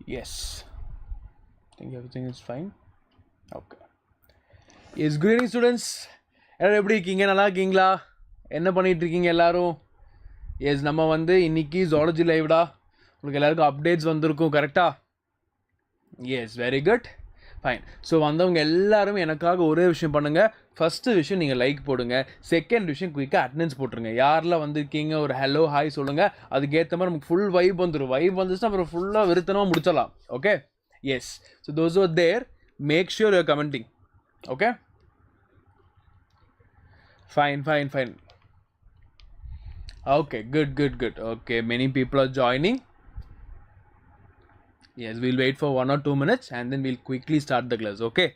Yes. I think everything is fine. Okay. Yes, good evening students. எல்லாரும் எப்படி இருக்கீங்க? நல்லா இருக்கீங்களா? என்ன பண்ணிட்டு இருக்கீங்க எல்லாரும்? எஸ் நம்ம வந்து இன்னைக்கு ஜுவாலஜி லைவ்டா உங்களுக்கு எல்லாருக்கும் அப்டேட்ஸ் வந்திருக்கும் கரெக்டா? Yes very good fine. So வந்தவங்க எல்லாரும் எனக்காக ஒரே விஷயம் பண்ணுங்கள். ஃபஸ்ட்டு விஷயம் நீங்கள் லைக் போடுங்க. செகண்ட் விஷயம் குயிக்காக அட்டெண்டன்ஸ் போட்டுருங்க. யாரெல்லாம் வந்திருக்கீங்க ஒரு ஹலோ ஹாய் சொல்லுங்கள். அதுக்கேற்ற மாதிரி நமக்கு ஃபுல் வைப் வந்துடும். வைப் வந்துச்சுன்னா அப்புறம் ஃபுல்லாக விருத்தனமாக முடிச்சிடலாம். Okay yes. So those are there make sure you are commenting. Okay fine. Okay, good. Okay, many people are joining. Yes, we'll wait for 1 or 2 minutes and then we'll quickly start the class. Okay,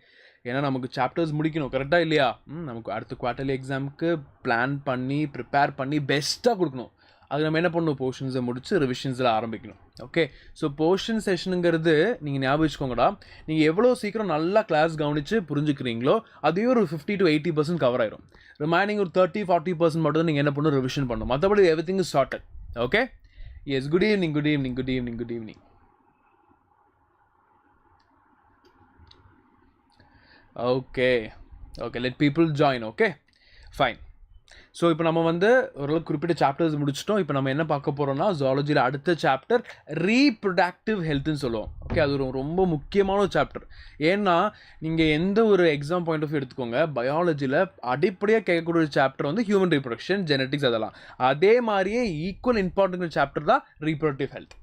ஏன்னா நமக்கு chapters முடிக்கணும் கரெக்டாக இல்லையா? நமக்கு அடுத்த quarterly எக்ஸாமுக்கு plan பண்ணி prepare பண்ணி பெஸ்ட்டாக கொடுக்கணும். அது நம்ம என்ன பண்ணணும், போர்ஷன்ஸை முடிச்சு ரிவிஷன்ஸில் ஆரம்பிக்கணும். ஓகே, ஸோ போர்ஷன் செஷனுங்கிறது நீங்கள் ஞாபகம் வச்சுக்கோங்கடா. நீங்கள் எவ்வளோ சீக்கிரம் நல்லா கிளாஸ் கவனித்து புரிஞ்சுக்கிறீங்களோ அதுவே ஒரு 50 to 80% கவர் ஆயிரும். ரிமைனிங் ஒரு 30-40% மட்டும் நீங்கள் என்ன பண்ணணும், ரிவிஷன் பண்ணணும். மற்றபடி everything is sorted. Okay yes. Good evening. Okay, let people join. Okay, fine. So இப்போ நம்ம வந்து ஓரளவுக்கு குறிப்பிட்ட சாப்டர்ஸ் முடிச்சிட்டோம். இப்போ நம்ம என்ன பார்க்க போகிறோம்னா ஜுவாலஜியில் அடுத்த சாப்டர் ரீப்ரொடக்டிவ் ஹெல்த்னு சொல்லுவோம். ஓகே, அது ரொம்ப முக்கியமான ஒரு சாப்டர். ஏன்னா நீங்கள் எந்த ஒரு எக்ஸாம் பாயிண்ட் ஆஃப் வியூ எடுத்துக்கோங்க, பயாலஜியில் அடிப்படையாக கேட்கக்கூடிய ஒரு சாப்டர் வந்து ஹியூமன் ரீப்ரொடக்ஷன், ஜெனட்டிக்ஸ், அதெல்லாம். அதே மாதிரியே ஈக்குவல் இம்பார்ட்டன்ட் சாப்டர் தான் ரீப்ரொடக்டிவ் ஹெல்த்.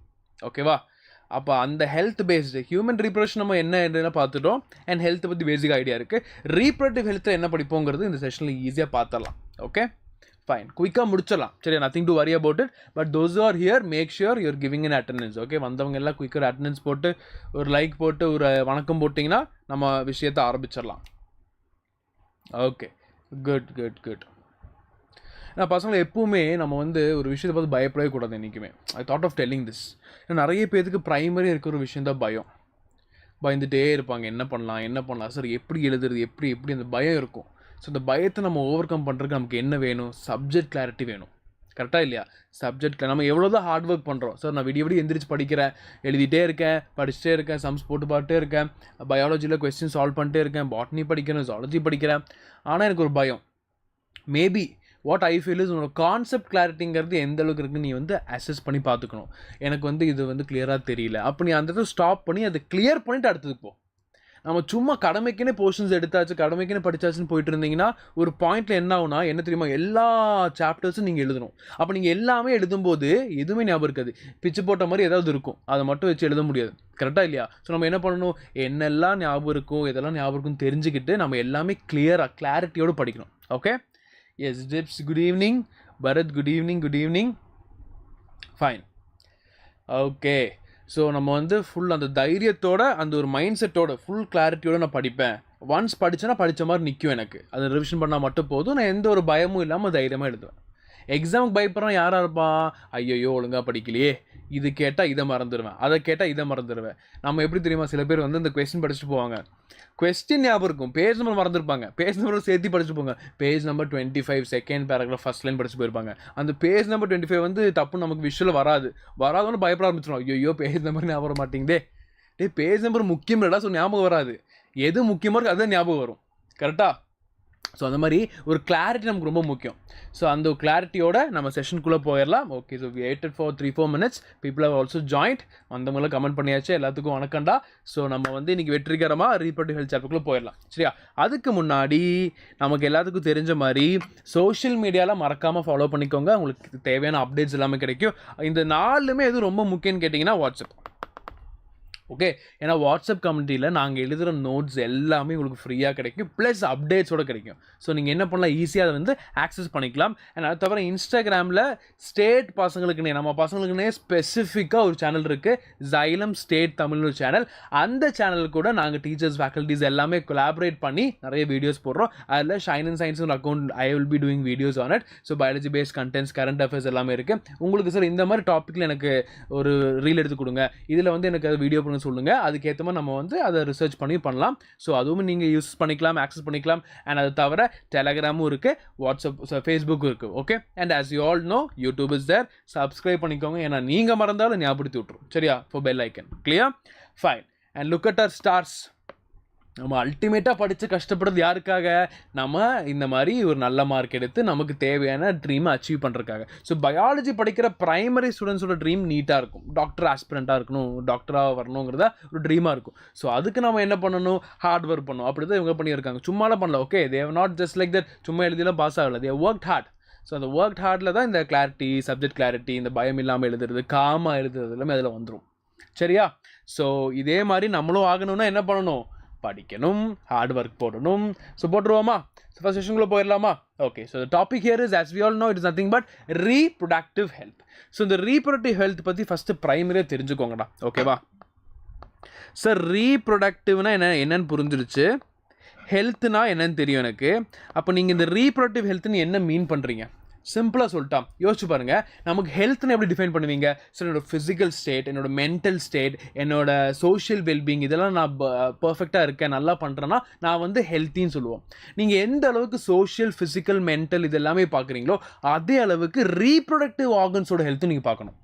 ஓகேவா? அப்போ அந்த ஹெல்த் பேஸ்டு ஹியூமன் ரீப்ரொடக்ஷன் நம்ம என்ன பார்த்துட்டோம் அண்ட் ஹெல்த்தை பற்றி பேசிக் ஐடியா இருக்குது. ரீப்ரொடக்டிவ் ஹெல்த்தில் என்ன படிப்போங்கிறது இந்த செஷனில் ஈஸியாக பார்த்துடலாம். ஓகே ஃபைன், குயிக்காக முடிச்சிடலாம். சரி, nothing to worry about it. But those are here make sure you're giving in attendance. Okay, வந்தவங்க எல்லாம் குயிக்காக அட்டெண்டன்ஸ் போட்டு ஒரு லைக் போட்டு ஒரு வணக்கம் போட்டிங்கன்னா நம்ம விஷயத்தை ஆரம்பிச்சிடலாம். Okay good. நான் பசங்களை எப்பவுமே நம்ம வந்து ஒரு விஷயத்தை பார்த்து பயப்படவே கூடாது என்றைக்குமே. I thought of telling this. நிறைய பேருக்கு ப்ரைமரி இருக்கிற ஒரு விஷயம் தான் பயம். பயந்துகிட்டே இருப்பாங்க, என்ன பண்ணலாம் சார், எப்படி எழுதுறது, எப்படி அந்த பயம் இருக்கும். ஸோ அந்த பயத்தை நம்ம ஓவர் கம் பண்ணுறதுக்கு நமக்கு என்ன வேணும், சப்ஜெக்ட் கிளாரிட்டி வேணும். கரெக்டாக இல்லையா? சப்ஜெக்ட் நம்ம எவ்வளோ தான் ஹார்ட் ஒர்க் பண்ணுறோம். சார் நான் விடிய எந்திரிச்சு படிக்கிறேன், எழுதிட்டே இருக்கேன், படிச்சுட்டே இருக்கேன், சம்ஸ் போட்டு பார்த்துட்டே இருக்கேன், பயாலஜியில் கொஸ்டின் சால்வ் பண்ணிட்டே இருக்கேன், பாட்னி படிக்கிறேன், ஜுவாலஜி படிக்கிறேன், ஆனால் எனக்கு ஒரு பயம். Maybe what I feel is உன்னோட கான்செப்ட் கிளாரிட்டிங்கிறது எந்த அளவுக்கு இருக்குன்னு நீ வந்து அசஸ் பண்ணி பார்த்துக்கணும். எனக்கு வந்து இது வந்து கிளியராக தெரியல, அப்போ நீ அந்த இடத்துல ஸ்டாப் பண்ணி அதை கிளியர் பண்ணிவிட்டு அடுத்ததுக்கு போ. நம்ம சும்மா கடமைக்குன்னு போர்ஷன்ஸ் எடுத்தாச்சு, கடமைக்குன்னு படித்தாச்சுன்னு போயிட்டு இருந்தீங்கன்னா ஒரு பாயிண்டில் என்ன ஆகுனா, என்ன தெரியுமா, எல்லா சாப்டர்ஸும் நீங்கள் எழுதணும். அப்போ நீங்கள் எல்லாமே எழுதும்போது எதுவுமே ஞாபகம் இருக்காது. பிச்சு போட்ட மாதிரி ஏதாவது இருக்கும், அதை மட்டும் வச்சு எழுத முடியாது. கரெக்டாக இல்லையா? ஸோ நம்ம என்ன பண்ணணும், என்னெல்லாம் ஞாபகம் இருக்கும், எதெல்லாம் ஞாபகம் இருக்குன்னு தெரிஞ்சுக்கிட்டு நம்ம எல்லாமே கிளாரிட்டியோடு படிக்கணும். Okay yes. Tips good evening. Bharath good evening. Fine. Okay, so நம்ம வந்து ஃபுல் அந்த தைரியத்தோட அந்த ஒரு மைண்ட் செட்டோட ஃபுல் கிளாரிட்டியோடு நான் படிப்பேன். ஒன்ஸ் படித்தேன்னா படித்த மாதிரி நிற்கும். எனக்கு அதை ரிவிஷன் பண்ணால் மட்டும் போதும். நான் எந்த ஒரு பயமும் இல்லாமல் தைரியமாக எழுதுவேன். எக்ஸாமுக்கு பயப்படுறான் யாராக இருப்பான், ஐயோ ஒழுங்காக படிக்கலையே, இது கேட்டால் இதை மறந்துடுவேன், அதை கேட்டால் இதை மறந்துடுவேன். நம்ம எப்படி தெரியுமா, சில பேர் வந்து இந்த கொஸ்டின் படிச்சுட்டு போவாங்க, கொஸ்டின் ஞாபகம் இருக்கும், பேஜ் நம்பர் மறந்துருப்பாங்க, பேஜ் நம்பர் சேர்த்து படிச்சுட்டு போங்க. Page number 25 second paragraph first line படிச்சு போயிருப்பாங்க. அந்த பேஜ் நம்பர் 25 வந்து தப்பு நமக்கு விஷுவல் வராதுன்னு பயப்பட ஆரம்பிச்சிடும். ஐயோ பேஜ் நம்பர் ஞாபகம் வர மாட்டேங்குதே. பேஜ் நம்பர் முக்கியம் இல்லைடா, ஸோ ஞாபகம் வராது. எது முக்கியமாக இருக்குது அதுதான் ஞாபகம் வரும். கரெக்டாக? ஸோ அந்த மாதிரி ஒரு கிளாரிட்டி நமக்கு ரொம்ப முக்கியம். ஸோ அந்த கிளாரிட்டியோட நம்ம செஷனுக்குள்ளே போயிடலாம். Okay, so we waited for 3-4 minutes. people have also joined. வந்தவங்களும் கமெண்ட் பண்ணியாச்சு, எல்லாத்துக்கும் வணக்கம்டா. ஸோ நம்ம வந்து இன்றைக்கி வெற்றிகரமாக ரீப்ரொடக்டிவ் ஹெல்த் சாப்டருக்குள்ளே போயிடலாம். சரியா? அதுக்கு முன்னாடி நமக்கு எல்லாத்துக்கும் தெரிஞ்ச மாதிரி சோஷியல் மீடியாவில் மறக்காமல் ஃபாலோ பண்ணிக்கோங்க. உங்களுக்கு தேவையான அப்டேட்ஸ் எல்லாமே கிடைக்கும். இந்த நாலுமே எது ரொம்ப முக்கியம்னு கேட்டிங்கன்னா வாட்ஸ்அப். ஓகே, ஏன்னா வாட்ஸ்அப் கம்யூனிட்டியில் நாங்கள் எழுதுகிற நோட்ஸ் எல்லாமே உங்களுக்கு ஃப்ரீயாக கிடைக்கும், ப்ளஸ் அப்டேட்ஸோடு கிடைக்கும். ஸோ நீங்கள் என்ன பண்ணலாம், ஈஸியாக அதை வந்து ஆக்சஸ் பண்ணிக்கலாம். அண்ட் அது தவிர இன்ஸ்டாகிராமில் ஸ்டேட் பசங்களுக்குனே, நம்ம பசங்களுக்குனே ஸ்பெசிஃபிக்காக ஒரு சேனல் இருக்குது, Xylem ஸ்டேட் தமிழ்னு ஒரு சேனல். அந்த சேனல் கூட நாங்கள் டீச்சர்ஸ் ஃபேக்கல்ட்டிஸ் எல்லாமே கொலாபரேட் பண்ணி நிறைய வீடியோஸ் போடுறோம். அதில் ஷைன் அண்ட் சயின்ஸ் ஒரு account, I will be doing videos on it. So biology based contents, current affairs எல்லாமே இருக்குது. உங்களுக்கு சார் இந்த மாதிரி டாப்பிக்கில் எனக்கு ஒரு ரீல் எடுத்து கொடுங்க, இதில் வந்து எனக்கு அது வீடியோ பண்ணுங்க இருக்குன்னு சொல்லுங்கள். அதுக்கேற்ற மாதிரி நம்ம வந்து அதை ரிசர்ச் பண்ணலாம். ஸோ அதுவும் நீங்கள் யூஸ் பண்ணிக்கலாம், ஆக்சஸ் பண்ணிக்கலாம். அண்ட் அது தவிர டெலகிராமும் இருக்குது, வாட்ஸ்அப், ஃபேஸ்புக்கும் இருக்குது. Okay, and as you all know YouTube is there. Subscribe பண்ணிக்கோங்க, ஏன்னா நீங்கள் மறந்தாலும் ஞாபகப்படுத்தி விட்ரும். சரியா? For bell icon. Clear? Fine. And look at our stars. நம்ம அல்டிமேட்டாக படித்து கஷ்டப்படுறது யாருக்காக? நம்ம இந்த மாதிரி ஒரு நல்ல மார்க் எடுத்து நமக்கு தேவையான ட்ரீமை அச்சீவ் பண்ணுறதுக்காக. ஸோ பயாலஜி படிக்கிற ப்ரைமரி ஸ்டூடெண்ட்ஸோட ட்ரீம் நீட்டாக இருக்கும். டாக்டர் ஆஸ்பிரண்ட்டாக இருக்கணும், டாக்டராக வரணுங்கிறதா ஒரு ட்ரீமாக இருக்கும். ஸோ அதுக்கு நம்ம என்ன பண்ணணும்? ஹார்ட் ஒர்க் பண்ணணும். அப்படி தான் இவங்க பண்ணியிருக்காங்க. சும்மாலாம் பண்ணல. Okay, they have not just like that சும்மா எழுதியெல்லாம் பாஸ் ஆகலை. They work hard. ஸோ அந்த ஒர்க் ஹார்டில் தான் இந்த கிளாரிட்டி, சப்ஜெக்ட் கிளாரிட்டி, இந்த பயம் இல்லாமல் எழுதுறது, காமாக எழுதுறது எல்லாமே அதில் வந்துடும். சரியா? ஸோ இதே மாதிரி நம்மளும் ஆகணும்னா என்ன பண்ணணும்? படிக்கணும், ஹார்ட் ஒர்க் போடணும். ஸோ போட்டுருவோமா? ஸோ ஃபர்ஸ்ட் செஷனுக்குள்ளே போயிடலாமா? Okay, so the topic here is, as we all know, it is nothing but reproductive health. So இந்த reproductive health பற்றி ஃபஸ்ட்டு ப்ரைமரியாக தெரிஞ்சுக்கோங்கடா. ஓகேவா? சார் ரீப்ரொடக்டிவ்னா என்னன்னு புரிஞ்சிருச்சு, ஹெல்த்னா என்னன்னு தெரியும் எனக்கு. அப்போ நீங்கள் இந்த ரீப்ரொடக்டிவ் ஹெல்த்னு என்ன மீன் பண்ணுறீங்க? சிம்பிளாக சொல்லிட்டா யோசிச்சு பாருங்கள். நமக்கு ஹெல்த்னு எப்படி டிஃபைன் பண்ணுவீங்க? ஸோ என்னோட ஃபிசிக்கல் ஸ்டேட், என்னோட மென்டல் ஸ்டேட், என்னோட சோஷியல் வெல்பீயிங், இதெல்லாம் நான் பர்ஃபெக்டாக இருக்கேன், நல்லா பண்ணுறேன்னா நான் வந்து ஹெல்த்தின்னு சொல்லுவோம். நீங்கள் எந்த அளவுக்கு சோஷியல், ஃபிசிக்கல், மென்டல் இது எல்லாமே பார்க்குறீங்களோ அதே அளவுக்கு ரீப்ரொடக்டிவ் ஆர்கன்ஸோட ஹெல்த்தும் நீங்கள் பார்க்கணும்.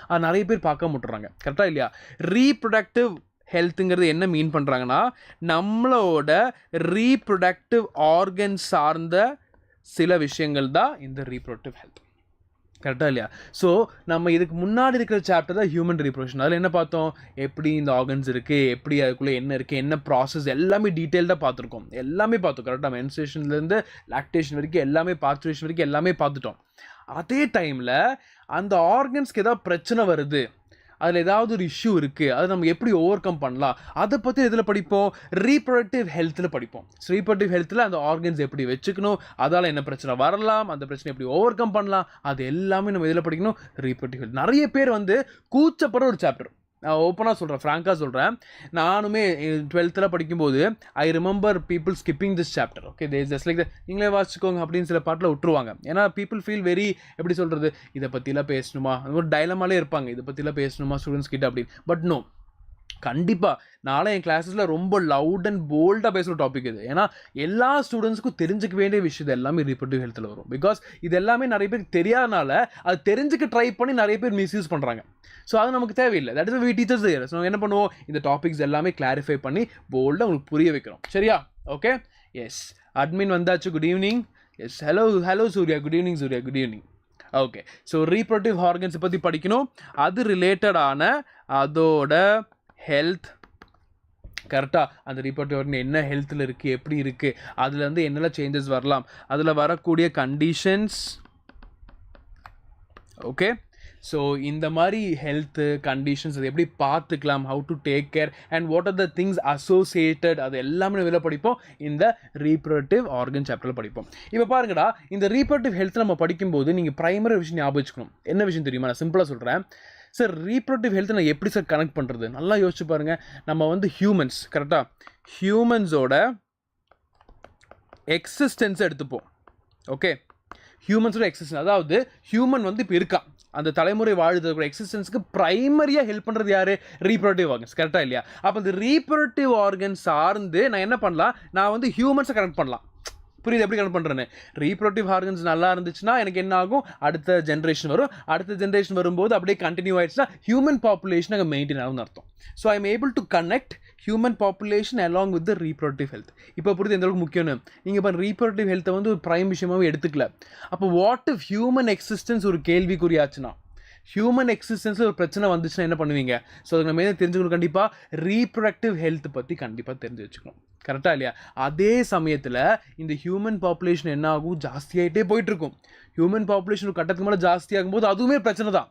அது நிறைய பேர் பார்க்க முட்டுறாங்க. கரெக்டாக இல்லையா? ரீப்ரொடக்டிவ் ஹெல்த்துங்கிறது என்ன மீன் பண்ணுறாங்கன்னா, நம்மளோட ரீப்ரொடக்டிவ் ஆர்கன் சார்ந்த சில விஷயங்கள் தான் இந்த ரீப்ரொடக்டிவ் ஹெல்த். கரெக்டாக இல்லையா? ஸோ நம்ம இதுக்கு முன்னாடி இருக்கிற சாப்டர் தான் ஹியூமன் ரீப்ரொடக்ஷன். அதில் என்ன பார்த்தோம்? எப்படி இந்த ஆர்கன்ஸ் இருக்குது, எப்படி அதுக்குள்ளே என்ன இருக்குது, என்ன ப்ராசஸ், எல்லாமே டீட்டெயில்டாக பார்த்துருக்கோம். எல்லாமே பார்த்தோம். கரெக்டாக மென்ஸ்ட்ரேஷன்லேருந்து லாக்டேஷன் வரைக்கும் எல்லாமே, பார்ச்சுரேஷன் வரைக்கும் எல்லாமே பார்த்துட்டோம். அதே டைமில் அந்த ஆர்கன்ஸ்க்கு ஏதாவது பிரச்சனை வருது, அதில் ஏதாவது ஒரு இஷ்யூ இருக்குது, அதை நம்ம எப்படி ஓவர் கம் பண்ணலாம், அதை பற்றி எதில் படிப்போம்? ரீப்ரொடக்டிவ் ஹெல்த்தில் படிப்போம். ரீப்ரொடக்டிவ் ஹெல்த்தில் அந்த ஆர்கன்ஸ் எப்படி வச்சுக்கணும், அதால் என்ன பிரச்சனை வரலாம், அந்த பிரச்சனை எப்படி ஓவர் கம் பண்ணலாம், அது எல்லாமே நம்ம எதில் படிக்கணும்? Reproductive health. நிறைய பேர் வந்து கூச்சப்படுற ஒரு சாப்டர். நான் ஓப்பனாக சொல்கிறேன், ஃப்ராங்காக சொல்கிறேன். நானுமே 12th படிக்கும்போது I remember people skipping this chapter. Okay, they just like நீங்களே வாசிச்சுக்கோங்க அப்படின்னு சில பாட்டில் விட்டுருவாங்க. ஏன்னா பீப்புள் ஃபீல் வெரி, எப்படி சொல்கிறது, இதை பற்றிலாம் பேசணுமா, அது ஒரு டைலமாலே இருப்பாங்க, இதை பற்றிலாம் பேசணுமா ஸ்டூடெண்ட்ஸ் கிட்ட அப்படின்னு. பட் நோ, கண்டிப்பாக நாளை என் கிளாஸஸில் ரொம்ப லவுட் அண்ட் போல்டாக பேசுகிற டாபிக் இது. ஏன்னா எல்லா ஸ்டூடெண்ட்ஸுக்கும் தெரிஞ்சுக்க வேண்டிய விஷயம் எல்லாமே ரீப்ரொடக்டிவ் ஹெல்த்தில் வரும். பிகாஸ் இது எல்லாமே நிறைய பேருக்கு தெரியாதனால அது தெரிஞ்சுக்க ட்ரை பண்ணி நிறைய பேர் மிஸ்யூஸ் பண்ணுறாங்க. ஸோ அது நமக்கு தேவையில்லை. That is we teachers here. So என்ன பண்ணுவோம்? இந்த டாபிக்ஸ் எல்லாமே கிளாரிஃபை பண்ணி போல்டாக உங்களுக்கு புரிய வைக்கிறோம். சரியா? ஓகே, எஸ், அட்மின் வந்தாச்சு. Good evening. Yes, hello Surya. Good evening Surya. Good evening. Okay, so reproductive ஆர்கன்ஸை பற்றி படிக்கணும். அது ரிலேட்டடான அதோட ஹெல்த், கரெக்டாக அந்த ரீப்ரொடக்டிவ் ஆர்கன் என்ன ஹெல்த்தில் இருக்குது, எப்படி இருக்குது, அதில் வந்து என்னெல்லாம் சேஞ்சஸ் வரலாம், அதில் வரக்கூடிய கண்டிஷன்ஸ். ஓகே, ஸோ இந்த மாதிரி ஹெல்த்து கண்டிஷன்ஸ் அது எப்படி பார்த்துக்கலாம், how to take care and what are the things associated, அது எல்லாமே வெளில படிப்போம். இந்த ரீப்ரொடக்டிவ் ஆர்கன் சாப்டரில் படிப்போம். இப்போ பாருங்கடா, இந்த ரீப்ரொடக்டிவ் ஹெல்த் நம்ம படிக்கும்போது நீங்கள் ப்ரைமரி விஷயம் ஞாபகம் வச்சுக்கணும். என்ன விஷயம் தெரியுமா? நான் சிம்பிளாக சொல்கிறேன். சார் ரீப்ரொடக்டிவ் ஹெல்த்தை நான் எப்படி சார் கனெக்ட் பண்ணுறது? நல்லா யோசிச்சு பாருங்கள். நம்ம வந்து ஹியூமன்ஸ், கரெக்டாக ஹியூமன்ஸோட எக்ஸிஸ்டன்ஸை எடுத்துப்போம். ஓகே, ஹியூமன்ஸோட எக்ஸிஸ்டன்ஸ், அதாவது ஹியூமன் வந்து இப்போ இருக்கா, அந்த தலைமுறை வாழ்றதுக்கு எக்ஸிஸ்டன்ஸுக்கு ப்ரைமரியாக ஹெல்ப் பண்ணுறது யார்? Reproductive organs. கரெக்டாக இல்லையா? அப்போ இந்த ரீப்ரொடக்டிவ் ஆர்கன்ஸ் சார்ந்து நான் என்ன பண்ணலாம்? நான் வந்து ஹியூமன்ஸை கனெக்ட் பண்ணலாம். புரியுது எப்படி கனெக்ட் பண்ணுறேன்னு? ரீப்ரொடக்டிவ் ஆர்கன்ஸ் நல்லா இருந்துச்சுன்னா எனக்கு என்ன ஆகும்? அடுத்த ஜென்ரேஷன் வரும். அடுத்த ஜென்ரேஷன் வரும்போது அப்படியே கண்டினியூ ஆயிடுச்சுன்னா ஹியூமன் பாப்புலேஷன் அங்கே மெயின்டைன் ஆகும்னு அர்த்தம். So I am able to connect human population along with the reproductive health. இப்போ புரியுது எந்த அளவுக்கு முக்கியம்னு? நீங்கள் இப்போ ரீப்ரொடக்டிவ் ஹெல்த்தை வந்து ஒரு ப்ரைம் விஷயமாகவே எடுத்துக்கல. அப்போ வாட் இஃப் ஹியூமன் எக்ஸிஸ்டன்ஸ் ஒரு கேள்விக்குறியாச்சுன்னா, ஹியூமன் எக்ஸிஸ்டன்ஸில் ஒரு பிரச்சனை வந்துச்சுன்னா என்ன பண்ணுவீங்க? ஸோ அதுக்கு நம்ம என்ன தெரிஞ்சுக்கணும்? கண்டிப்பாக ரீப்ரொடக்டிவ் ஹெல்த் பற்றி கண்டிப்பாக தெரிஞ்சு வச்சுக்கணும். கரெக்டாக இல்லையா? அதே சமயத்தில் இந்த ஹியூமன் பாப்புலேஷன் என்ன ஆகும்? ஜாஸ்தியாகிட்டே போயிட்டுருக்கும். ஹியூமன் பாப்புலேஷன் ஒரு கட்டத்துக்கு மேலே ஜாஸ்தியாகும் போது அதுவுமே பிரச்சனை தான்.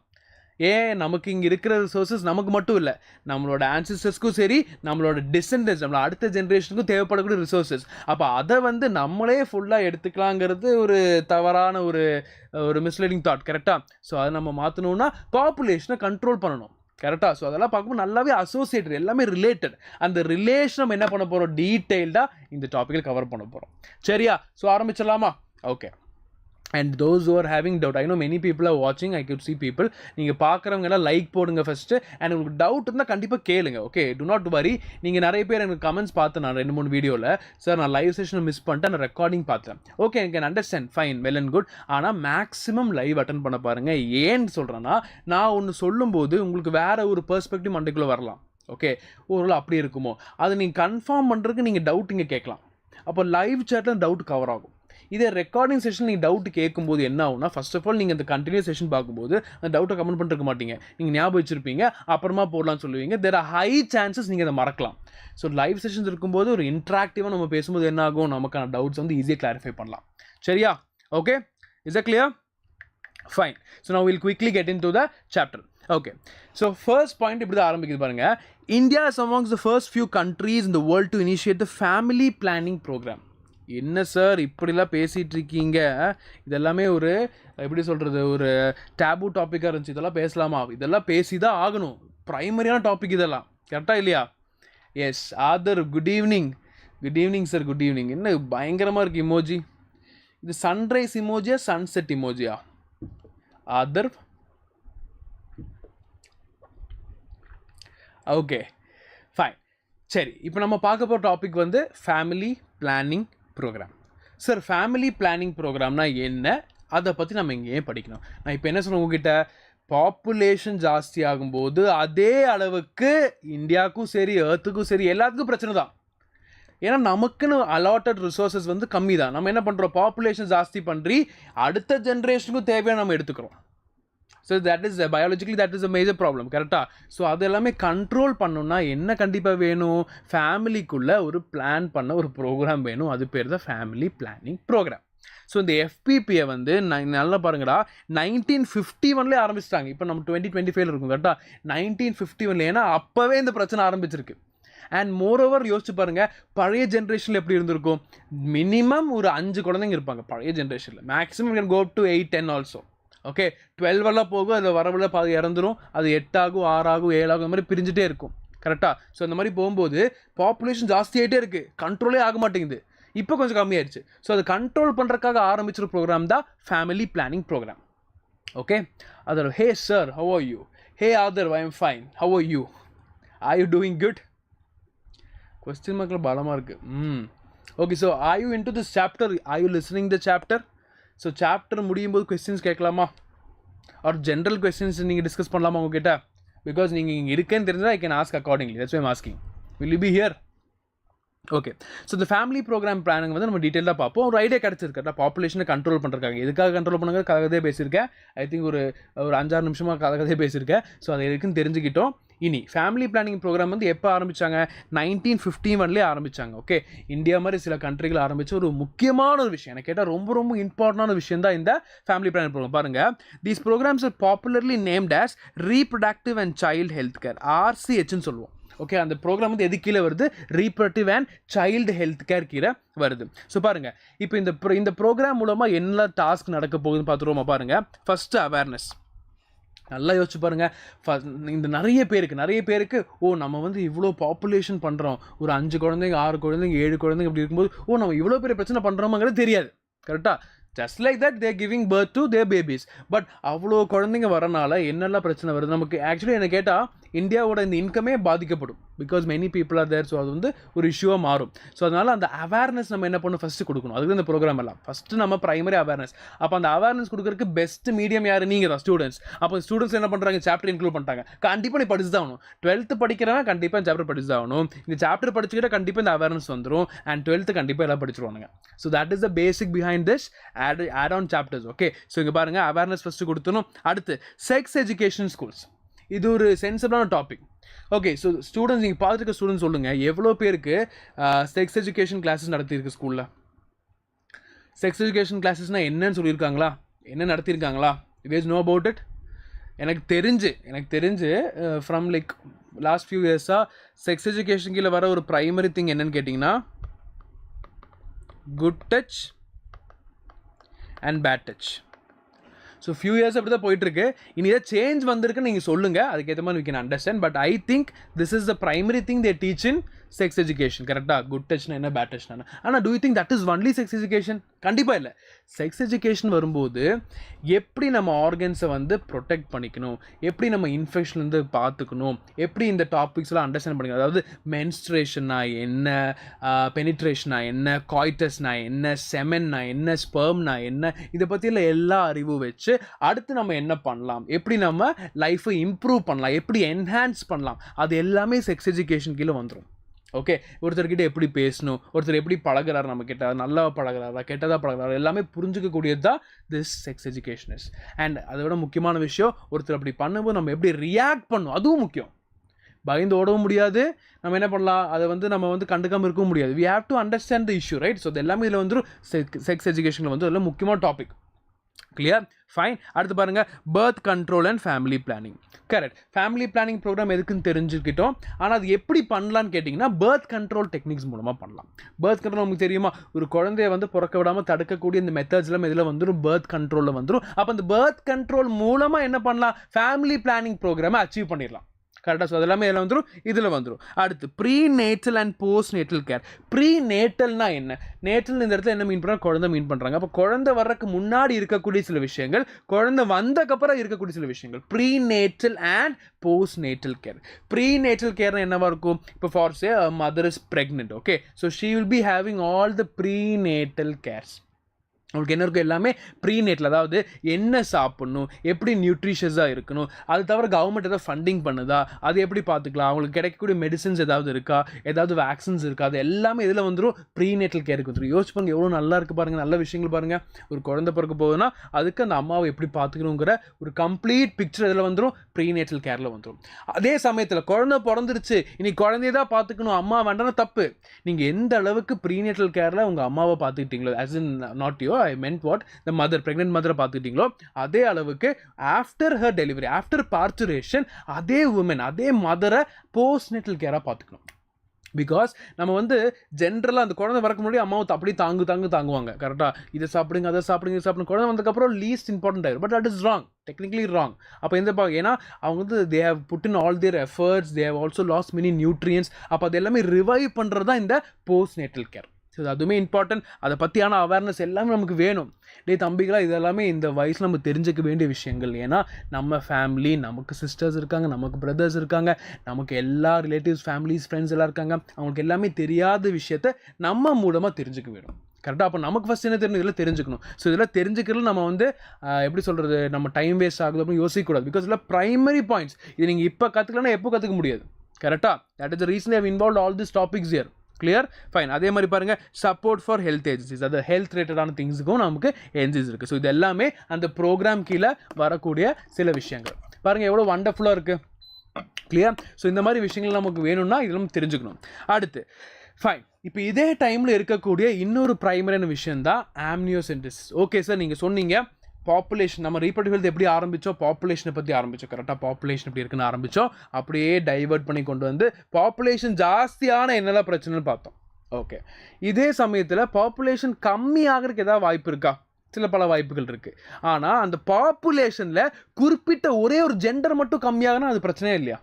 ஏன்? நமக்கு இங்கே இருக்கிற ரிசோர்ஸஸ் நமக்கு மட்டும் இல்லை, நம்மளோட ஆன்சிஸ்டர்ஸ்க்கும் சரி, நம்மளோட டிசெண்டன்ஸ், நம்மளோட அடுத்த ஜென்ரேஷனுக்கும் தேவைப்படக்கூடிய ரிசோர்ஸஸ். அப்போ அதை வந்து நம்மளே ஃபுல்லாக எடுத்துக்கலாங்கிறது ஒரு தவறான ஒரு மிஸ்லீடிங் தாட். கரெக்டாக? ஸோ அதை நம்ம மாற்றணும்னா பாப்புலேஷனை கண்ட்ரோல் பண்ணணும். கரெக்டாக? ஸோ அதெல்லாம் பார்க்கும்போது நல்லாவே அசோசியேட்டட், எல்லாமே ரிலேட்டட். அந்த ரிலேஷன் நம்ம என்ன பண்ண போகிறோம்? டீட்டெயில்டாக இந்த டாப்பிக்கில் கவர் பண்ண போகிறோம். சரியா? ஸோ ஆரம்பிச்சிடலாமா? Okay, And those who are having doubt, I know many people are watching, I could see people, நீங்கள் பார்க்குறவங்க எல்லாம் லைக் போடுங்க ஃபஸ்ட்டு. அண்ட் உங்களுக்கு டவுட் இருந்தால் கண்டிப்பாக கேளுங்க. Okay, to not worry. நீங்கள் நிறைய பேர் எனக்கு கமெண்ட்ஸ் பார்த்தேன் நான் 2-3 வீடியோவில், சார் நான் லைவ் செஷனை மிஸ் பண்ணிட்டேன், நான் ரெக்கார்டிங் பார்த்தேன். ஓகே, எனக்கு understand, fine, well and good. ஆனால் மேக்ஸிமம் லைவ் அட்டன் பண்ண பாருங்கள். ஏன்னு சொல்கிறேன்னா, நான் ஒன்று சொல்லும்போது உங்களுக்கு வேறு ஒரு பெர்ஸ்பெக்டிவ் மண்டைக்குள்ளே வரலாம். ஓகே, ஒரு அப்படி இருக்குமோ, அதை நீங்கள் கன்ஃபார்ம் பண்ணுறதுக்கு நீங்கள் டவுட் இங்கே கேட்கலாம். அப்போ லைவ் சேட்டில் டவுட் கவர் ஆகும். இதே ரெக்கார்டிங் செஷன் நீங்கள் டவுட் கேட்கும்போது என்ன ஆகும்னா, ஃபர்ஸ்ட் ஆஃப் ஆல் நீங்கள் அந்த கண்டினியூஸ் செஷன் பார்க்கும்போது அந்த டவுட்டை கமெண்ட் பண்ணிருக்க மாட்டீங்க. நீங்கள் ஞாபகம் வச்சிருப்பீங்க, அப்புறமா போடலாம்னு சொல்லுவீங்க. தேர் ஆர் ஹை சான்சஸ் நீங்கள் அதை மறக்கலாம். ஸோ லைவ் செஷன்ஸ் இருக்கும்போது ஒரு இன்ட்ராக்டிவாக நம்ம பேசும்போது என்ன ஆகும், நமக்கான டவுட்ஸ் வந்து ஈஸியாக கிளாரிஃபை பண்ணலாம். சரியா? Okay, is it clear? Fine. So now we'll quickly get into the chapter. Okay, so first point இப்படி தான் ஆரம்பிக்குது பாருங்க. India is amongst the first few countries in the world to initiate the family planning program. என்ன sir இப்படிலாம் பேசிகிட்டு இருக்கீங்க, இதெல்லாமே ஒரு எப்படி சொல்கிறது, ஒரு டேபு டாப்பிக்காக இருந்துச்சு. இதெல்லாம் பேசலாமா? இதெல்லாம் பேசி தான் ஆகணும். ப்ரைமரியான டாபிக் இதெல்லாம், கரெக்டாக இல்லையா? Yes Athar, good evening. Good evening sir, good evening. என்ன பயங்கரமாக இருக்குது இமோஜி. இது சன்ரைஸ் இமோஜியா சன்செட் இமோஜியா? Athar, okay fine. சரி, இப்போ நம்ம பார்க்க போகிற டாபிக் வந்து family planning programme. Sir family planning ப்ரோக்ராம்னா என்ன, அதை பற்றி நம்ம இங்கே ஏன் படிக்கணும்? நான் இப்போ என்ன சொன்னேன் உங்ககிட்ட, பாப்புலேஷன் ஜாஸ்தி ஆகும்போது அதே அளவுக்கு இந்தியாவுக்கும் சரி எர்த்துக்கும் சரி எல்லாத்துக்கும் பிரச்சனை தான். ஏன்னா நமக்குன்னு அலாட்டட் ரிசோர்ஸஸ் வந்து கம்மி தான். நம்ம என்ன பண்ணுறோம், பாப்புலேஷன் ஜாஸ்தி பண்ணி அடுத்த ஜென்ரேஷனுக்கும் தேவையான நம்ம எடுத்துக்கிறோம். So that is biologically that is a major problem, கரெக்டாக? ஸோ அது எல்லாமே கண்ட்ரோல் பண்ணணும்னா என்ன கண்டிப்பாக வேணும், ஃபேமிலிக்குள்ளே ஒரு பிளான் பண்ண ஒரு ப்ரோக்ராம் வேணும். அது பேர் தான் ஃபேமிலி பிளானிங் ப்ரோக்ராம். ஸோ இந்த எஃபிபியை வந்து நல்லா பாருங்கடா, 1951 ஆரம்பிச்சிட்டாங்க. இப்போ நம்ம 2025 இருக்கும், கரெக்டாக? 1951, ஏன்னா அப்போவே இந்த பிரச்சனை ஆரம்பிச்சிருக்கு. அண்ட் மோரோவர் யோசிச்சு பாருங்கள், பழைய ஜென்ரேஷனில் எப்படி இருந்திருக்கும், மினிமம் ஒரு 5 குழந்தைங்க இருப்பாங்க பழைய ஜென்ரேஷனில். Maximum can go to 8-10 also. Okay, 12 போகும், அதில் வரவில் பாதி இறந்துடும், அது 8 ஆகும், 6 ஆகும், 7 ஆகும், இந்த மாதிரி பிரிஞ்சுட்டே இருக்கும், கரெக்டாக? ஸோ இந்த மாதிரி போகும்போது பாப்புலேஷன் ஜாஸ்தியாகிட்டே இருக்குது, கண்ட்ரோலே ஆக மாட்டேங்குது. இப்போ கொஞ்சம் கம்மியாயிடுச்சு. ஸோ அதை கண்ட்ரோல் பண்ணுறதுக்காக ஆரம்பிச்சிருக்க ப்ரோக்ராம் தான் ஃபேமிலி பிளானிங் ப்ரோக்ராம். ஓகே, அதோட hey sir, how are you? Hey Athar, I am fine, how are you? Are you doing good? Question மார்க்கில் பலமாக இருக்குது. Okay, so are you into this chapter? Are you listening the chapter? So chapter முடியும் போது questions கேட்கலாமா, ஒரு general questions நீங்கள் discuss பண்ணலாமா உங்ககிட்ட? பிகாஸ் நீங்கள் இங்கே இருக்கேன்னு தெரிஞ்சால் I can ask accordingly. That's why I'm asking. Will you be here? Okay, so இந்த ஃபேமிலி ப்ரோக்ராம் பிளானிங் வந்து நம்ம டீட்டெயிலாக பார்ப்போம். ஒரு ஐடியா கிடச்சிருக்கா பாப்புலேஷனை கண்ட்ரோல் பண்ணுறதுக்காக. எதுக்காக கண்ட்ரோல் பண்ணுங்க கதையே பேசியிருக்கேன். ஐ திங்க் ஒரு 5-6 நிமிஷமாக கதையே பேசியிருக்கேன். ஸோ அது எதுக்குன்னு தெரிஞ்சுக்கிட்டோம். இனி ஃபேமிலி பிளானிங் ப்ரோக்ராம் வந்து எப்போ ஆரம்பித்தாங்க? 1951 ஆரம்பித்தாங்க. ஓகே, இந்தியா மாதிரி சில கண்ட்ரிகள் ஆரம்பித்த ஒரு முக்கியமான ஒரு விஷயம், எனக்கு கேட்டால் ரொம்ப ரொம்ப இம்பார்ட்டண்டான விஷயம் தான் இந்த ஃபேமிலி பிளானிங் ப்ரோக்ராம். பாருங்கள், these programmes are popularly named as reproductive and child health care, RCHன்னு சொல்லுவோம். ஓகே, அந்த ப்ரோக்ராம் வந்து எது கீழே வருது? Reproductive and child health care கீழே வருது. ஸோ பாருங்கள், இப்போ இந்த ப்ரோக்ராம் மூலமாக என்ன டாஸ்க் நடக்க போகுதுன்னு பார்த்துருவோமா? பாருங்கள், ஃபஸ்ட்டு அவேர்னஸ். நல்லா யோசிச்சு பாருங்கள். இந்த நிறைய பேருக்கு நம்ம வந்து இவ்வளோ பாப்புலேஷன் பண்ணுறோம், ஒரு 5 குழந்தைங்க 6 குழந்தைங்க 7 குழந்தைங்க இப்படி இருக்கும்போது நம்ம இவ்வளோ பெரிய பிரச்சனை பண்ணுறோமாங்கிறது தெரியாது, கரெக்டாக? Just like that they're giving birth to their babies. But அவ்வளோ குழந்தைங்க வரனால என்னெல்லாம் பிரச்சனை வருது நமக்கு? ஆக்சுவலி என்ன கேட்டால் இந்தியாவோட இந்த இன்கமே பாதிக்கப்படும். Because many people are there. So அது வந்து ஒரு இஷ்யூவாக மாறும். ஸோ அதனால் அந்த அவேர்னஸ் நம்ம என்ன பண்ணணும், ஃபஸ்ட்டு கொடுக்கணும். அதுக்கு இந்த ப்ரோக்ராம் எல்லாம் ஃபஸ்ட்டு நம்ம ப்ரைமரி அவேர்னஸ். அப்போ அந்த அவேர்னஸ் கொடுக்குறதுக்கு பெஸ்ட் மீடியம் யார்? நீங்கள் தான், ஸ்டூடெண்ட்ஸ். அப்போ ஸ்டூடெண்ட்ஸ் என்ன பண்ணுறாங்க? சாப்டர் இன்க்ளூட் பண்ணிட்டாங்க. கண்டிப்பாக நீ படிச்சு தான் ஆகணும். 12th படிக்கிறவன் கண்டிப்பாக இந்த சாப்டர் படிச்சு தான் ஆகணும். இந்த சாப்டர் படிச்சுக்கிட்ட கண்டிப்பாக இந்த அவேர்னஸ் வந்துடும். அண்ட் 12th கண்டிப்பாக எல்லாம் படிச்சிருவானுங்க. So that is the basic behind this add on chapters. Okay, so இங்கே பாருங்கள், அவேர்னஸ் ஃபஸ்ட்டு கொடுத்துணும். அடுத்து செக்ஸ் எஜுகேஷன் ஸ்கூல்ஸ். இது ஒரு சென்சிபிளான டாபிக். ஓகே, ஸோ ஸ்டூடெண்ட்ஸ், நீங்கள் பார்த்துருக்க ஸ்டூடெண்ட்ஸ் சொல்லுங்கள், எவ்வளோ பேருக்கு செக்ஸ் எஜுகேஷன் கிளாஸஸ் நடத்தியிருக்கு ஸ்கூலில்? செக்ஸ் எஜுகேஷன் கிளாஸஸ்னால் என்னன்னு சொல்லியிருக்காங்களா? என்ன நடத்தியிருக்காங்களா? You guys know about it? எனக்கு தெரிஞ்சு ஃப்ரம் லைக் லாஸ்ட் ஃபியூ இயர்ஸாக செக்ஸ் எஜுகேஷன் கீழே வர ஒரு ப்ரைமரி திங் என்னன்னு கேட்டிங்கன்னா good touch and bad touch. So few years அப்படி தான் போயிட்டுருக்கு. இனி ஏதாவது சேஞ்ச் வந்திருக்குன்னு நீங்கள் சொல்லுங்கள், அதுக்கேற்ற மாதிரி we can understand. But I think this is the primary thing they teach in sex education. கரெக்டாக? குட் டச்னா என்ன, பேட் டச்னா. ஆனால் do you think that is only sex education? கண்டிப்பாக இல்லை. செக்ஸ் எஜுகேஷன் வரும்போது எப்படி நம்ம ஆர்கன்ஸை வந்து ப்ரொடெக்ட் பண்ணிக்கணும், எப்படி நம்ம இன்ஃபெக்ஷன்லேருந்து பார்த்துக்கணும், எப்படி இந்த டாபிக்ஸ்லாம் அண்டர்ஸ்டாண்ட் பண்ணிக்கணும். அதாவது மென்ஸ்ட்ரேஷன்னா என்ன, பெனிட்ரேஷனா என்ன, காய்டஸ்னா என்ன, செமென்னா என்ன, ஸ்பெர்ம்னா என்ன, இதை பற்றியில் எல்லா அறிவும் வச்சு அடுத்து நம்ம என்ன பண்ணலாம், எப்படி நம்ம லைஃப்பை இம்ப்ரூவ் பண்ணலாம், எப்படி என்ஹான்ஸ் பண்ணலாம், அது எல்லாமே செக்ஸ் எஜுகேஷன் கீழே வந்துடும். ஓகே, ஒருத்தர்கிட்ட எப்படி பேசணும், ஒருத்தர் எப்படி பழகிறாரு, நம்ம கிட்ட நல்லா பழகிறாரா கெட்டதாக பழகிறாரா, எல்லாமே புரிஞ்சுக்கக்கூடியது தான் this sex education is. And அதை விட முக்கியமான விஷயம், ஒருத்தர் அப்படி பண்ணும்போது நம்ம எப்படி ரியாக்ட் பண்ணணும், அதுவும் முக்கியம். பயந்து ஓடவும் முடியாது, நம்ம என்ன பண்ணலாம், அதை வந்து நம்ம வந்து கண்டுக்காமல் இருக்கவும் முடியாது. We have to understand the issue, right? So அது எல்லாமே இதில் வந்து செக்ஸ் எஜுகேஷனில் வந்து அதெல்லாம் முக்கியமான டாபிக். கிளியர்? ஃபைன். அடுத்து பாருங்க, birth control and family planning. Correct. Family planning program எதுக்குன்னு தெரிஞ்சுக்கிட்டோம். ஆனால் அது எப்படி பண்ணலான்னு கேட்டிங்கன்னா பர்த் கண்ட்ரோல் டெக்னிக்ஸ் மூலமாக பண்ணலாம். பர்த் கண்ட்ரோல் நமக்கு தெரியுமா, ஒரு குழந்தைய வந்து பிறக்க விடாமல் தடுக்கக்கூடிய இந்த மெத்தட்ஸ்லாம் இதில் வந்துடும், பர்த் கண்ட்ரோலில் வந்துடும். அப்போ அந்த பர்த் கண்ட்ரோல் மூலமாக என்ன பண்ணலாம், ஃபேமிலி பிளானிங் ப்ரோக்ராமை அச்சீவ் பண்ணிடலாம். கரெக்டாக? ஸோ அதெல்லாமே இதில் வந்துடும், இதில் வந்துடும். அடுத்து prenatal and postnatal care. ப்ரீ நேட்டல்னா என்ன? நேட்டல் இந்த இடத்துல என்ன மீன் பண்ணுறாங்க, குழந்தை மீன் பண்ணுறாங்க. அப்போ குழந்தை வர்றதுக்கு முன்னாடி இருக்கக்கூடிய சில விஷயங்கள், குழந்தை வந்தக்கப்புறம் இருக்கக்கூடிய சில விஷயங்கள், prenatal and postnatal care. Prenatal கேர்னா என்னவா இருக்கும், இப்போ for say mother is pregnant, okay, so she will be having all the prenatal cares. அவங்களுக்கு என்ன இருக்கும், எல்லாமே ப்ரீநேட்டில், அதாவது என்ன சாப்பிட்ணும், எப்படி நியூட்ரிஷியஸாக இருக்கணும், அது தவிர கவர்மெண்ட் ஏதாவது ஃபண்டிங் பண்ணுதா, அது எப்படி பார்த்துக்கலாம், அவங்களுக்கு கிடைக்கக்கூடிய மெடிசன்ஸ் ஏதாவது இருக்கா, ஏதாவது வேக்சின்ஸ் இருக்கா, அது எல்லாமே இதில் வந்துடும், ப்ரீநேட்டல் கேருக்கு வந்துடும். யோசிச்சு பாருங்க, எவ்வளோ நல்லா இருக்குது பாருங்கள், நல்ல விஷயங்கள் பாருங்கள். ஒரு குழந்தை பிறக்க போகுதுன்னா அதுக்கு அந்த அம்மாவை எப்படி பார்த்துக்கணுங்கிற ஒரு கம்ப்ளீட் பிக்சர் இதில் வந்துடும், ப்ரீநேட்டல் கேரில் வந்துடும். அதே சமயத்தில் குழந்தை பிறந்துருச்சு, இன்னைக்கு குழந்தைய தான் பார்த்துக்கணும், அம்மா வேண்டாம்னா தப்பு. நீங்கள் எந்த அளவுக்கு ப்ரீநேட்டல் கேரில் உங்கள் அம்மாவை பார்த்துக்கிட்டீங்களோ, as in not you, I meant what, the mother, pregnant mother பார்த்துக்கிட்டீங்களோ, அதே அளவுக்கு after her delivery, after parturition, அதே உமன், அதே மதரை போஸ்ட்நேட்டல் கேராக பார்த்துக்கணும். பிகாஸ் நம்ம வந்து ஜென்ரலாக அந்த குழந்தை வரக்கு முன்னாடி அம்மாவை அப்படியே தாங்குவாங்க. கரெக்டாக? இதை சாப்பிடுங்க, அதை சாப்பிடுங்க, இதை சாப்பிடுங்க. குழந்தை வந்ததுக்கப்புறம் லீஸ்ட் இம்பார்ட்டன்ட் ஆயிடும். But that is wrong, technically wrong. அப்போ எந்த ஏன்னா அவங்க வந்து they have put in all their efforts, they have also lost many nutrients. அப்போ அது எல்லாமே ரிவைவ் பண்ணுறது தான் இந்த போஸ்ட்நேட்டல் கேர். ஸோ அதுவுமே இம்பார்ட்டன்ட். அதை பற்றியான அவேர்னஸ் எல்லாமே நமக்கு வேணும். தம்பிகளா, இதெல்லாமே இந்த வயசில் நம்ம தெரிஞ்சுக்க வேண்டிய விஷயங்கள். ஏன்னா நம்ம ஃபேமிலி, நமக்கு சிஸ்டர்ஸ் இருக்காங்க, நமக்கு பிரதர்ஸ் இருக்காங்க, நமக்கு எல்லா ரிலேட்டிவ்ஸ், ஃபேமிலிஸ், ஃப்ரெண்ட்ஸ் எல்லாம் இருக்காங்க. அவங்களுக்கு எல்லாமே தெரியாத விஷயத்த நம்ம மூலமாக தெரிஞ்சுக்க வேணும். கரெக்டாக? அப்போ நமக்கு ஃபஸ்ட் என்ன தெரியும், இதெல்லாம் தெரிஞ்சுக்கணும். ஸோ இதெல்லாம் தெரிஞ்சுக்கிறதுல நம்ம வந்து எப்படி சொல்கிறது, நம்ம டைம் வேஸ்ட் ஆகுது அப்படின்னு யோசிக்கக்கூடாது. பிகாஸ் இதில் ப்ரைமரி பாயிண்ட்ஸ், இது நீங்கள் இப்போ கற்றுக்கலன்னா எப்போ கற்றுக்க முடியாது. கரெக்டாக? That is the reason I have involve all this topics here. Clear? Fine. அதே மாதிரி பாருங்கள், சப்போர்ட் ஃபார் ஹெல்த் ஏஜென்சிஸ், அது ஹெல்த் ரிலேட்டடான திங்ஸுக்கும் நமக்கு ஏஜென்சிஸ் இருக்குது. ஸோ இது எல்லாமே அந்த ப்ரோக்ராம் கீழே வரக்கூடிய சில விஷயங்கள். பாருங்கள் எவ்வளோ வண்டர்ஃபுல்லாக இருக்குது. கிளியர்? ஸோ இந்த மாதிரி விஷயங்கள் நமக்கு வேணும்னா இதெல்லாம் தெரிஞ்சுக்கணும். அடுத்து ஃபைன். இப்போ இதே டைமில் இருக்கக்கூடிய இன்னொரு ப்ரைமரியான விஷயம் தான் ஆம்னியோசென்டசிஸ். ஓகே சார், நீங்கள் சொன்னீங்க பாப்புலேஷன், நம்ம ரீப்ரொடக்டிவ் ஹெல்த் எப்படி ஆரம்பித்தோம், பாப்புலேஷனை பற்றி ஆரம்பித்தோம். கரெக்டாக? பாப்புலேஷன் எப்படி இருக்குன்னு ஆரம்பித்தோம், அப்படியே டைவர்ட் பண்ணி கொண்டு வந்து பாப்புலேஷன் ஜாஸ்தியான என்னெல்லாம் பிரச்சனைன்னு பார்த்தோம். ஓகே, இதே சமயத்தில் பாப்புலேஷன் கம்மி ஆகிறதுக்கு ஏதாவது வாய்ப்பு இருக்கா? சில பல வாய்ப்புகள் இருக்குது. ஆனால் அந்த பாப்புலேஷனில் குறிப்பிட்ட ஒரே ஒரு ஜெண்டர் மட்டும் கம்மியாகனா அது பிரச்சனையே இல்லையா?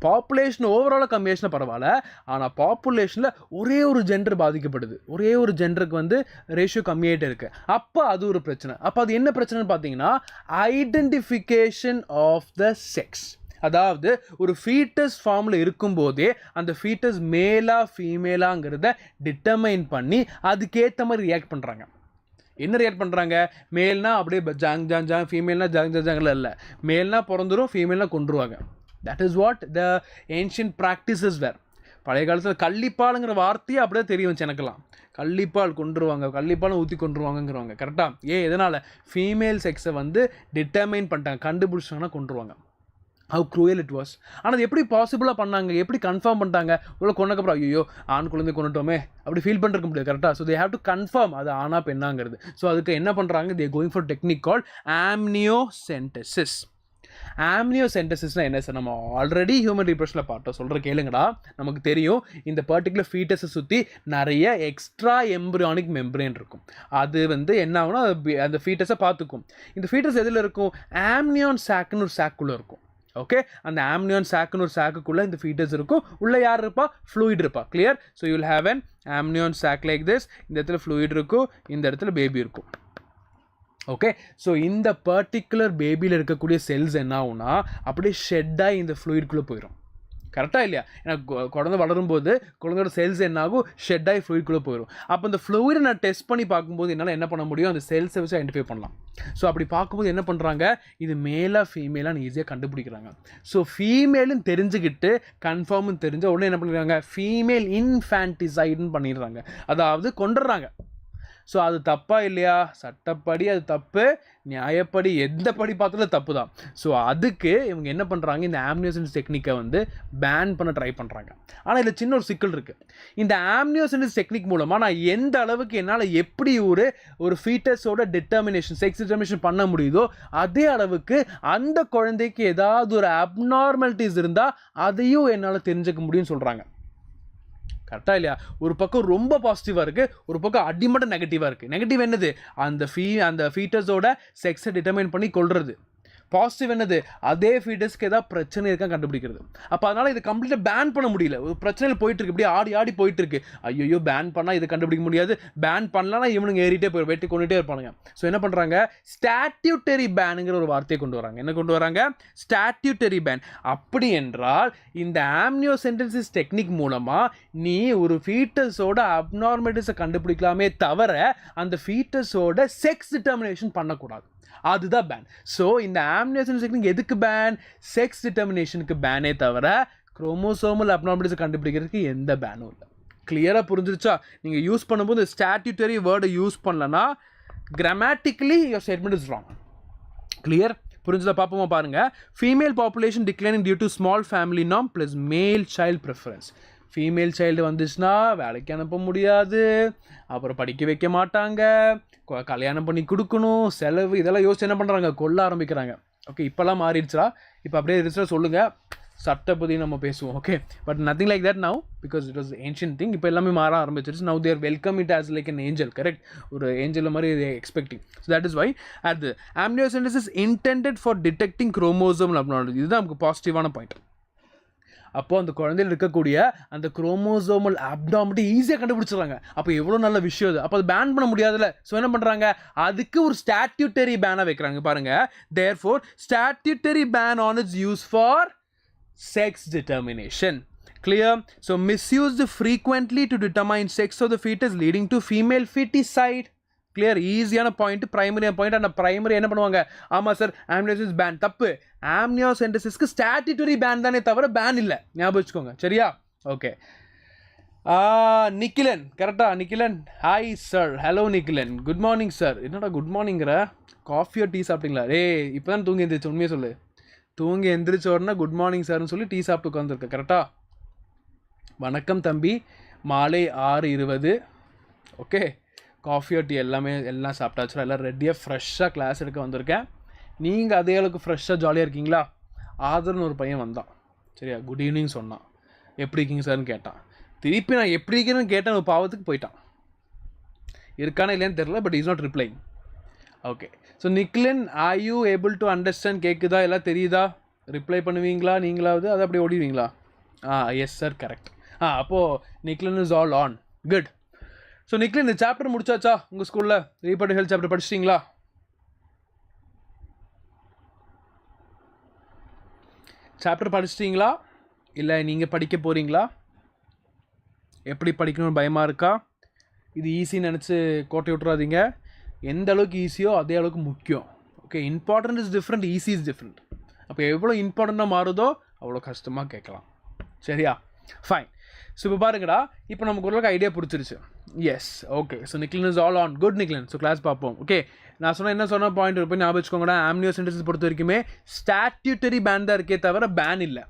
பாப்புலேஷன் ஓவராலாக கம்மியாச்சுன்னா பரவாயில்ல, ஆனால் பாப்புலேஷனில் ஒரே ஒரு ஜெண்டர் பாதிக்கப்படுது, ஒரே ஒரு ஜெண்டருக்கு வந்து ரேஷியோ கம்மியாகிட்டே இருக்குது. அப்போ அது ஒரு பிரச்சனை. அப்போ அது என்ன பிரச்சனைன்னு பார்த்தீங்கன்னா ஐடென்டிஃபிகேஷன் ஆஃப் த செக்ஸ். அதாவது ஒரு ஃபீட்டஸ் ஃபார்மில் இருக்கும்போதே அந்த ஃபீட்டஸ் மேலா ஃபீமேலாங்கிறத டிட்டர்மைன் பண்ணி அதுக்கேற்ற மாதிரி ரியாக்ட் பண்ணுறாங்க. என்ன ரியாக்ட் பண்ணுறாங்க? மேல்னா அப்படியே ஜாங் ஜாங் ஜாங், ஃபீமேல்னா ஜாங் ஜாங் ஜாங்கில் இல்லை, மேல்னா பிறந்துடும், ஃபீமேல்னா கொண்டுருவாங்க. That is what the ancient practices were. பழைய காலத்தில் கள்ளிப்பாலுங்கிற வார்த்தையே அப்படியே தெரிய வச்சு எனக்கெல்லாம். கள்ளிப்பால் கொண்டுருவாங்க, கள்ளிப்பாலும் ஊற்றி கொண்டுருவாங்கங்கிறவங்க. கரெக்டாக? எதனால்? ஃபீமேல் செக்ஸை வந்து டிட்டர்மைன் பண்ணிட்டாங்க, கண்டுபிடிச்சாங்கன்னா கொண்டுருவாங்க. How cruel it was. ஆனால் அது எப்படி பாசிபிளாக பண்ணாங்க, எப்படி கன்ஃபார்ம் பண்ணிட்டாங்க? இவ்வளோ கொண்டக்கப்புறம் ஐயோ ஆண் குழந்தை கொண்டுட்டோமே அப்படி ஃபீல் பண்ணிருக்க முடியாது. கரெக்டாக? So they have to confirm அது ஆனா பெண்ணாங்கிறது. ஸோ அதுக்கு என்ன பண்ணுறாங்க? They going for technique called amniocentesis. ஆம்னியோசென்டசிஸ்னால் என்ன சார்? நம்ம ஆல்ரெடி ஹியூமன் ரீப்ரொடக்ஷனில் பார்த்தோம். சொல்கிற கேளுங்கடா, நமக்கு தெரியும் இந்த பர்டிகுலர் ஃபீட்டஸை சுற்றி நிறைய எக்ஸ்ட்ரா எம்ப்ரியானிக் மெம்பரேன் இருக்கும். அது வந்து என்ன ஆகும்னா அந்த ஃபீட்டஸை பார்த்துக்கும். இந்த ஃபீட்டஸ் எதில் இருக்கும்? ஆம்னியான் சாக்குன்னு ஒரு சாக்குள்ளே இருக்கும். ஓகே அந்த ஆம்னியான் சாக்குன்னு ஒரு சாக்குக்குள்ளே இந்த ஃபீட்டஸ் இருக்கும் உள்ளே யார் இருப்பா ஃப்ளூயிட் இருப்பா clear so you will have an amnion sac like this இந்த இடத்துல ஃப்ளூயிட் இருக்கும் இந்த இடத்துல பேபி இருக்கும் ஓகே ஸோ இந்த பர்டிகுலர் பேபியில் இருக்கக்கூடிய செல்ஸ் என்ன ஆகும்னா அப்படியே ஷெட்டாக இந்த ஃப்ளூயிட்குள்ளே போயிடும் கரெக்டாக இல்லையா ஏன்னா குழந்தை வளரும்போது குழந்தையோட செல்ஸ் என்ன ஆகும் ஷெட்டாகி ஃப்ளூயிட்குள்ளே போயிடும் அப்போ அந்த ஃப்ளூயிடை நான் டெஸ்ட் பண்ணி பார்க்கும்போது என்னால் என்ன பண்ண முடியும் அந்த செல்ஸை வச்சு ஐடென்டிஃபை பண்ணலாம் ஸோ அப்படி பார்க்கும்போது என்ன பண்ணுறாங்க இது மேலாக ஃபீமேலாக ஈஸியாக கண்டுபிடிக்கிறாங்க ஸோ ஃபீமேலும் தெரிஞ்சுக்கிட்டு கன்ஃபார்மும் தெரிஞ்ச உடனே என்ன பண்ணிடுறாங்க ஃபீமேல் இன்ஃபேன்டிசைடுன்னு பண்ணிடுறாங்க அதாவது கொண்டுடுறாங்க ஸோ அது தப்பா இல்லையா சட்டப்படி அது தப்பு நியாயப்படி எந்த படி பார்த்தாலும் தப்பு தான் ஸோ அதுக்கு இவங்க என்ன பண்ணுறாங்க இந்த ஆம்னியோசென்சிஸ் டெக்னிக்கை வந்து பேன் பண்ண ட்ரை பண்ணுறாங்க ஆனால் இதில் சின்ன ஒரு சிக்கல் இருக்குது இந்த ஆம்னியோசென்சிஸ் டெக்னிக் மூலமாக நான் எந்த அளவுக்கு என்னால் எப்படி ஒரு ஃபீட்டஸோட டிட்டர்மினேஷன் செக்ஸ் டிட்டர்மினேஷன் பண்ண முடியுதோ அதே அளவுக்கு அந்த குழந்தைக்கு ஏதாவது ஒரு அப்நார்மாலிட்டிஸ் இருந்தால் அதையும் என்னால் தெரிஞ்சுக்க முடியும்னு சொல்கிறாங்க கரெக்டாக இல்லையா ஒரு பக்கம் ரொம்ப பாசிட்டிவாக இருக்குது ஒரு பக்கம் அடிமட்டம் நெகட்டிவாக இருக்குது நெகட்டிவ் என்னது அந்த ஃபீட்டஸோட செக்ஸை டிட்டர்மைன் பண்ணி கொள்வது பாசிட்டிவ் என்னது அதே ஃபீட்டஸ்க்கு ஏதாவது பிரச்சனை இருக்கா கண்டுபிடிக்கிறது அப்போ அதனால் இது கம்ப்ளீட்டாக பேன் பண்ண முடியல ஒரு பிரச்சனையில் போயிட்டுருக்கு இப்படி ஆடி போயிட்டுருக்கு ஐயோ பேன் பண்ணால் இது கண்டுபிடிக்க முடியாது பேன் பண்ணலன்னா இவனுங்க ஏறிட்டே போய் வெட்டி கொண்டுட்டே இருப்பானுங்க ஸோ என்ன பண்ணுறாங்க ஸ்டாட்யூட்டரி பேனுங்கிற ஒரு வார்த்தையை கொண்டு வராங்க என்ன கொண்டு வராங்க ஸ்டாட்யூட்டரி பேன் அப்படி என்றால் இந்த ஆம்னியோசென்சிஸ் டெக்னிக் மூலமாக நீ ஒரு ஃபீட்டஸோட அப்நார்மாலிட்டிஸை கண்டுபிடிக்கலாமே தவிர அந்த ஃபீட்டஸோட செக்ஸ் டிட்டர்மினேஷன் பண்ணக்கூடாது அதுதான் பேன் ஸோ இந்த ஆம்னியோசென்சிஸ் டெக்னிக் எதுக்கு பேன் செக்ஸ் டிட்டர்மினேஷனுக்கு பேனே தவிர குரோமோசோமல் அப்நார்மாலிட்டிஸை கண்டுபிடிக்கிறதுக்கு எந்த பேனும் இல்லை கிளியராக புரிஞ்சிருச்சா நீங்கள் யூஸ் பண்ணும்போது ஸ்டாட்யூட்டரி வேர்டை யூஸ் பண்ணலன்னா grammatically your statement is wrong clear புரிஞ்சதை பார்ப்போமா பாருங்கள் female population declining due to small family norm plus male child preference female child வந்துச்சுன்னா வேலைக்கு அனுப்ப முடியாது அப்புறம் படிக்க வைக்க மாட்டாங்க கல்யாணம் பண்ணி கொடுக்கணும் செலவு இதெல்லாம் யோசிச்சு என்ன பண்ணுறாங்க கொல்ல ஆரம்பிக்கிறாங்க ஓகே இப்போல்லாம் மாறிடுச்சா இப்போ அப்படியே இருந்துச்சுன்னா சொல்லுங்கள் சட்டை பற்றி நம்ம பேசுவோம் okay but nothing like that now because it was ancient thing இப்போ எல்லாமே மாற ஆரம்பிச்சிருச்சு now there welcome it as like an angel correct ஒரு ஏஞ்சல் மாதிரி expecting so that is why அது amniocentesis intended for detecting chromosome abnormality இதுதான் நமக்கு பாசிட்டிவான பாயிண்ட் அப்போது அந்த குழந்தையில் இருக்கக்கூடிய அந்த குரோமோசோமல் அப்நார்மாலிட்டி ஈஸியாக கண்டுபிடிச்சிடுறாங்க அப்போ எவ்வளோ நல்ல விஷயம் அது அப்போ அது பேன் பண்ண முடியாதுல்ல ஸோ என்ன பண்ணுறாங்க அதுக்கு ஒரு ஸ்டாட்யூட்டரி பேனை வைக்கிறாங்க பாருங்கள் therefore statutory ban on its use for sex determination clear so misused frequently to determine sex of the fetus leading to female feticide clear ஈஸியான பாயிண்ட் பிரைமரி பாயிண்ட் அந்த பிரைமரி என்ன பண்ணுவாங்க ஆமாம் சார் ஆம்னியோசென்சிஸ் பேன் தப்பு ஆம்னியோசென்சிஸ்க்கு statutory pan தானே தவிர pan இல்லை ஞாபகம் வச்சுக்கோங்க சரியா ஓகே நிக்கிலன் கரெக்டா Nikhilan hi sir hello Nikhilan good morning sir என்னடா குட் மார்னிங்கிற காஃபியோ டீ சாப்பிட்டீங்களா இப்போ தான் தூங்கி எந்திரிச்சு உண்மையை சொல்லு தூங்கி எந்திரிச்ச உடனே குட் மார்னிங் சார்னு சொல்லி டீ சாப்பிட்டு உட்காந்துருக்கேன் கரெக்டா வணக்கம் தம்பி மாலை 6:20 ஓகே காஃபியோ டீ எல்லாம் சாப்பிட்டாச்சு எல்லாம் ரெடியாக ஃப்ரெஷ்ஷாக கிளாஸ் எடுக்க வந்திருக்கேன் நீங்கள் அதே அளவுக்கு ஃப்ரெஷ்ஷாக ஜாலியாக இருக்கீங்களா ஆதர்னு ஒரு பையன் வந்தான் சரியா குட் ஈவினிங் சொன்னான் எப்படி இருக்கீங்க சார்னு கேட்டான் திருப்பி நான் எப்படி இருக்கேன்னு கேட்டேன் ஒரு பாவத்துக்கு போயிட்டான் இருக்கானா இல்லையான்னு தெரியல but is not replying okay so Nikhilan are you able to understand கேட்குதா எல்லாம் தெரியுதா ரிப்ளை பண்ணுவீங்களா நீங்களாவது அதை அப்படியே ஓடிடுவீங்களா எஸ் சார் கரெக்ட் அப்போது Nikhilan is all on good so Nikhilan இந்த சாப்டர் முடிச்சாச்சா உங்கள் ஸ்கூலில் ரீப்ரொடக்டிவ் ஹெல்த் சாப்டர் படிச்சிட்டிங்களா சாப்டர் படிச்சிட்டிங்களா இல்லை நீங்கள் படிக்க போகிறீங்களா எப்படி படிக்கணும்னு பயமாக இருக்கா இது ஈஸின்னு நினச்சி கோட்டை விட்டுறாதீங்க எந்த அளவுக்கு ஈஸியோ அதே அளவுக்கு முக்கியம் okay important is different easy is different அப்போ எவ்வளோ இம்பார்ட்டண்ட்டாக மாறுதோ அவ்வளோ கஷ்டமாக கேட்கலாம் சரியா ஃபைன் ஸோ இப்போ பாருங்கடா இப்போ நமக்கு ஓரளவுக்கு ஐடியா பிடிச்சிருச்சு yes okay so Nikhilan is all on good Nikhilan so class பார்ப்போம் ஓகே நான் சொன்ன பாயிண்ட் இருப்பேன் ஞாபகம் வச்சுக்கோங்கடா ஆம்னியோசென்சிஸ் பொறுத்த வரைக்குமே ஸ்டாட்யூட்டரி பேன் தான் இருக்கே தவிர பேன் இல்லை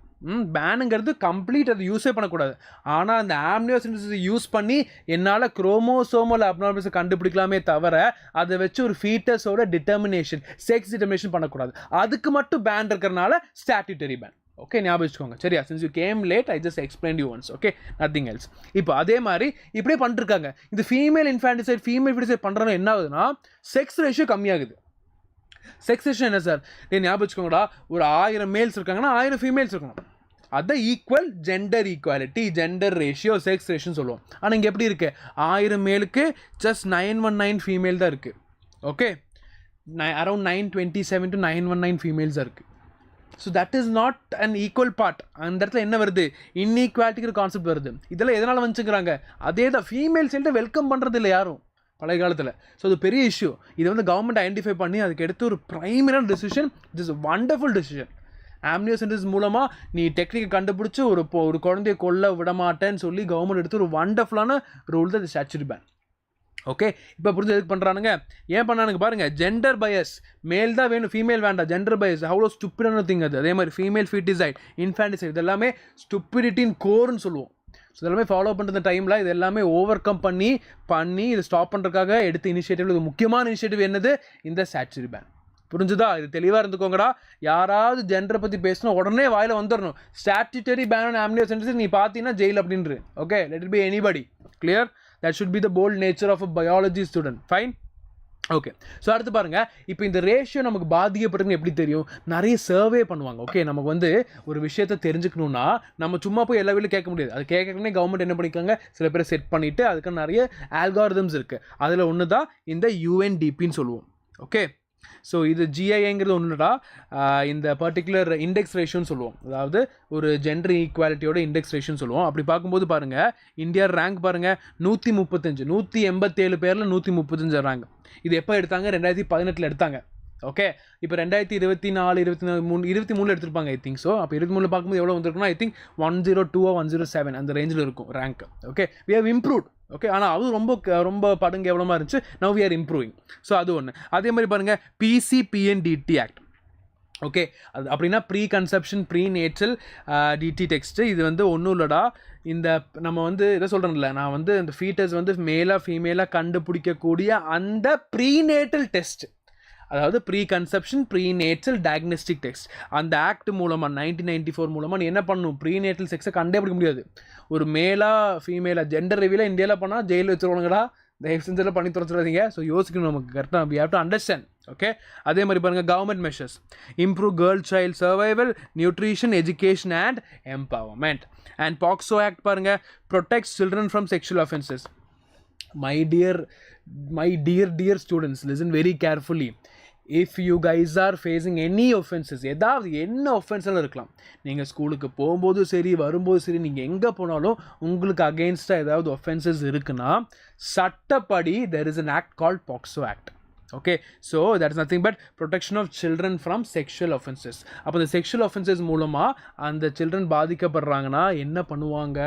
பேனுங்கிறது கம்ப்ளீட் அது யூஸே பண்ணக்கூடாது ஆனால் அந்த ஆம்னியோசென்சிஸை யூஸ் பண்ணி என்னால் குரோமோசோமல் அப்நார்மல்ஸை கண்டுபிடிக்கலாமே தவிர அதை வச்சு ஒரு ஃபீட்டஸோட டிட்டர்மினேஷன் செக்ஸ் டிட்டர்மினேஷன் பண்ணக்கூடாது அதுக்கு மட்டும் பேன் இருக்கிறனால ஸ்டாட்யூட்டரி பேன் ஓகே ஞாபகம் வச்சுக்கோங்க சரியா since you came late I just explain you once okay nothing else இப்போ அதே மாதிரி இப்படியே பண்ணிருக்காங்க இந்த ஃபீமேல் இன்ஃபான்டிசைட் ஃபீமேல் ஃபீட்டிசைட் பண்ணுறவங்க என்ன ஆகுதுன்னா செக்ஸ் ரேஷியோ கம்மியாகுது செக்ஸேஷன் என்ன சார்? ஞாபகம் வச்சுக்கோங்கடா, ஒரு 1000 மேல்ஸ் இருக்காங்கன்னா 1000 ஃபீமேல்ஸ் இருக்கணும். அதுதான் equal gender equality, gender ratio, sex ரேஷியோன்னு சொல்லுவோம். ஆனால் இங்கே எப்படி இருக்குது? 1000 மேலுக்கு ஜஸ்ட் 919 ஃபீமேல் தான் இருக்குது. ஓகே, அரௌண்ட் 927 to 919 ஃபீமேல்ஸ் தான் இருக்குது. So that is not an equal part. அந்த இடத்துல என்ன வருது? இன்இக்வாலிட்டிக்கு கான்செப்ட் வருது. இதெல்லாம் எதனால் வந்துச்சுக்கிறாங்க? அதே தான், ஃபீமேல் சைல்டை வெல்கம் பண்ணுறது இல்லை யாரும் பழைய காலத்தில். ஸோ அது பெரிய இஷ்யூ. இதை வந்து கவர்மெண்ட் ஐடென்டிஃபை பண்ணி அதுக்கு எடுத்து ஒரு ப்ரைமரியான decision. It is wonderful decision. Amniocentesis மூலமாக நீ டெக்னிக்கை கண்டுபிடிச்சி ஒரு குழந்தைய கொல்ல விடமாட்டேன்னு சொல்லி கவர்மெண்ட் எடுத்து ஒரு வண்டர்ஃபுல்லான ரூல் தான் ஸ்டாச்சுரி பேன். ஓகே, இப்போ புரிஞ்சு எதுக்கு பண்ணுறானுங்க, ஏன் பண்ணானுங்க பாருங்கள். ஜெண்டர் பயஸ், மேல் தான் வேணும் ஃபீமேல் வேண்டாம். ஜெண்டர் பயஸ் அவ்வளோ ஸ்டூப்பிடான திங் அது. அதே மாதிரி ஃபீமேல் ஃபீட்டிசைட், இன்ஃபான்டிசைட், இது எல்லாமே ஸ்டூப்பிடிட்டின் கோர்னு சொல்லுவோம். ஸோ இதெல்லாமே ஃபாலோ பண்ணுற டைமில் இது எல்லாமே ஓவர் கம் பண்ணி இதை ஸ்டாப் பண்ணுறதுக்காக எடுத்த இனிஷியேட்டிவ். இது முக்கியமான இனிஷியேட்டிவ் என்னது? இந்த ஸ்டாச்சுரி பேன். புரிஞ்சுதா? இது தெளிவாக இருந்துக்கோங்கடா. யாராவது ஜெண்டரை பற்றி பேசணும் உடனே வாயில் வந்துடணும். ஸ்டாட்யூட்டரி பேன் ஆன் ஆம்னியோசென்டர்ஸ் நீ பார்த்தீங்கன்னா ஜெயில் அப்படின்று. Okay, let it be anybody. Clear? That should be the bold nature of a biology student. Fine. Okay, so அடுத்து பாருங்கள். இப்போ இந்த ரேஷியோ நமக்கு பாதிக்கப்படுதுன்னு எப்படி தெரியும்? நிறைய சர்வே பண்ணுவாங்க. ஓகே, நமக்கு வந்து ஒரு விஷயத்தை தெரிஞ்சுக்கணுன்னா நம்ம சும்மா போய் எல்லா வீட்டிலும் கேட்க முடியாது. அது கேட்கறதுனே கவர்மெண்ட் என்ன பண்ணிக்காங்க, சில பேரை செட் பண்ணிவிட்டு அதுக்கு நிறைய ஆல்காரிதம்ஸ் இருக்குது. அதில் ஒன்று தான் இந்த UNDPன்னு சொல்லுவோம். ஓகே, ஸோ இது GIங்கிறது ஒன்றுடா, இந்த பர்டிகுலர் இண்டெக்ஸ் ரேஷியோன்னு சொல்லுவோம். அதாவது ஒரு ஜெண்டர் ஈக்குவாலிட்டியோட இண்டெக்ஸ் ரேஷியோன்னு சொல்லுவோம். அப்படி பார்க்கும்போது பாருங்கள், இந்தியா ரேங்க் பாருங்கள் 135, 187 பேரில் 135 ரேங்க். இது எப்போ எடுத்தாங்க? 2018 எடுத்தாங்க. ஓகே, இப்போ 2024, 23 எடுத்திருப்பாங்க ஐ திங்க். ஸோ அப்போ 23 பார்க்கும்போது எவ்வளோ வந்திருக்குன்னா ஐ திங்க் 102 or 107 அந்த ரேஞ்சில் இருக்கும் rank. Okay, we have improved. Okay, ஆனால் அது ரொம்ப படுங்க எவ்வளோமா இருந்துச்சு. Now we are improving. So அது ஒன்று. அதே மாதிரி பாருங்கள், PCPNDT ஆக்ட். ஓகே, அது அப்படின்னா pre conception pre natal D T test. இது வந்து ஒன்றும் இல்லைடா, இந்த நம்ம வந்து இதை சொல்கிறேன்ல, நான் வந்து இந்த ஃபீட்டஸ் வந்து மேலாக ஃபீமேலாக கண்டுபிடிக்கக்கூடிய அந்த ப்ரீநேட்டல் டெஸ்ட், அதாவது pre conception pre natal diagnostic test. அந்த ஆக்ட் மூலமாக 1994 மூலமாக நீ என்ன பண்ணணும்? ப்ரீ நேட்டல் செக்ஸை கண்டுபிடிக்க முடியாது. ஒரு மேலாக ஃபீமேலாக ஜெண்டர் ரிவியூவில் இந்தியாவில் பண்ணால் ஜெயிலில் வச்சுருவாங்கடா. தயவு செஞ்செல்லாம் பண்ணி துறைச்சிடாதீங்க. ஸோ யோசிக்கணும் நமக்கு கரெக்டாக. We have to understand. Okay, அதே மாதிரி பாருங்கள், government measures improve girl child survival, nutrition, education and empowerment. And POCSO act பாருங்கள், protects children from sexual offences. My dear students, listen very carefully. If you guys are facing any offenses, ஏதாவது என்ன ஒஃபென்ஸெல்லாம் இருக்கலாம், நீங்கள் ஸ்கூலுக்கு போகும்போதும் சரி வரும்போதும் சரி, நீங்கள் எங்கே போனாலும் உங்களுக்கு அகெயின்ஸ்டாக ஏதாவது ஒஃபென்சஸ் இருக்குன்னா சட்டப்படி there is an act called POXO Act. Okay, so that is nothing but protection of children from sexual offenses. அப்போ இந்த செக்ஷுவல் offenses மூலமாக அந்த சில்ட்ரன் பாதிக்கப்படுறாங்கன்னா என்ன பண்ணுவாங்க,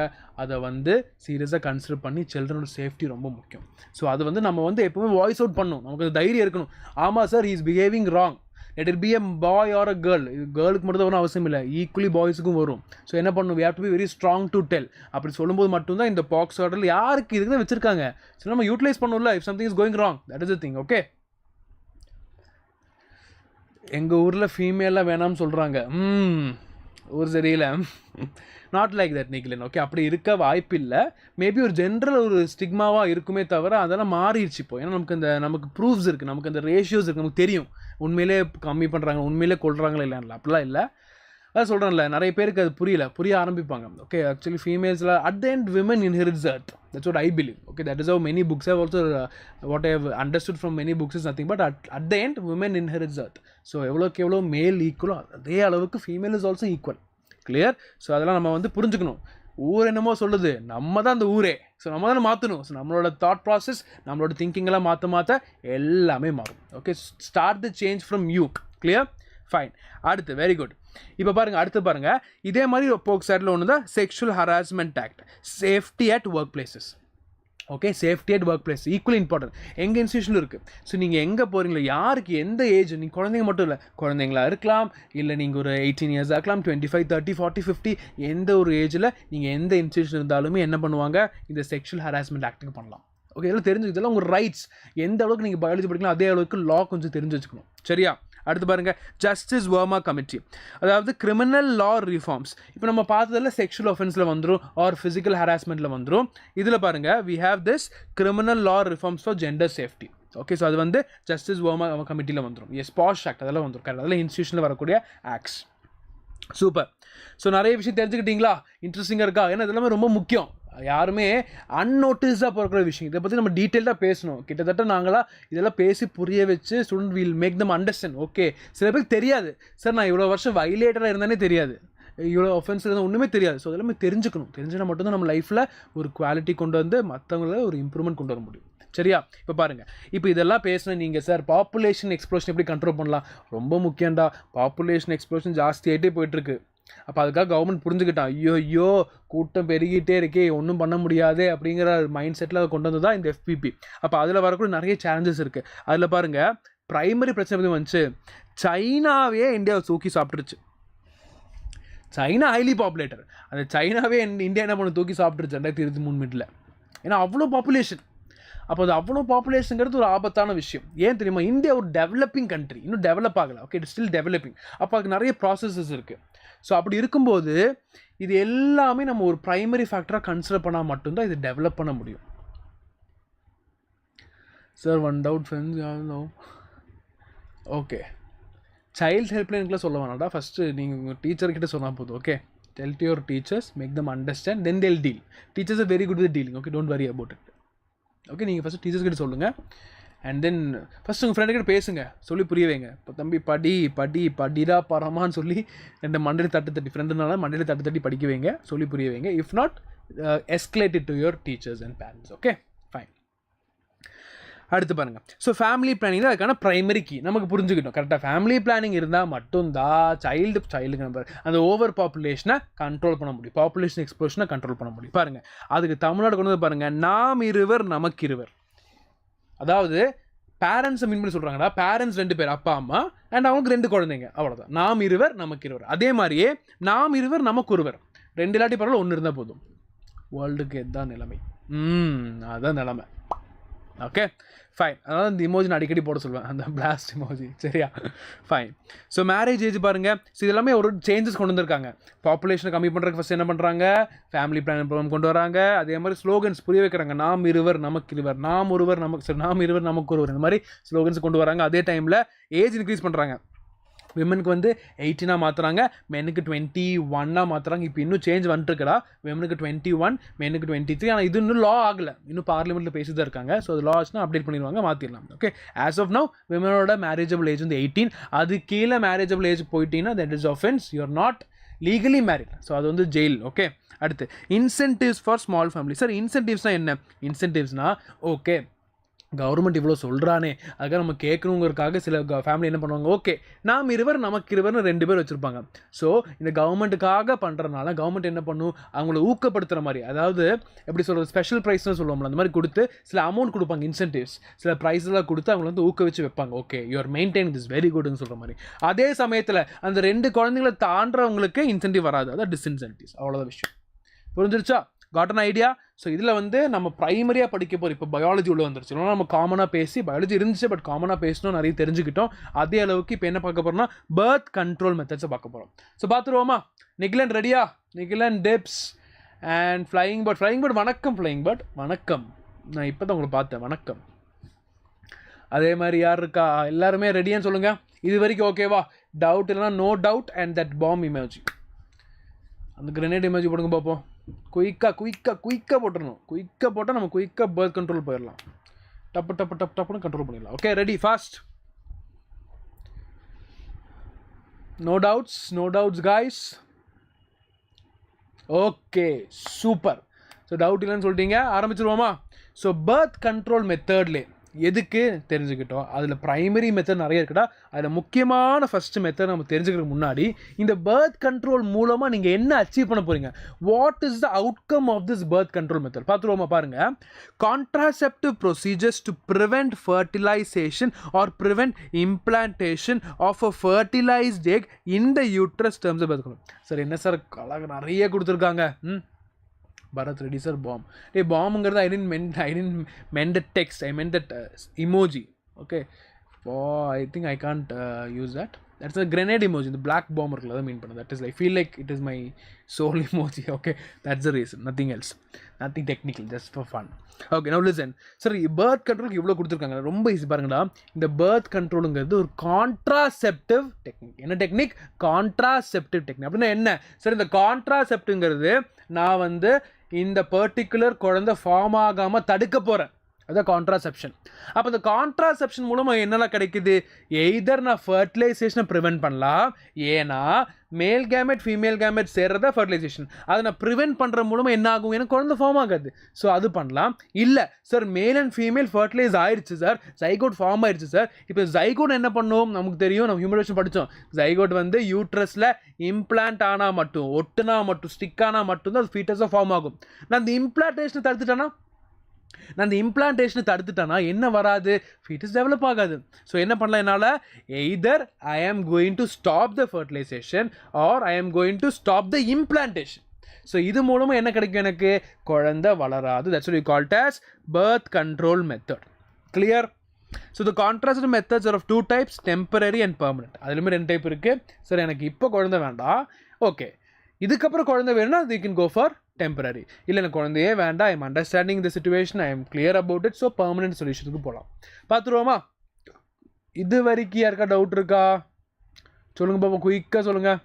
அதை வந்து சீரியஸாக கன்சிடர் பண்ணி சில்ட்ரனோட சேஃப்டி ரொம்ப முக்கியம். ஸோ அது வந்து நம்ம வந்து எப்பவுமே வாய்ஸ் அவுட் பண்ணணும். நமக்கு தைரியம் இருக்கணும். ஆமாம் sir, he is behaving wrong. Let it be a boy or a girl. கேர்ளுக்கு மட்டும் தான் ஒன்றும் அவசியம் இல்லை, ஈக்குவலி பாய்ஸுக்கும் வரும். ஸோ என்ன பண்ணணும்? we have to be very strong to tell. அப்படி சொல்லும்போது மட்டும்தான் இந்த பாக்ஸ் ஆர்டரில் யாருக்கு இதுக்கு தான் வச்சுருக்காங்க. ஸோ நம்ம யூட்டிலைஸ் பண்ணணும்ல. if something is going wrong, that is the thing. Okay, எங்கள் ஊரில் ஃபீமேலாக வேணாம்னு சொல்கிறாங்க. ஊர் சரியில்லை. Not like that Nikhilan. Okay, அப்படி இருக்க வாய்ப்பு இல்லை. மேபி ஒரு ஜென்ரல் ஒரு ஸ்டிக்மாவாக இருக்குமே தவிர அதெல்லாம் மாறிடுச்சு இப்போ. ஏன்னா நமக்கு ப்ரூஃப்ஸ் இருக்குது, நமக்கு அந்த ரேஷியோஸ் இருக்குது, நமக்கு தெரியும் உண்மையிலே கம்மி பண்ணுறாங்க, உண்மையிலே கொள்கிறாங்களா இல்லைன்னு. அப்படிலாம் இல்லை. அதான் சொல்கிறேன்ல, நிறைய பேருக்கு அது புரிய ஆரம்பிப்பாங்க. ஓகே, ஆக்சுவலி ஃபீமேல்ஸில் at the end women inherits earth. That's what I believe. Okay, that is how many books how also what I how understood from many books is nothing but at the end women inherits earth. So எவ்வளோக்கு எவ்வளோ male ஈக்குவலோ அதே அளவுக்கு female is also equal. Clear? So அதெல்லாம் நம்ம வந்து புரிஞ்சுக்கணும். ஊர் என்னமோ சொல்லுது, நம்ம தான் அந்த ஊரே. ஸோ நம்ம தான் மாற்றணும். ஸோ நம்மளோட தாட் ப்ராசஸ், நம்மளோட திங்கிங்கெல்லாம் மாற்ற எல்லாமே மாறும். Okay, start the change from you. Clear? Fine. அடுத்து வெரி குட். இப்போ பாருங்கள், அடுத்து பாருங்கள், இதே மாதிரி போக்ஸ் ஆக்டில் ஒன்று தான் sexual harassment act, safety at work places. Okay, safety at work place equally important. எங்கள் இன்ஸ்டியூஷனில் இருக்குது. ஸோ நீங்கள் எங்கே போகிறீங்களோ, யாருக்கு எந்த ஏஜ், நீங்கள் குழந்தைங்க மட்டும் இல்லை, குழந்தைங்களா இருக்கலாம், இல்லை நீங்கள் ஒரு 18 years ஆகலாம், 25, 30, 40, 50, எந்த ஒரு ஏஜில் நீங்கள் எந்த இன்ஸ்டியூஷன் இருந்தாலுமே என்ன பண்ணுவாங்க, இந்த செக்ஷுவல் ஹராஸ்மெண்ட் ஆக்ட்டுக்கு பண்ணலாம். ஓகே, இதெல்லாம் தெரிஞ்சு, இதெல்லாம் உங்கள் ரைட்ஸ். எந்த அளவுக்கு நீங்கள் பயாலஜி படிக்கலாம் அதே அளவுக்கு லா கொஞ்சம் தெரிஞ்சு வச்சுக்கணும். சரியா? அடுத்து பாருங்கள், ஜஸ்டிஸ் வர்மா கமிட்டி, அதாவது கிரிமினல் லா ரிஃபார்ம்ஸ். இப்போ நம்ம பார்த்ததில் செக்ஷுவல் ஒஃபென்ஸில் வந்துடும் ஆர் ஃபிசிக்கல் ஹராஸ்மெண்ட்டில் வந்துடும். இதில் பாருங்கள், we have this criminal law reforms for gender safety. Okay. So அது வந்து ஜஸ்டிஸ் ஓமா கமிட்டியில் வந்துடும். எஸ் பாஷ் ஆக்ட் அதெல்லாம் வந்துடும். கரெக்ட். அதெல்லாம் இன்ஸ்டியூஷனில் வரக்கூடிய ஆக்ட்ஸ். சூப்பர். ஸோ நிறைய விஷயம் தெரிஞ்சுக்கிட்டீங்களா? இன்ட்ரெஸ்டிங்காக இருக்கா? ஏன்னா இதெல்லாமே ரொம்ப முக்கியம். யாருமே அன்னோட்டிஸ்டாக போகிற விஷயம். இதை பற்றி நம்ம டீட்டெயில்டாக பேசணும். கிட்டத்தட்ட நாங்களாம் இதெல்லாம் பேசி புரிய வச்சு student will make them understand. Okay, சில பேருக்கு தெரியாது, சார் நான் இவ்வளோ வருஷம் வைலேட்டராக இருந்தானே தெரியாது, இவ்வளோ ஒஃபென்ஸ் இருந்தால் ஒன்றுமே தெரியாது. ஸோ அதெல்லாமே தெரிஞ்சுக்கணும். தெரிஞ்சுனா மட்டும்தான் நம்ம லைஃப்பில் ஒரு குவாலிட்டி கொண்டு வந்து மற்றவங்கள ஒரு இம்ப்ரூவ்மெண்ட் கொண்டு வர முடியும். சரியா? இப்போ பாருங்கள், இப்போ இதெல்லாம் பேசினேன். நீங்கள் சார் பாப்புலேஷன் எக்ஸ்ப்ளோஷன் எப்படி கண்ட்ரோல் பண்ணலாம்? ரொம்ப முக்கியம்டா. பாப்புலேஷன் எக்ஸ்ப்ளோஷன் ஜாஸ்தியாகிட்டே போயிட்டுருக்கு. அப்போ அதுக்காக கவர்மெண்ட் புரிஞ்சுக்கிட்டான், ஐயோ கூட்டம் பெருகிட்டே இருக்கே, ஒன்றும் பண்ண முடியாது அப்படிங்கிற மைண்ட் செட்டில் அதை கொண்டு வந்து தான் இந்த FPP. அப்போ அதில் வரக்கூடிய நிறைய சேலஞ்சஸ் இருக்குது. அதில் பாருங்கள், ப்ரைமரி பிரச்சனை எப்படி வந்துச்சு, சைனாவே இந்தியாவை தூக்கி சாப்பிட்டுருச்சு. China highly பாப்புலேட்டர். அந்த சைனாவே இந்தியா என்ன பண்ண தூக்கி சாப்பிட்டுருச்சு 2023 மிடில். ஏன்னா அவ்வளோ பாப்புலேஷன். அப்போ அது அவ்வளோ பாப்புலேஷனுங்கிறது ஒரு ஆபத்தான விஷயம். ஏன் தெரியுமா? இந்தியா ஒரு டெவலப்பிங் கண்ட்ரி, இன்னும் டெவலப் ஆகலை. Okay, it still developing. அப்போ அதுக்கு நிறைய ப்ராசஸஸ் இருக்குது. ஸோ அப்படி இருக்கும்போது இது எல்லாமே நம்ம ஒரு ப்ரைமரி ஃபேக்டராக கன்சிடர் பண்ணால் மட்டும்தான் இது டெவலப் பண்ண முடியும். Sir one doubt friends no. Okay, child ஹெல்ப்லைனுக்குலாம் சொல்ல வேணாடா. ஃபஸ்ட்டு நீங்கள் உங்கள் டீச்சர்கிட்ட சொன்னால் போதும். Okay, tell to your teachers, make them understand, then they'll deal. Teachers are very good with dealing. Okay, don't worry about it. Okay, நீங்கள் first teachers கிட்ட சொல்லுங்கள். அண்ட் தென் ஃபஸ்ட் உங்கள் ஃப்ரெண்டுக்கிட்ட பேசுங்க, சொல்லி புரிய வைங்க. இப்போ தம்பி படிடா பரமான்னு சொல்லி ரெண்டு மண்டையில் தட்டி ஃப்ரெண்டுனால மண்டையில் தட்டி படிக்க வைங்க, சொல்லி புரிய வைங்க. If not escalate it to your teachers and parents. Okay fine. அடுத்து பாருங்கள், ஸோ ஃபேமிலி பிளானிங் அதுக்கான ப்ரைமரி கீ நமக்கு புரிஞ்சுக்கிட்டோம். கரெக்டாக ஃபேமிலி பிளானிங் இருந்தால் மட்டும்தான் சைல்டுக்கு நம்பர் அந்த ஓவர் பாப்புலேஷனை கண்ட்ரோல் பண்ண முடியும், பாப்புலேஷன் எக்ஸ்ப்ளோஷனை கண்ட்ரோல் பண்ண முடியும். பாருங்கள், அதுக்கு தமிழ்நாடு கொண்டு வந்து பாருங்கள், நாம் இருவர் நமக்கு இருவர். அதாவது பேரண்ட்ஸை மீன் பண்ணி சொல்கிறாங்கடா. பேரண்ட்ஸ் 2 பேர், அப்பா அம்மா, அண்ட் அவங்களுக்கு 2 குழந்தைங்க, அவ்வளோதான். நாம் இருவர் நமக்கு இருவர். அதே மாதிரியே நாம் இருவர் நமக்கு ஒருவர். 2 இல்லாட்டி பரவாயில்ல, 1 இருந்தால் போதும். வேர்ல்டுக்கு இதுதான் நிலைமை. அதுதான் நிலைமை. Okay fine. அதனால் இந்த இமோஜி நான் அடிக்கடி போட சொல்லுவேன், அந்த பிளாஸ்ட் இமோஜி. சரியா? ஃபைன். ஸோ மேரேஜ் ஏஜ் பாருங்கள். ஸோ இது எல்லாமே ஒரு சேஞ்சஸ் கொண்டு வந்திருக்காங்க. பாப்புலேஷனை கம்மி பண்ணுறதுக்கு ஃபஸ்ட் என்ன பண்ணுறாங்க, ஃபேமிலி பிளான் ப்ரோக்ராம் கொண்டு வராங்க. அதே மாதிரி ஸ்லோகன்ஸ் புரிய வைக்கிறாங்க, நாம் இருவர் நமக்கு இருவர், நாம் ஒருவர் நமக்கு, சரி நாம் இருவர் நமக்கு ஒருவர், இந்த மாதிரி ஸ்லோகன்ஸ் கொண்டு வராங்க. அதே டைமில் ஏஜ் இன்க்ரீஸ் பண்ணுறாங்க. விமனுக்கு வந்து 18 மாற்றுறாங்க, மென்னுக்கு 21 மாற்றுறாங்க. இப்போ இன்னும் சேஞ்ச் வந்துட்டுருக்கடா. விமனுக்கு 21, மென்னுக்கு 23. ஆனால் இது இன்னும் லா ஆகலை, இன்னும் பார்லிமெண்ட்டில் பேசி தான் இருக்காங்க. ஸோ அது லாஸ்னால் அப்டேட் பண்ணிடுவாங்க, மாற்றிடலாம். ஓகே, ஆஸ் ஆஃப் நவ் விமனோட மேரேஜபிள் ஏஜ் வந்து 18. அது கீழே மேரேஜபிள் ஏஜ் போயிட்டீங்கன்னா that is offence, you are not legally married. So அது வந்து ஜெயில். ஓகே, அடுத்து incentives for small family. Sir இன்சென்டிவ்ஸ்னால் என்ன? இன்சென்டிவ்ஸ்னால் ஓகே கவர்மெண்ட் இவ்வளோ சொல்கிறானே, அதுக்காக நம்ம கேட்கணுங்கிறதுக்காக சில ஃபேமிலி என்ன பண்ணுவாங்க, ஓகே நாம் இருவர் நமக்கு இருவர்னு 2 பேர் வச்சுருப்பாங்க. ஸோ இந்த கவர்மெண்ட்டுக்காக பண்ணுறதுனால கவர்மெண்ட் என்ன பண்ணும், அவங்கள ஊக்கப்படுத்துகிற மாதிரி, அதாவது எப்படி சொல்கிறது, ஸ்பெஷல் ப்ரைஸ்னு சொல்லுவோம்ல, அந்த மாதிரி கொடுத்து சில அமௌண்ட் கொடுப்பாங்க, இன்சென்டிவ்ஸ், சில ப்ரைஸ்லாம் கொடுத்து அவங்கள வந்து ஊக்குவிச்சு வைப்பாங்க. Okay, you are maintain this very குட்னு சொல்கிற மாதிரி. அதே சமயத்தில் அந்த 2 குழந்தைங்களை தாண்டவங்களுக்கு இன்சென்டிவ் வராது, அதான் டிஸ்இன்சென்டிவ்ஸ். அவ்வளோதான் விஷயம். புரிஞ்சிருச்சா? Got an idea? ஸோ இதில் வந்து நம்ம ப்ரைமரியாக படிக்க போகிறோம். இப்போ பயாலஜி உள்ள வந்துருச்சு. இல்லைனா நம்ம காமனாக பேசி பயாலஜி இருந்துச்சு, பட் காமனாக பேசணும், நிறைய தெரிஞ்சுக்கிட்டோம். அதே அளவுக்கு இப்போ என்ன பார்க்க போகிறோம்னா பர்த் கண்ட்ரோல் மெத்தட்ஸை பார்க்க போகிறோம். ஸோ பார்த்துருவோமா? நிகிலன் ரெடியா? Nikhilan tips and flying bird வணக்கம். ஃப்ளையிங் பேர்ட் வணக்கம். நான் இப்போ தான் உங்களை பார்த்தேன், வணக்கம். அதே மாதிரி யார் இருக்கா? எல்லாருமே ரெடியான்னு சொல்லுங்கள். இது வரைக்கும் ஓகேவா? டவுட் இல்லைனா no doubt. And that bomb emoji, அந்த கிரனேட் இமேஜி போடுங்க பார்ப்போம். குயிக்காக போட்டுடணும். குயிக்காக போட்டால் நம்ம குயிக்காக பர்த் கண்ட்ரோல் போயிடலாம். டப்புன்னு கண்ட்ரோல் பண்ணிடலாம். Okay, ready, fast. No doubts guys. Okay super. So doubt இல்லைன்னு சொல்லிட்டீங்க, ஆரம்பிச்சிருவோமா? ஸோ பர்த் கண்ட்ரோல் மெத்தட்லே எதுக்கு தெரிஞ்சுக்கிட்டோம். அதில் ப்ரைமரி மெத்தட் நிறைய இருக்குடா. அதில் முக்கியமான ஃபஸ்ட்டு மெத்தட் நம்ம தெரிஞ்சுக்கிறதுக்கு முன்னாடி இந்த பர்த் கண்ட்ரோல் மூலமாக நீங்கள் என்ன அச்சீவ் பண்ண போகிறீங்க, what is the outcome of this birth control method பார்த்துருவோமா? பாருங்கள், contraceptive procedures to prevent fertilization or prevent implantation of a fertilized egg in the uterus டேர்ம்ஸை பார்த்துக்கணும். சார் என்ன சார் கலக நிறைய கொடுத்துருக்காங்க. Bharath ready sir. பாம் பாம்புங்கிறது I didn't mean the text, I mean that emoji. Okay, Oh, I think I can't use that. That's a grenade emoji. The black bomb இருக்குல்ல மீன் பண்ணது. That is like feel like it is my soul emoji. Okay, that's the reason. Nothing else. Nothing technical. Just for fun. Okay, now listen. சரி, birth control இவ்வளோ கொடுத்துருக்காங்க. ரொம்ப easy பாருங்கடா. இந்த birth controlங்கிறது ஒரு contraceptive technique. என்ன டெக்னிக்? Contraceptive technique. அப்படின்னா என்ன? சரி, இந்த கான்ட்ராசெப்டிவ்ங்கிறது நான் வந்து இந்த பர்டிகுலர் குழந்தை ஃபார்ம் ஆகாமல் தடுக்க போகிறேன். அதான் கான்ட்ராசெப்ஷன். அப்போ இந்த கான்ட்ராசெப்ஷன் மூலமாக என்னெல்லாம் கிடைக்குது? எய்தர் நான் ஃபர்டிலைசேஷனை ப்ரிவென்ட் பண்ணலாம். ஏன்னா மேல் கேமெட் ஃபீமேல் கேமெட் சேர்றதா ஃபர்டிலைசேஷன். அதை நான் ப்ரிவென்ட் பண்ணுற மூலமாக என்ன ஆகும்? எனக்கு குழந்தை ஃபார்ம் ஆகாது. ஸோ அது பண்ணலாம். இல்லை sir, male and female fertilise ஆயிடுச்சு சார், ஜைகோட் ஃபார்ம் ஆயிடுச்சு சார். இப்போ ஜைகோட் என்ன பண்ணும்? நமக்கு தெரியும், நம்ம ஹியூமன் படித்தோம். ஜைகோட் வந்து யூட்ரஸில் இம்ப்ளான்ட் ஆனால் மட்டும், ஒட்டுனா மட்டும், ஸ்டிக் ஆனால் மட்டும்தான் அது ஃபீட்டஸாக ஃபார்ம் ஆகும். நான் அந்த இம்ப்ளான்டேஷனை தடுத்துட்டானா என்ன வராது? ஃபீட்டஸ் டெவலப் ஆகாது. ஸோ என்ன பண்ணலாம் என்னால்? Either I am going to stop the fertilization or I am going to stop the implantation. So இது மூலமாக என்ன கிடைக்கும்? எனக்கு குழந்தை வளராது. That's what we called as birth control method. Clear? So the contraceptive methods are of two types, temporary and permanent. அதுலேயுமே 2 type இருக்குது. Sir, எனக்கு இப்போ குழந்தை வேண்டாம், ஓகே, இதுக்கப்புறம் குழந்தை வேணும்னா they can go for temporary. இல்லை எனக்கு குழந்தையே வேண்டாம், I am understanding the situation, I am clear about it, so permanent சொல்யூஷனுக்கு போகலாம். பார்த்துருவோமா? இது வரைக்கும் யாருக்கா டவுட் இருக்கா? சொல்லுங்கள் பாப்பா, குயிக்காக சொல்லுங்கள்.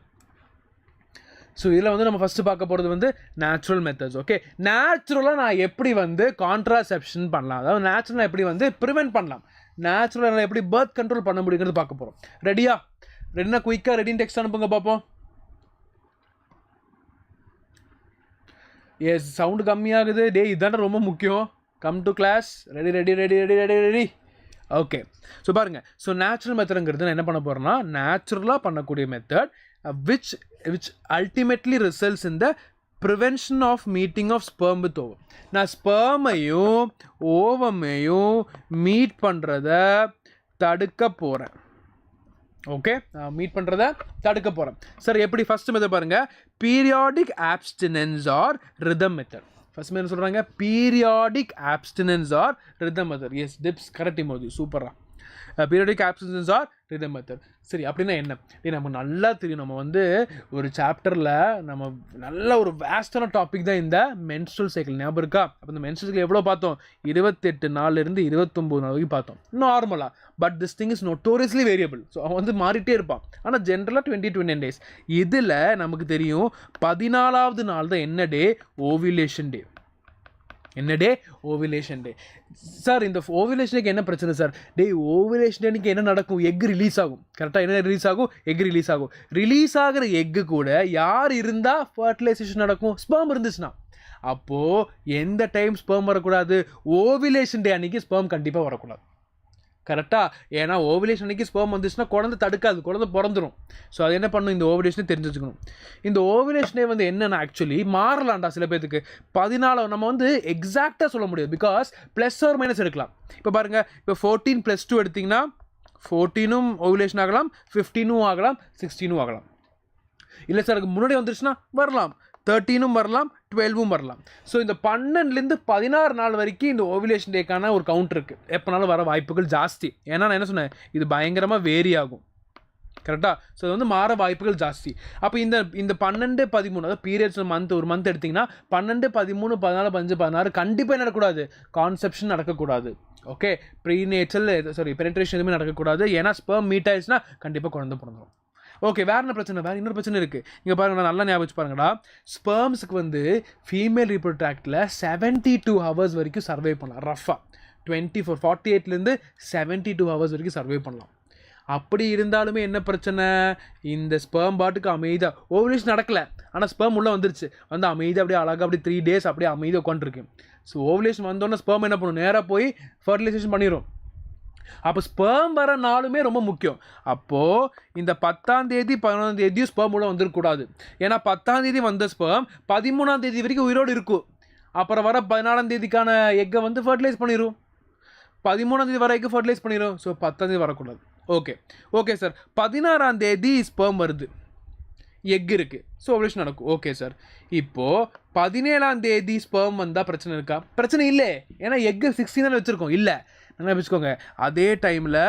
ஸோ இதில் வந்து நம்ம ஃபஸ்ட்டு பார்க்க போகிறது வந்து நேச்சுரல் மெத்தட்ஸ். ஓகே, நேச்சுரலாக நான் எப்படி வந்து கான்ட்ராசெப்ஷன் பண்ணலாம், அதாவது நேச்சுரலாக எப்படி வந்து ப்ரிவென்ட் பண்ணலாம், நேச்சுரலாக எப்படி பர்த் கண்ட்ரோல் பண்ண முடியுங்கிறது பார்க்க போகிறோம். ரெடியா? ரெடினா குயிக்காக ரெடின்னு டெக்ஸ்ட் அனுப்புங்க பார்ப்போம். எஸ், சவுண்டு கம்மியாகுது. டே, இதுதானே ரொம்ப முக்கியம். Come to class. Ready. Okay, so பாருங்கள். ஸோ நேச்சுரல் மெத்தடுங்கிறது நான் என்ன பண்ண போகிறேன்னா, நேச்சுரலாக பண்ணக்கூடிய method which ultimately results in the prevention of meeting of sperm with ovum. நான் ஸ்பெர்மையும் ஓவமையும் மீட் பண்ணுறத தடுக்க போகிறேன். ஓகே, மீட் பண்ணுறத தடுக்க போகிறேன். சார், எப்படி? ஃபஸ்ட்டு மெத்தட் பாருங்கள், periodic abstinence or rhythm method. First method சொல்கிறாங்க periodic abstinence or rhythm method. Yes, tips correct emoji, சூப்பராக. Periodic abstinence or rhythm method. சரி, அப்படின்னா என்ன? நமக்கு நல்லா தெரியும், நம்ம வந்து ஒரு சாப்டரில் நம்ம நல்ல ஒரு வேஸ்டான டாபிக் தான் இந்த மென்ஸ்ட்ரல் சைக்கிள். ஞாபகம் இருக்கா? அப்போ இந்த மென்ஸ்ட்ரல் சைக்கிள் எவ்வளோ பார்த்தோம்? 28 நாள்லேருந்து 29 நாள் வரைக்கும் பார்த்தோம் நார்மலாக. But this thing is notoriously variable. So அவன் வந்து மாறிட்டே இருப்பான். ஆனால் ஜென்ரலாக 29 days. இதில் நமக்கு தெரியும் 14வது நாள் தான் என்ன டே? ஓவிலேஷன் டே. என்ன டே? ஓவிலேஷன் டே. சார், இந்த ஓவிலேஷன் டேக்கு என்ன பிரச்சனை சார்? டே, ஓவிலேஷன் டேக்கு என்ன நடக்கும்? எக் ரிலீஸ் ஆகும். கரெக்டாக என்ன ரிலீஸ் ஆகும்? எக் ரிலீஸ் ஆகும். ரிலீஸ் ஆகிற எக்கு கூட யார் இருந்தால் ஃபர்டிலைசேஷன் நடக்கும்? ஸ்பெர்ம் இருந்துச்சுன்னா. அப்போது எந்த டைம் ஸ்பெர்ம் வரக்கூடாது? ஓவிலேஷன் டே அன்றைக்கி ஸ்பெர்ம் கண்டிப்பாக வரக்கூடாது. கரெக்டாக? ஏன்னா ஓவிலேஷன் அன்றைக்கி ஸ்பெர்ம் வந்துச்சுன்னா குழந்தை தடுக்காது, குழந்தை பிறந்துடும். ஸோ அது என்ன பண்ணணும்? இந்த ஓவிலேஷனை தெரிஞ்சு வச்சுக்கணும். இந்த ஓவிலேஷனே வந்து என்னென்னா ஆக்சுவலி மாறலாம்டா சில பேருக்கு. 14 நம்ம வந்து எக்ஸாக்டாக சொல்ல முடியாது, பிகாஸ் ப்ளஸ் ஆர் மைனஸ் எடுக்கலாம். இப்போ பாருங்கள், இப்போ 14 + 2 எடுத்திங்கன்னா 14ம் ஓவிலேஷன் ஆகலாம், 15ம் ஆகலாம், 16ம் ஆகலாம். இல்லை சார், அதுக்கு முன்னாடி வந்துருச்சுன்னா வரலாம், 13ம் வரலாம், 12ம் வரலாம். ஸோ இந்த 12லேருந்து 16 நாள் வரைக்கும் இந்த ஓவிலேஷன் டேக்கான ஒரு கவுண்ட் இருக்குது. எப்போனாலும் வர வாய்ப்புகள் ஜாஸ்தி. ஏன்னா நான் என்ன சொன்னேன், இது பயங்கரமாக வேரி ஆகும். கரெக்டாக? ஸோ இது வந்து மாற வாய்ப்புகள் ஜாஸ்தி. அப்போ இந்த 12, 13, அதாவது பீரியட்ஸ் ஒரு மந்த் எடுத்திங்கன்னா 12, 13, 14, 15, 16 கண்டிப்பாக நடக்கக்கூடாது. கான்செப்ஷன் நடக்கக்கூடாது. ஓகே, பெனிட்ரேஷன் எதுவுமே நடக்கக்கூடாது. ஏன்னா ஸ்பெர்ம் மீட் ஆயிடுச்சுன்னா கண்டிப்பாக குழந்தை பிறந்துடும். ஓகே, வேறு என்ன பிரச்சனை? வேறு இன்னொரு பிரச்சனை இருக்குது. இங்கே பாருங்கள், நல்லா ஞாபகம் வச்சு பாருங்கடா. ஸ்பெர்ம்ஸுக்கு வந்து ஃபீமேல் ரீப்ரொடக்டில் 72 hours வரைக்கும் சர்வை பண்ணலாம். ரஃபாக 48லேருந்து 72 hours வரைக்கும் சர்வை பண்ணலாம். அப்படி இருந்தாலுமே என்ன பிரச்சனை? இந்த ஸ்பெர்ம் பாட்டுக்கு அமைதியாக ஓவிலேஷன் நடக்கலை, ஆனால் ஸ்பெர்ம் உள்ளே வந்துருச்சு. வந்து அமைதியாக அப்படியே அழகாக அப்படியே 3 days அப்படியே அமைதியாக உட்காந்துருக்கு. ஸோ ஓவிலேஷன் வந்தோடனே ஸ்பெர்ம் என்ன பண்ணும்? நேராக போய் ஃபர்டிலைசேஷன் பண்ணிடும். அப்போ ஸ்பெர்ம் வர நாளுமே ரொம்ப முக்கியம். அப்போது இந்த 10ஆம் தேதி 11ஆம் தேதியும் ஸ்பெர்ம் உள்ள வந்துருக்கூடாது. ஏன்னா 10ஆம் தேதி வந்த ஸ்பெர்ம் 13ஆம் தேதி வரைக்கும் உயிரோடு இருக்கும். அப்புறம் வர 14ஆம் தேதிக்கான எக்கை வந்து ஃபர்டிலைஸ் பண்ணிடும். 13ஆம் தேதி வர எக்கு ஃபர்டிலைஸ் பண்ணிடும். ஸோ 10ஆம் தேதி வரக்கூடாது. ஓகே சார், 16ஆம் தேதி ஸ்பெர்ம் வருது, எக் இருக்குது, ஸோ ஓவிலேஷன் நடக்கும். ஓகே சார், இப்போது 17ஆம் தேதி ஸ்பெர்ம் வந்தால் பிரச்சனை இருக்கா? பிரச்சனை இல்லை. ஏன்னா எக்கு 16 வச்சுருக்கோம். இல்லை, என்ன வச்சுக்கோங்க, அதே டைமில்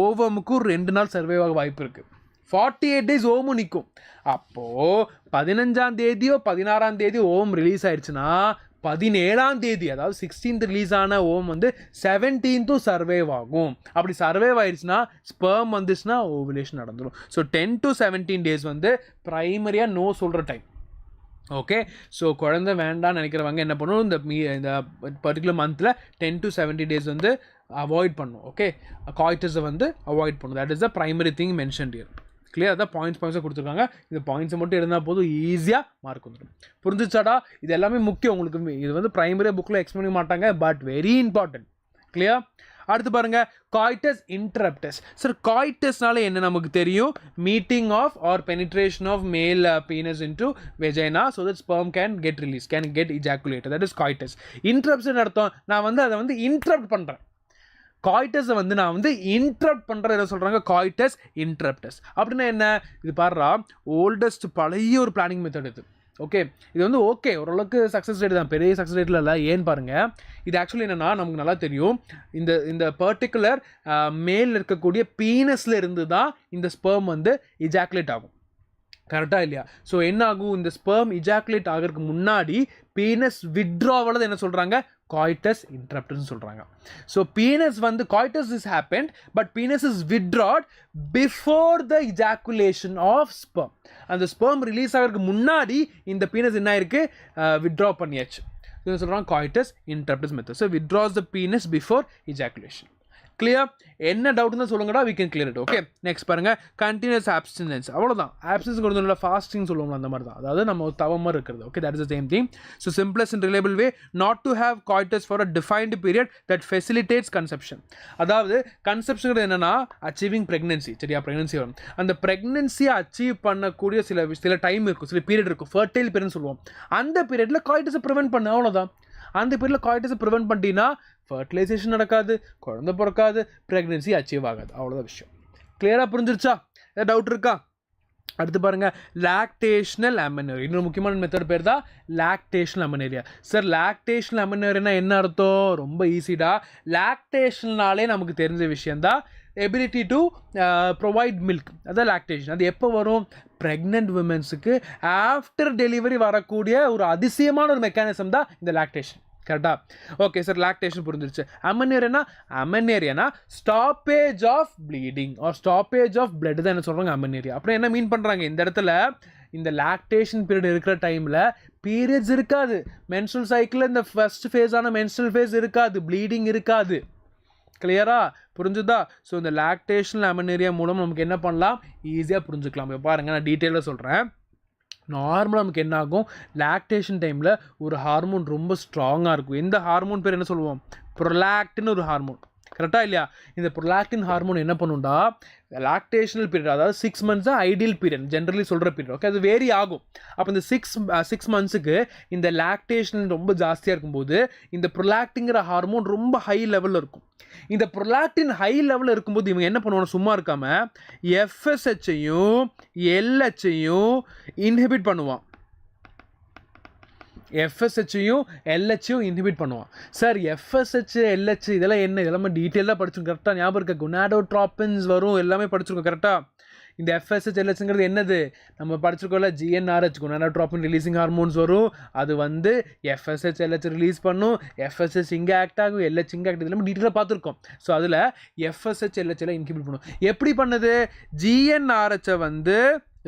ஓவமுக்கும் 2 நாள் சர்வே ஆக வாய்ப்பு இருக்குது. 48 days ஓமும் நிற்கும். அப்போது 15ஆம் தேதியோ 16ஆம் தேதி ஓம் ரிலீஸ் ஆயிடுச்சுன்னா 17ஆம் தேதி, அதாவது 16th ரிலீஸ் ஆன ஓம் வந்து 17th சர்வேவ் ஆகும். அப்படி சர்வேவ் ஆயிடுச்சுன்னா ஸ்பெர்ம் வந்துச்சுன்னா ஓவுலேஷன் நடந்துடும். ஸோ 10 to 17 days வந்து ப்ரைமரியாக நோ சொல்கிற டைம். ஓகே, ஸோ குழந்தை வேண்டாம்னு நினைக்கிறவங்க என்ன பண்ணணும், இந்த பர்டிகுலர் மந்தில் 10 to 17 days வந்து அவாய்ட் பண்ணும். ஓகே, காய்டஸை வந்து அவாய்ட் பண்ணும். That is the primary thing mentioned here. Clear? அதான் பாயிண்ட்ஸை கொடுத்துருக்காங்க. இந்த பாயிண்ட்ஸை மட்டும் இருந்தால் போதும், ஈஸியாக மார்க் வந்துடும். புரிஞ்சிச்சாடா? இது எல்லாமே முக்கியம் உங்களுக்கு. இது வந்து ப்ரைமரி புக்கில் எக்ஸ்பிளைன் பண்ண மாட்டாங்க, பட் வெரி இம்பார்ட்டன்ட். கிளியர்? அடுத்து பாருங்க, காய்டஸ் இன்டரப்டஸ். சார் காய்டஸ்னால என்ன நமக்கு தெரியும்? Meeting of or penetration of male penis into vagina so that sperm can get ejaculated. That is coitus. Interruption அர்த்தம் நான் வந்து அதை வந்து இன்டரப்ட் பண்ணுறேன். காய்டஸை வந்து நான் வந்து இன்டரப்ட் பண்ணுறேன். என்ன சொல்கிறாங்க? காய்டஸ் இன்டரப்டஸ். அப்படின்னா என்ன? இது பாருறா, ஓல்டஸ்ட் பழைய ஒரு பிளானிங் மெத்தட் இது. ஓகே, இது வந்து ஓகே ஓரளவுக்கு சக்ஸஸ் ரேட் தான், பெரிய சக்ஸஸ் ரேட்டில் இல்லை. ஏன்னு பாருங்கள், இது ஆக்சுவலி என்னென்னா நமக்கு நல்லா தெரியும், இந்த பர்டிகுலர் மேல் இருக்கக்கூடிய பீனஸில் இருந்து தான் இந்த ஸ்பெர்ம் வந்து இஜாக்குலேட் ஆகும். கரெக்டாக இல்லையா? ஸோ என்ன ஆகும், இந்த ஸ்பெர்ம் இஜாக்குலேட் ஆகிறதுக்கு முன்னாடி பீனஸ் வித்ட்ராவல் என்ன சொல்கிறாங்க? காய்டஸ் இன்டரப்டட்னு சொல்கிறாங்க. ஸோ பீனஸ் வந்து coitus is happened but penis is withdrawn before the ejaculation of sperm. அந்த ஸ்பெர்ம் ரிலீஸ் ஆகிறதுக்கு முன்னாடி இந்த பீனஸ் என்ன ஆயிருக்கு? வித்ட்ரா பண்ணியாச்சு. இது சொல்கிறாங்க காய்டஸ் இன்டரப்டஸ் மெத்தட். ஸோ வித்ட்ராஸ் த பீனஸ் பிஃபோர் இஜாக்குலேஷன். கிளியர்? என்ன டவுட்னு சொல்லுங்கடா, we can clear it. Okay, next பாருங்க, கண்டினியூஸ் ஆப்ஸ்டினன்ஸ். அவ்வளோதான். ஆப்சன்ஸ் கொடுத்தோம்ல, ஃபாஸ்டிங் சொல்லுவோம்ல, அந்த மாதிரி தான். அதாவது நம்ம தவமாக இருக்கிறது. Okay, that is the same thing. So simplest and reliable way not to have coitus for a defined period that facilitates conception. அதாவது கன்செப்ஷன் என்னன்னா அச்சீவிங் ப்ரெக்னன்சி. சரியா? ப்ரெக்னன்சி வரும். அந்த ப்ரெக்னன்சியை அச்சீவ் பண்ணக்கூடிய சில டைம் இருக்கும், சில பீரியட் இருக்கும், ஃபர்டைல் பீரியட்னு சொல்லுவோம். அந்த பீரியடில் காய்டஸை ப்ரிவென்ட் பண்ண, அவ்வளோதான். அந்த பீரியடில் காய்டஸை ப்ரிவென்ட் பண்ணிட்டீங்கன்னா ஃபர்டிலைசேஷன் நடக்காது, குழந்தை பிறக்காது, ப்ரெக்னன்சி அச்சீவ் ஆகாது. அவ்வளோதான் விஷயம். கிளியராக புரிஞ்சிருச்சா? ஏதாவது டவுட் இருக்கா? அடுத்து பாருங்கள், லாக்டேஷனல் அமெனோரியா. இன்னொரு முக்கியமான மெத்தட் பேர் தான் லாக்டேஷனல் அமெனோரியா. சார் லாக்டேஷனல் அமெனோரியானா என்ன அர்த்தம்? ரொம்ப ஈஸிடா. லாக்டேஷன்னாலே நமக்கு தெரிஞ்ச விஷயந்தான் எபிலிட்டி டு ப்ரொவைட் மில்க். அதான் லாக்டேஷன். அது எப்போ வரும்? ப்ரெக்னென்ட் விமென்ஸுக்கு ஆஃப்டர் டெலிவரி வரக்கூடிய ஒரு அதிசயமான ஒரு மெக்கானிசம் தான் இந்த லாக்டேஷன். கரெக்டா? ஓகே சார், லாக்டேஷன் புரிஞ்சிருச்சு. அமெனேரியானா stoppage of bleeding or stoppage of blood தான் என்ன சொல்கிறாங்க? அமெனேரியா. அப்புறம் என்ன மீன் பண்ணுறாங்க இந்த இடத்துல? இந்த லாக்டேஷன் பீரியட் இருக்கிற டைமில் பீரியட்ஸ் இருக்காது, மென்ஸ்ட்ரல் சைக்கிளில் இந்த ஃபர்ஸ்ட் ஃபேஸான மென்ஸ்ட்ரல் ஃபேஸ் இருக்காது, ப்ளீடிங் இருக்காது. கிளியரா? புரிஞ்சுதா? ஸோ இந்த லாக்டேஷனல் அமெனேரியா மூலம் நமக்கு என்ன பண்ணலாம்? ஈஸியாக புரிஞ்சுக்கலாம். இப்போ பாருங்கள், நான் டீட்டெயிலாக சொல்கிறேன். நார்மலாக நமக்கு என்ன ஆகும்? லாக்டேஷன் டைமில் ஒரு ஹார்மோன் ரொம்ப ஸ்ட்ராங்காக இருக்கும். இந்த ஹார்மோன் பேர் என்ன சொல்லுவோம்? ப்ரொலாக்டின் ஒரு ஹார்மோன். கரெக்டாக இல்லையா? இந்த ப்ரொலாக்டின் ஹார்மோன் என்ன பண்ணுண்டா, லாக்டேஷனல் பீரியட், அதாவது 6 months தான் ஐடியல் பீரியட், ஜென்ரலி சொல்கிற பீரியட். ஓகே, அது வேரி ஆகும். அப்போ இந்த 6 monthsக்கு இந்த லாக்டேஷன் ரொம்ப ஜாஸ்தியாக இருக்கும்போது இந்த ப்ரொலாக்டிங்கிற ஹார்மோன் ரொம்ப ஹை லெவலில் இருக்கும். இந்த ப்ரொலாக்டின் ஹை லெவலில் இருக்கும்போது இவங்க என்ன பண்ணுவாங்க? சும்மா இருக்காமல் எஃப்எஸ்ஹெச்சையும் எல்ஹெச்சையும் இன்ஹிபிட் பண்ணுவான். எஃப்எஸ்ஹெச்சையும் எல்ஹெச்சையும் இன்ஹிபிட் பண்ணுவான். சார் எஃப்எஸ்ஹெச் எல்ஹெச் இதெல்லாம் என்ன? இதெல்லாமே டீட்டெயிலாக படிச்சிருக்கோம். கரெக்டாக ஞாபகம் இருக்க? குனாடோட்ராபின்ஸ் வரும், எல்லாமே படிச்சிருக்கோம். கரெக்டாக? இந்த எஃப்எஸ்ஹெச் எல்ஹெச்ங்கிறது என்னது? நம்ம படிச்சிருக்கோம்ல, ஜிஎன்ஆர்ஹெச் குனாடோட்ராபின் ரிலீசிங் ஹார்மோன்ஸ் வரும். அது வந்து எஃப்எஸ்ஹெச் எல்ஹெச் ரிலீஸ் பண்ணும். எஃப்எஸ்ஹெச் இங்கே ஆக்ட் ஆகும், எல்ஹெச் இங்கே ஆக்ட். இதெல்லாம் டீட்டெயிலாக பார்த்துருக்கோம். ஸோ அதில் எஃப்எஸ்ஹெச் எல்ஹெச் எல்லாம் இன்ஹிபிட் பண்ணும். எப்படி பண்ணுது? ஜிஎன்ஆர்ஹெச்சை வந்து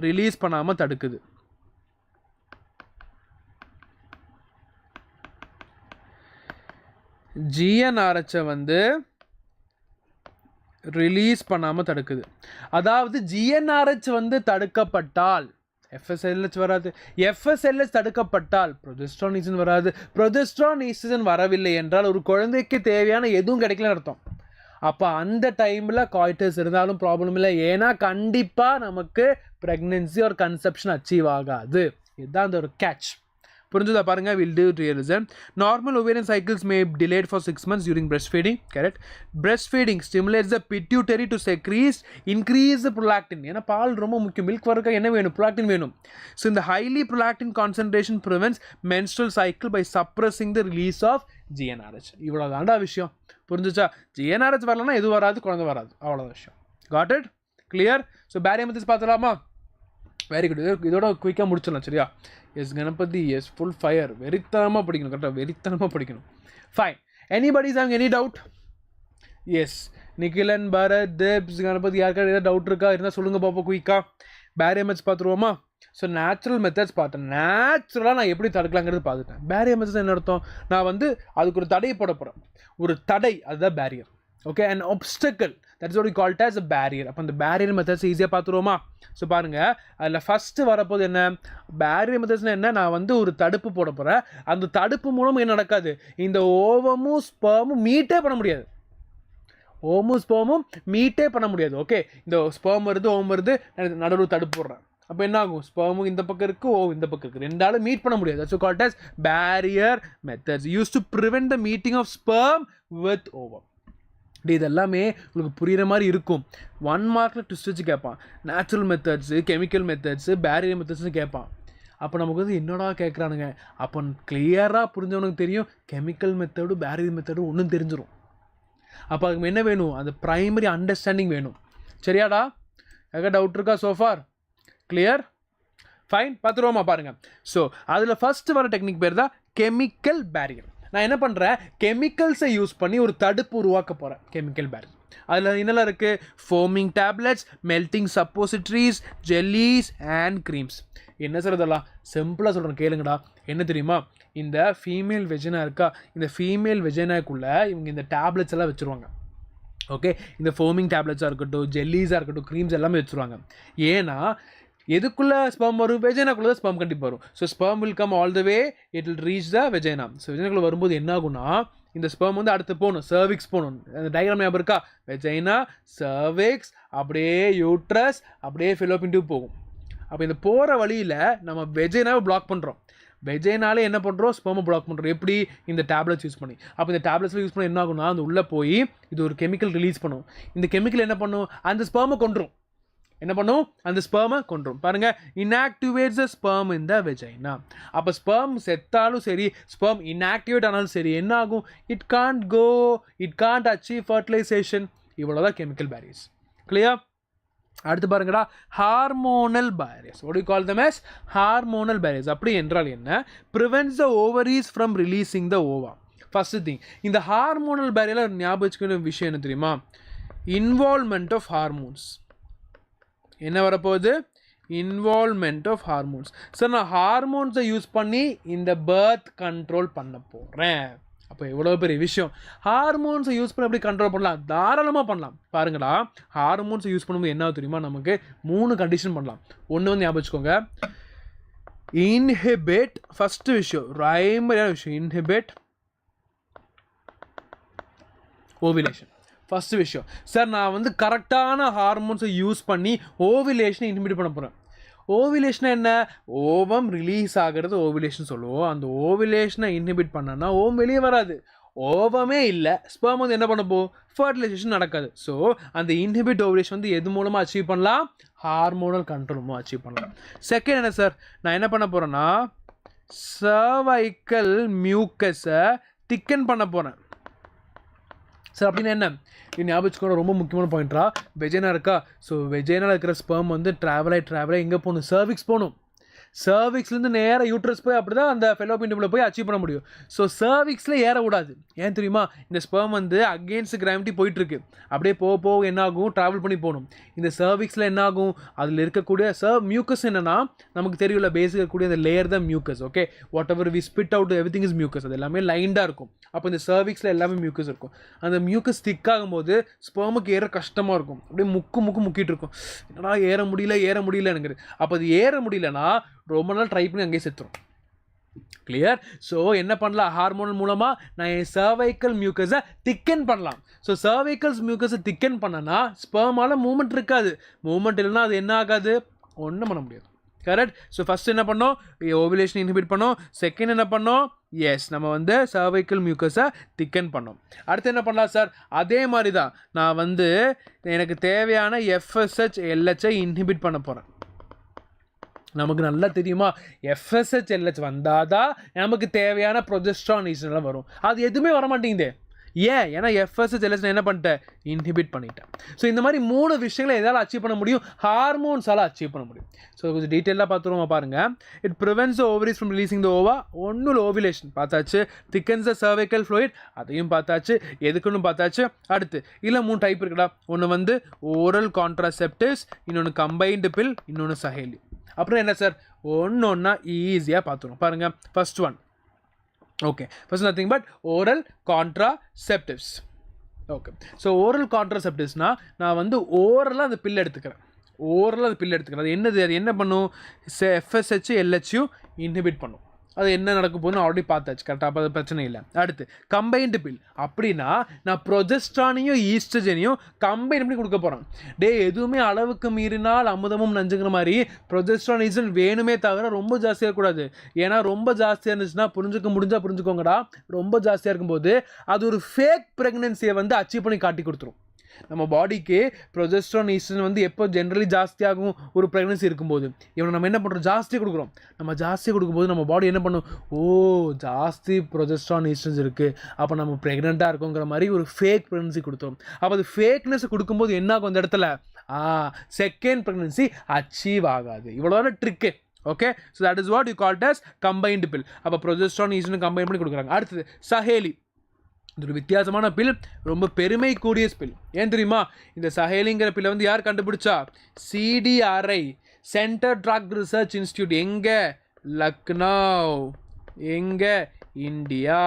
ரிலீஸ் பண்ணாமல் தடுக்குது. ஜிஎன்ஆர்ஹெச்சை வந்து ரிலீஸ் பண்ணாமல் தடுக்குது. அதாவது ஜிஎன்ஆர்ஹெச் வந்து தடுக்கப்பட்டால் எஃப்எஸ்எல்ஹெச் வராது. எஃப்எஸ்எல்ஹெச் தடுக்கப்பட்டால் ப்ரொஜெஸ்ட்ரான் ஈஸ்ட்ரோஜன் வராது. ப்ரொஜெஸ்ட்ரான் ஈஸ்ட்ரோஜன் வரவில்லை என்றால் ஒரு குழந்தைக்கு தேவையான எதுவும் கிடைக்கலன்னு அர்த்தம். அப்போ அந்த டைமில் காய்டஸ் இருந்தாலும் ப்ராப்ளம் இல்லை. ஏன்னா கண்டிப்பாக நமக்கு ப்ரெக்னென்சி ஒரு கன்செப்ஷன் அச்சீவ் ஆகாது. இதுதான் அந்த ஒரு கேட்ச். புரிஞ்சுதா? பாருங்க, will do it real reason. Normal ovarian cycles may be delayed for 6 months during breastfeeding. Correct? Breastfeeding stimulates the pituitary to increase the prolactin. ஏன்னா பால் ரொம்ப முக்கியம். மில்க் வரக்க என்ன வேணும்? prolactin வேணும். So இந்த highly prolactin concentration prevents menstrual cycle by suppressing the release of GnRH. இவ்வளோ தாண்டா விஷயம். புரிஞ்சுச்சா? ஜிஎன்ஆர்ஹெச் வரலன்னா எது வராது, குழந்தை வராது, அவ்வளோ விஷயம். Got it? Clear? So barrier methods பார்த்துலாமா? Very good. இதோட குயிக்காக முடிச்சிடலாம். சரியா? Yes Ganapathi, yes full fire. வெறித்தனமாக படிக்கணும், கரெக்டாக வெறித்தனமாக படிக்கணும். Fine. Anybody is having any doubt? Yes Nikhilan, Bharath, தேப்ஸ், கணபதி யாருக்காவது ஏதாவது டவுட் இருக்கா? இருந்தால் சொல்லுங்கள் பார்ப்போம் குயிக்காக. பேரியர் மெத்தட்ஸ் பார்த்துருவோமா? ஸோ நேச்சுரல் மெத்தட்ஸ் பார்த்தேன். நேச்சுரலாக நான் எப்படி தடுக்கலாங்கிறது பார்த்துட்டேன். பேரியர் மெத்தட்ஸ் என்ன அர்த்தம்? நான் வந்து அதுக்கு ஒரு தடையை போட போகிறேன். ஒரு தடை, அதுதான் barrier. Okay, and obstacle, that's what we call it as a barrier. அப்போ அந்த பேரியர் மெத்தட்ஸ் ஈஸியாக பார்த்துருவோமா? ஸோ பாருங்கள், அதில் ஃபஸ்ட்டு வரப்போது என்ன? பேரியர் மெத்தட்ஸ்னால் என்ன? நான் வந்து ஒரு தடுப்பு போட போகிறேன். அந்த தடுப்பு மூலம் என்ன நடக்காது? இந்த ஓவமும் ஸ்பெர்மும் மீட்டே பண்ண முடியாது. ஓமும் ஸ்பெர்மும் மீட்டே பண்ண முடியாது. ஓகே, இந்த ஸ்பெர்ம் வருது, ஓம் வருது, நடுவில் தடுப்பு போடுறேன். அப்போ என்ன ஆகும்? ஸ்பெர்மும் இந்த பக்கம் இருக்குது, ஓ இந்த பக்கம் இருக்குது, ரெண்டாலும் மீட் பண்ண முடியாது. that's called as barrier methods used to prevent the meeting of sperm with ovum. இது எல்லாமே உங்களுக்கு புரிகிற மாதிரி இருக்கும். 1 மார்க்கில் ட்விஸ்ட் வச்சு கேட்பான். Natural methods, chemical methods, barrier மெத்தட்ஸ்னு கேட்பான். அப்போ நமக்கு வந்து என்னடா கேட்குறானுங்க? அப்போ கிளியராக புரிஞ்சவனுக்கு தெரியும் கெமிக்கல் மெத்தடு, பேரியர் மெத்தடு ஒன்றும் தெரிஞ்சிடும். அப்போ அதுக்கு என்ன வேணும்? அந்த ப்ரைமரி அண்டர்ஸ்டாண்டிங் வேணும். சரியாடா? எங்கே டவுட் இருக்கா சோஃபார்? கிளியர்? ஃபைன். பார்த்துருவோமா? பாருங்கள். ஸோ அதில் ஃபஸ்ட்டு வர டெக்னிக் பேர் தான் கெமிக்கல் பேரியர். நான் என்ன பண்ணுறேன்? கெமிக்கல்ஸை யூஸ் பண்ணி ஒரு தடுப்பு உருவாக்க போகிறேன். கெமிக்கல் பேரியர் அதில் என்னெல்லாம் இருக்குது? Foaming tablets, melting suppositories, jellies and creams. என்ன சார் இதெல்லாம்? சிம்பிளாக சொல்கிறேன், கேளுங்கடா. என்ன தெரியுமா? இந்த ஃபீமேல் வெஜினா இருக்கா, இந்த ஃபீமேல் வெஜினாக்குள்ளே இவங்க இந்த டேப்லெட்ஸ் எல்லாம் வச்சுருவாங்க. ஓகே, இந்த ஃபோமிங் டேப்லெட்ஸாக இருக்கட்டும், ஜெல்லிஸாக இருக்கட்டும், க்ரீம்ஸ் எல்லாமே வச்சுருவாங்க. ஏன்னா எதுக்குள்ளே ஸ்பெர்ம் வரும்? வெஜைனாக்குள்ளே தான் ஸ்பெர்ம் கண்டிப்பாக வரும். So sperm will come all the way, it will reach the vagina. So வெஜைனாக்குள்ளே வரும்போது என்ன ஆகும்னா, இந்த ஸ்பெர்ம் வந்து அடுத்து போகணும், சர்விக்ஸ் போகணும். அந்த டயக்ராம் ஞாபகம் இருக்கா? வெஜைனா, சர்விக்ஸ், அப்படியே யூட்ரஸ், அப்படியே ஃபெலோப்பியன் டியூப் போகும். அப்போ இந்த போகிற வழியில் நம்ம வெஜைனாவை பிளாக் பண்ணுறோம். வெஜைனாலே என்ன பண்ணுறோம்? ஸ்பெர்மை பிளாக் பண்ணுறோம். எப்படி? இந்த டேப்லெட்ஸ் யூஸ் பண்ணி. அப்போ இந்த டேப்லெட்ஸில் யூஸ் பண்ணி என்ன ஆகும்னா, அந்த உள்ளே போய் இது ஒரு கெமிக்கல் ரிலீஸ் பண்ணும். இந்த கெமிக்கல் என்ன பண்ணும்? அந்த ஸ்பெர்மை கொன்றும். என்ன பண்ணும்? அந்த ஸ்பெர்மை கொன்றும். பாருங்கள், inactivates the sperm in the vagina. அப்போ ஸ்பெர்ம் செத்தாலும் சரி, ஸ்பெர்ம் இன்ஆக்டிவேட் ஆனாலும் சரி, என்ன ஆகும்? It can't go, it can't achieve fertilization. இவ்வளோதான் கெமிக்கல் பேரியர்ஸ். கிளியர்? அடுத்து பாருங்கடா, hormonal barriers. what do you call them as? Hormonal barriers. அப்படி என்றால் என்ன? prevents the ovaries from releasing the ova. First thing, இந்த ஹார்மோனல் பேரியரில் ஞாபகம் வச்சுக்கிற விஷயம் என்ன தெரியுமா? Involvement of hormones. என்ன வரப்போகுது? Involvement of hormones. சார் நான் ஹார்மோன்ஸை யூஸ் பண்ணி இந்த பர்த் கண்ட்ரோல் பண்ண போகிறேன். அப்போ எவ்வளோ பெரிய விஷயம். ஹார்மோன்ஸை யூஸ் பண்ணி எப்படி கண்ட்ரோல் பண்ணலாம்? தாராளமாக பண்ணலாம். பாருங்களா, ஹார்மோன்ஸை யூஸ் பண்ணும்போது என்ன தெரியுமா? நமக்கு 3 கண்டிஷன் பண்ணலாம். ஒன்று வந்து ஞாபகம் வச்சுக்கோங்க, இன்ஹிபிட். ஃபஸ்ட்டு விஷயம், பிரைமரியான விஷயம், இன்ஹிபிட் ஓவிலேஷன். ஃபஸ்ட்டு விஷயம். சார் நான் வந்து கரெக்டான ஹார்மோன்ஸை யூஸ் பண்ணி ஓவிலேஷனை இன்ஹிபிட் பண்ண போகிறேன். ஓவிலேஷனை என்ன? ஓவம் ரிலீஸ் ஆகிறது ஓவிலேஷன் சொல்லுவோம். அந்த ஓவிலேஷனை இன்ஹிபிட் பண்ணனா ஓவம் வெளியே வராது. ஓவமே இல்லை, ஸ்பெர்ம் வந்து என்ன பண்ண போகும்? ஃபர்டிலைசேஷன் நடக்காது. ஸோ அந்த இன்ஹிபிட் ஓவிலேஷன் வந்து எது மூலமாக அச்சீவ் பண்ணலாம்? ஹார்மோனல் கண்ட்ரோல் மூலமாக அச்சீவ் பண்ணலாம். செகண்ட் என்ன சார்? நான் என்ன பண்ண போகிறேன்னா, சர்வைக்கல் மியூக்கஸை திக்கன் பண்ண போகிறேன். சார் அப்படின்னு என்ன? இது ஞாபகம் வச்சுக்கோங்க, ரொம்ப முக்கியமான பாயிண்ட்ரா. வெஜைனா இருக்கா? ஸோ வெஜைனாவில் இருக்கிற ஸ்பெர்ம் வந்து ட்ராவல் ஆகி எங்கே போகணும்? சர்விக்ஸ் போகணும். சர்விக்ஸ்லேருந்து நேராக யூட்ரஸ் போய் அப்படி தான் அந்த ஃபெலோப்பியன் டியூப்ல போய் அச்சீவ் பண்ண முடியும். ஸோ சர்விக்ஸில் ஏற விடாது. ஏன் தெரியுமா? இந்த ஸ்பெர்ம் வந்து அகெயின்ஸ்ட் கிராவிட்டி போயிட்டுருக்கு. அப்படியே போக என்ன ஆகும்? ட்ராவல் பண்ணி போகணும். இந்த சர்விக்ஸில் என்ன ஆகும்? அதில் இருக்கக்கூடிய மியூக்கஸ் என்னென்னா, நமக்கு தெரியல, பேசிக் இருக்கக்கூடிய அந்த லேயர் தான் mucus. Okay, whatever we spit out everything is mucus. அது எல்லாமே லைண்டாக இருக்கும். அப்போ இந்த சர்விக்ஸில் எல்லாமே மியூக்கஸ் இருக்கும். அந்த மியூக்கஸ் திக் ஆகும்போது ஸ்பெர்முக்கு ஏற கஷ்டமாக இருக்கும். அப்படியே முக்கிட்டு இருக்கும். என்னடா ஏற முடியலங்கிறது. அப்போ அது ஏற முடியலன்னா ரொம்ப நாள் ட்ரை பண்ணி அங்கேயே செத்துரும். கிளியர்? ஸோ என்ன பண்ணலாம்? ஹார்மோனல் மூலமாக நான் என் சர்வைக்கல் மியூக்கஸை திக்கன் பண்ணலாம். ஸோ சர்வைக்கல்ஸ் மியூக்கஸை திக்கன் பண்ணனா ஸ்பெர்மால் மூவ்மெண்ட் இருக்காது. மூவ்மெண்ட் இல்லைன்னா அது என்ன ஆகாது? ஒன்றும் பண்ண முடியாது. கரெக்ட்? ஸோ ஃபஸ்ட் என்ன பண்ணோம்? ஓவிலேஷன் இன்ஹிபிட் பண்ணோம். செகண்ட் என்ன பண்ணோம்? எஸ், நம்ம வந்து சர்வைக்கல் மியூக்கஸை திக்கன் பண்ணோம். அடுத்து என்ன பண்ணலாம் சார்? அதே மாதிரி தான் நான் வந்து எனக்கு தேவையான எஃப்எஸ்ஹெச் எல்ஹெச்சை இன்ஹிபிட் பண்ண போகிறேன். நமக்கு நல்லா தெரியுமா, எஃப்எஸ்ஹெச் எல்ஹெச் வந்தால் தான் நமக்கு தேவையான ப்ரொஜெஸ்ட்ரான் ஈஸ்ட்ரோஜன் வரும். அது எதுவுமே வரமாட்டேங்குது. ஏன்னா FSH LH என்ன பண்ணிட்டேன், இன்ஹிபிட் பண்ணிட்டேன். ஸோ இந்த மாதிரி 3 விஷயங்களை எதால் அச்சீவ் பண்ண முடியும், ஹார்மோன்ஸால் அச்சீவ் பண்ண முடியும். ஸோ கொஞ்சம் டீட்டெயிலாக பார்த்துருவோம் பாருங்க. It prevents the ovaries from releasing the ova. ஒன்றும் ஓவிலேஷன் பார்த்தாச்சு, திக்கன்ஸ் த சர்வைக்கல் ஃப்ளூயிட் அதையும் பார்த்தாச்சு, எதுக்குன்னு பார்த்தாச்சு. அடுத்து இல்லை 3 டைப் இருக்குடா. ஒன்று வந்து ஓரல் கான்ட்ராசெப்டிவ்ஸ், இன்னொன்று கம்பைன்டு பில், இன்னொன்று சஹேலி. அப்புறம் என்ன சார், ஒன்றா ஈஸியாக பார்த்துருவோம் பாருங்கள். First one, okay, first nothing but oral contraceptives. Okay, so oral கான்ட்ராசெப்டிவ்ஸ்னால் நான் வந்து ஓரலாக அந்த பில் எடுத்துக்கிறேன். அது என்னது, அது என்ன பண்ணும், FSH LHயும் இன்ஹிபிட் பண்ணும். அது என்ன நடக்கும் போதுன்னு ஆல்ரெடி பார்த்தாச்சு கரெக்டாக, அப்போ அது பிரச்சனை இல்லை. அடுத்து கம்பைன்டு பில் அப்படின்னா நான் ப்ரொஜெஸ்ட்ரானையும் ஈஸ்ட்ரஜனையும் கம்பைன் பண்ணி கொடுக்க போகிறேன். எதுவுமே அளவுக்கு மீறினால் அமுதமும் நஞ்சுங்கிற மாதிரி ப்ரொஜெஸ்ட்ரான் ஈஸ்ட்ரன் வேணுமே தவிர ரொம்ப ஜாஸ்தியாக இருக்கக்கூடாது. ஏன்னா ரொம்ப ஜாஸ்தியாக இருந்துச்சுன்னா புரிஞ்சுக்கோங்கடா, ரொம்ப ஜாஸ்தியாக இருக்கும்போது அது ஒரு ஃபேக் ப்ரெக்னன்சியை வந்து அச்சீவ் பண்ணி காட்டி கொடுத்துரும். நம்ம பாடிக்கு ப்ரொஜெஸ்ட்ரான் ஈஸ்ட்ரஜன் வந்து எப்போ ஜென்ரலி ஜாஸ்தியாகும், ஒரு ப்ரெக்னன்சி இருக்கும்போது. இவனை நம்ம என்ன பண்ணுறோம், ஜாஸ்தியாக கொடுக்குறோம். நம்ம ஜாஸ்தியாக கொடுக்கும்போது நம்ம பாடி என்ன பண்ணும், ஜாஸ்தி ப்ரொஜெஸ்ட்ரான் ஈஸ்ட்ரஜன் இருக்குது, அப்போ நம்ம ப்ரெக்னெண்ட்டாக இருக்கோங்கிற மாதிரி ஒரு ஃபேக் ப்ரெக்னன்சி கொடுத்தோம். அப்போ அது ஃபேக்னஸ் கொடுக்கும்போது என்ன ஆகும், அந்த இடத்துல செகண்ட் ப்ரெக்னன்சி அச்சீவ் ஆகாது. இவ்வளோதான trick. Okay, so that is what you called as combined pill. அப்போ ப்ரொஜெஸ்ட்ரான் ஈஸ்ட்ரஜன் கம்பைன் பண்ணி கொடுக்குறாங்க. அடுத்தது சஹேலி. இது ஒரு வித்தியாசமான பில், ரொம்ப பெருமை கூடிய பில். ஏன் தெரியுமா, இந்த சஹேலிங்கிற பில்லை வந்து யார் கண்டுபிடிச்சா, CDRI, centre drug research institute. எங்கே, லக்னோ. எங்கே, இந்தியா.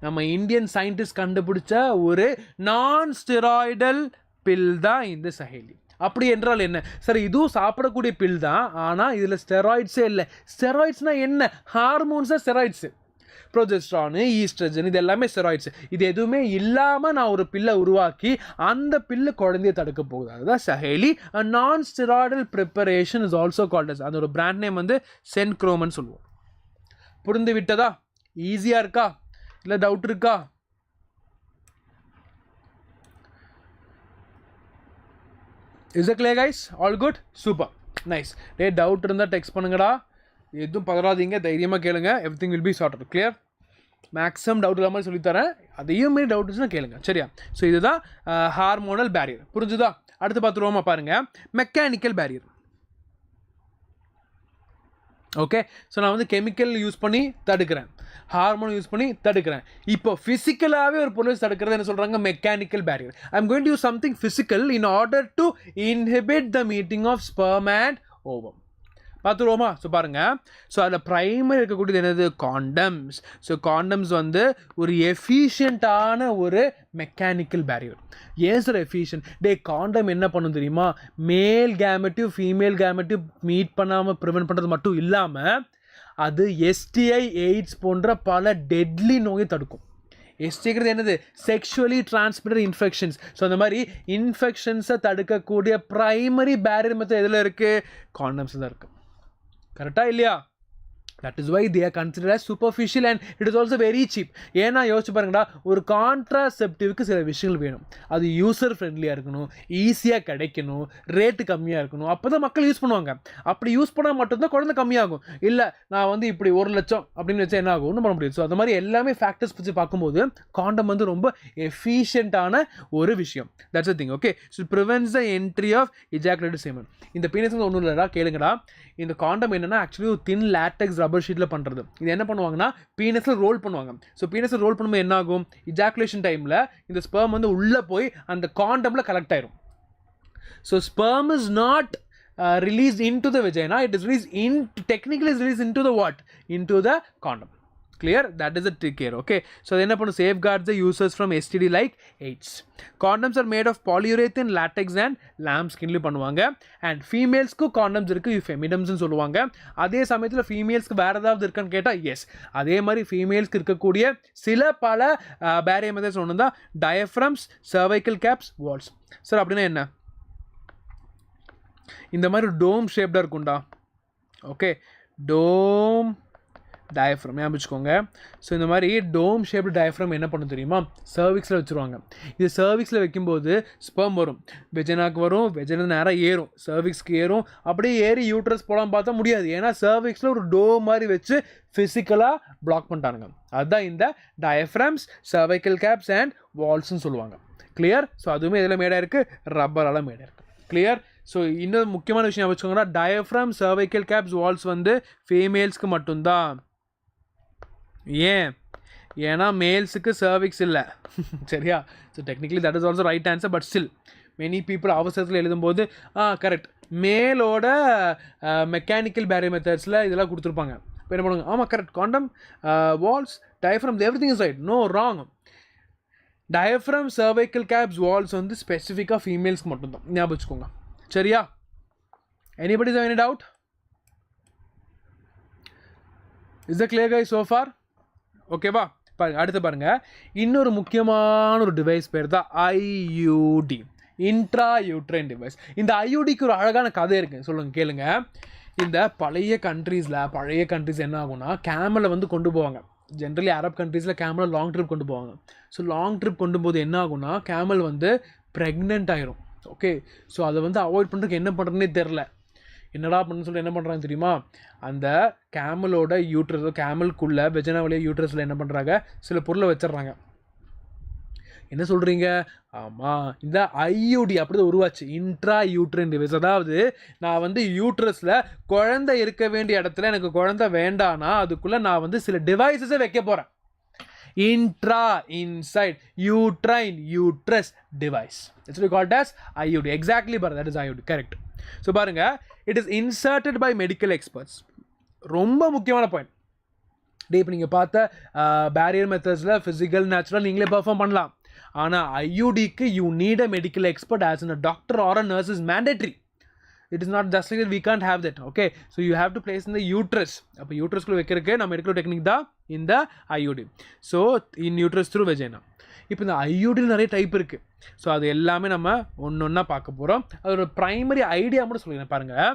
நம்ம இந்தியன் சயின்டிஸ்ட் கண்டுபிடிச்ச ஒரு நான் ஸ்டெராய்டல் பில் தான் இந்த சஹேலி. அப்படி என்றால் என்ன சார், இதுவும் சாப்பிடக்கூடிய பில் தான், ஆனால் இதில் ஸ்டெராய்ட்ஸே இல்லை. ஸ்டெராய்ட்ஸ்னால் என்ன, ஹார்மோன்ஸாக ஸ்டெராய்ட்ஸு, ப்ரொஜெஸ்ட்ரானு ஈஸ்ட்ரஜன் இது எல்லாமே ஸ்டெராய்ட்ஸ். இது எதுவுமே இல்லாமல் நான் ஒரு பில்லை உருவாக்கி அந்த பில்லு குழந்தைய தடுக்க போகுது. அதுதான் Saheli. Non steroidal preparation is also called as, அதோட பிராண்ட் நேம் வந்து சென்க்ரோமன் சொல்லுவோம். புரிந்து விட்டதா, ஈஸியாக இருக்கா, இல்லை டவுட் இருக்கா? Is it clear guys, all good, super, nice. Doubt இருந்தால் டெக்ஸ்ட் பண்ணுங்கடா, எதுவும் பதறாதீங்க, தைரியமாக கேளுங்க. Everything will be sorted. Clear, maximum doubt இல்லாமல் சொல்லித்தரேன், அதையும் மீறி டவுட் இருந்துச்சுன்னா கேளுங்க, சரியா? ஸோ இதுதான் ஹார்மோனல் பேரியர். புரிஞ்சுதா? அடுத்து பார்த்துருவோமா பாருங்கள், மெக்கானிக்கல் பேரியர். ஓகே, ஸோ நான் வந்து கெமிக்கல் யூஸ் பண்ணி தடுக்கிறேன், ஹார்மோன் யூஸ் பண்ணி தடுக்கிறேன். இப்போ ஃபிசிக்கலாகவே ஒரு பொருள் தடுக்கிறது என்ன சொல்கிறாங்க, mechanical barrier. I am going to use something physical in order to inhibit the meeting of sperm and ovum. பார்த்துருவோமா? ஸோ பாருங்கள், ஸோ அதில் ப்ரைமரி இருக்கக்கூடியது என்னது, காண்டம்ஸ். ஸோ காண்டம்ஸ் வந்து ஒரு எஃபிஷியண்ட்டான ஒரு மெக்கானிக்கல் பேரியர். ஏன் சார் எஃபிஷியன்ட்? காண்டம் என்ன பண்ணும் தெரியுமா, male gametes female gametes meet பண்ணாமல் ப்ரிவென்ட் பண்ணுறது மட்டும் இல்லாமல் அது STI எய்ட்ஸ் போன்ற பல டெட்லி நோயை தடுக்கும். எஸ்டிங்கிறது என்னது, செக்ஷுவலி டிரான்ஸ்மிட்டட் இன்ஃபெக்ஷன்ஸ். ஸோ அந்த மாதிரி இன்ஃபெக்ஷன்ஸை தடுக்கக்கூடிய ப்ரைமரி பேரியர் மெத்தட் எதில் இருக்குது, காண்டம்ஸ் தான் இருக்குது. கரெக்டாக இல்லையா? That is why they are considered as superficial and it is also very cheap. ஏன்னா யோசிச்சு பாருங்கடா, ஒரு கான்ட்ராசெப்டிவ்க்கு சில விஷயங்கள் வேணும். அது யூசர் ஃப்ரெண்ட்லியாக இருக்கணும், ஈஸியாக கிடைக்கணும், ரேட்டு கம்மியாக இருக்கணும், அப்போ தான் மக்கள் யூஸ் பண்ணுவாங்க. அப்படி யூஸ் பண்ணால் மட்டும்தான் குழந்தை கம்மியாகும். இல்லை நான் வந்து இப்படி 1 லட்சம் அப்படின்னு வச்சா என்ன ஆகும், ஒன்றும் பண்ண முடியாது. ஸோ அந்த மாதிரி எல்லாமே ஃபேக்டர்ஸ் வச்சு பார்க்கும்போது காண்டம் வந்து ரொம்ப எஃபிஷியண்ட்டான ஒரு விஷயம். That's a thing. Okay, so prevents the entry of ejaculated semen. இந்த பீனஸ் வந்து ஒன்றும் இல்லைடா, கேளுங்கடா. இந்த காண்டம் என்னன்னா ஆக்சுவலி ஒரு தின் லேட்டெக்ஸ் ரப்பர் ஷீட்டில் பண்ணுறது. இது என்ன பண்ணுவாங்கன்னா பீனஸில் ரோல் பண்ணுவாங்க. ஸோ பீனஸில் ரோல் பண்ணும்போது என்ன ஆகும், இஜாக்குலேஷன் டைமில் இந்த ஸ்பெர்ம் வந்து உள்ளே போய் அந்த காண்டமில் கலெக்ட் ஆயிரும். So sperm is not released into the vagina, it is released technically is released into the what, into the condom. Clear? That is the trick here. Okay, so then upon safeguards the users from STD like AIDS. Condoms are made of polyurethane, latex and lamb skin lu பண்ணுவாங்க. And females க்கு condoms இருக்கு, femidums னு சொல்லுவாங்க. அதே சமயத்துல females க்கு வேற ஏதாவது இருக்கான்னு கேட்டா yes. அதே மாதிரி females க்கு இருக்கக்கூடிய சில பல barrier methods ஒண்ணுதா diaphragms, cervical caps, walls. Sir அப்படினா என்ன, இந்த மாதிரி டோம் ஷேப்டாக இருக்கும்டா. ஓகே, டோம் டயஃப்ரம் ஞாபகம் வச்சுக்கோங்க. ஸோ இந்த மாதிரி டோம் ஷேப்டு டயஃப்ரம் என்ன பண்ண தெரியுமா, சர்விக்ஸில் வச்சுருவாங்க. இது சர்விக்ஸில் வைக்கும்போது ஸ்பெர்ம் வரும், வெஜனாக்கு வரும், வெஜனா நேராக ஏறும், சர்விக்ஸ்க்கு ஏறும், அப்படியே ஏறி யூட்ரஸ் போகலாம் பார்த்தா முடியாது. ஏன்னா சர்விக்ஸில் ஒரு டோ மாதிரி வச்சு ஃபிசிக்கலாக பிளாக் பண்ணிட்டானுங்க. அதுதான் இந்த டயஃப்ரம்ஸ், சர்வைக்கல் கேப்ஸ் அண்ட் வால்ஸ்ன்னு சொல்லுவாங்க. கிளியர்? ஸோ அதுவுமே இதில் மேடாக இருக்குது, ரப்பரால் மேடாக இருக்குது. கிளியர்? ஸோ இன்னொரு முக்கியமான விஷயம் வச்சுக்கோங்கன்னா, டயஃப்ரம், சர்வைக்கல் கேப்ஸ், வால்ஸ் வந்து ஃபீமேல்ஸ்க்கு மட்டும்தான். ஏன்னா மேல்ஸுக்கு சர்விக்ஸ் இல்லை. சரியா? So technically that is also right answer, but still many people அவசரத்தில் எழுதும்போது கரெக்ட் மேலோட மெக்கானிக்கல் பேரியர் மெத்தட்ஸில் இதெல்லாம் கொடுத்துருப்பாங்க. இப்போ என்ன பண்ணுவாங்க, ஆமாம் correct, condom, vaults, diaphragm, everything is right, no wrong. Diaphragm, cervical caps, vaults வந்து ஸ்பெசிஃபிக்காக ஃபீமேல்ஸ்க்கு மட்டும்தான், ஞாபகம் வச்சுக்கோங்க. சரியா? Anybody have any doubt? Is the clear guys so far? ஓகேவா? பாருங்க, அடுத்து பாருங்க, இன்னொரு முக்கியமான ஒரு டிவைஸ் பேர் தான் ஐயூடி, இன்ட்ரா யூட்ரைன் டிவைஸ். இந்த ஐயூடிக்கு ஒரு அழகான கதை இருக்குது, சொல்லுங்க கேளுங்க. இந்த பழைய கண்ட்ரிஸ் என்ன ஆகும்னா, கேமலை வந்து கொண்டு போவாங்க. ஜென்ரலி அரப் கண்ட்ரீஸில் கேமலை லாங் ட்ரிப் கொண்டு போவாங்க. ஸோ லாங் ட்ரிப் கொண்டு போது என்ன ஆகும்னா, கேமல் வந்து ப்ரெக்னென்ட் ஆயிரும். ஓகே, ஸோ அதை வந்து அவாய்ட் பண்ணுறதுக்கு என்ன பண்ணுறதுனே தெரில. என்னடா பண்ணுன்னு சொல்லிட்டு என்ன பண்ணுறாங்க தெரியுமா, அந்த கேமலோட யூட்ரஸோ கேமலுக்குள்ளே வெஜனா வழியாக யூட்ரஸில் என்ன பண்ணுறாங்க, சில பொருளை வச்சிடுறாங்க. என்ன சொல்கிறீங்க? ஆமாம், இந்த ஐயூடி அப்படி தான் உருவாச்சு, இன்ட்ரா யூட்ரைன் டிவைஸ். அதாவது நான் வந்து யூட்ரஸில் குழந்தை இருக்க வேண்டிய இடத்துல எனக்கு குழந்தை வேண்டானா அதுக்குள்ளே நான் வந்து சில டிவைஸஸை வைக்க போகிறேன். Intra, inside, uterine, uterus device. That's what we call it as IUD. Exactly, but that is IUD. Correct. So, பாருங்க, it is inserted by medical experts. ரொம்ப முக்கியமான பாயிண்ட். இப்போ நீங்கள் பார்த்த பேரியர் மெத்தட்ஸில் ஃபிசிக்கல், நேச்சுரல் நீங்களே பெர்ஃபார்ம் பண்ணலாம். ஆனால் ஐயூடிக்கு you need a medical expert as in a doctor or a nurse is mandatory. It is not just like that, we can't have that. Okay, so you have to place in the uterus. அப்போ யூட்ரஸ்குள்ளே வைக்கிறதுக்கு நம்ம எடுக்கிற technique தான் இந்த ஐயூடி. So in uterus through vagina. இப்போ இந்த ஐயூடியில் நிறைய type இருக்குது. ஸோ அது எல்லாமே நம்ம ஒன்று ஒன்றா பார்க்க போகிறோம். அதோட ப்ரைமரி ஐடியா மட்டும் சொல்லிடுறேன் பாருங்கள்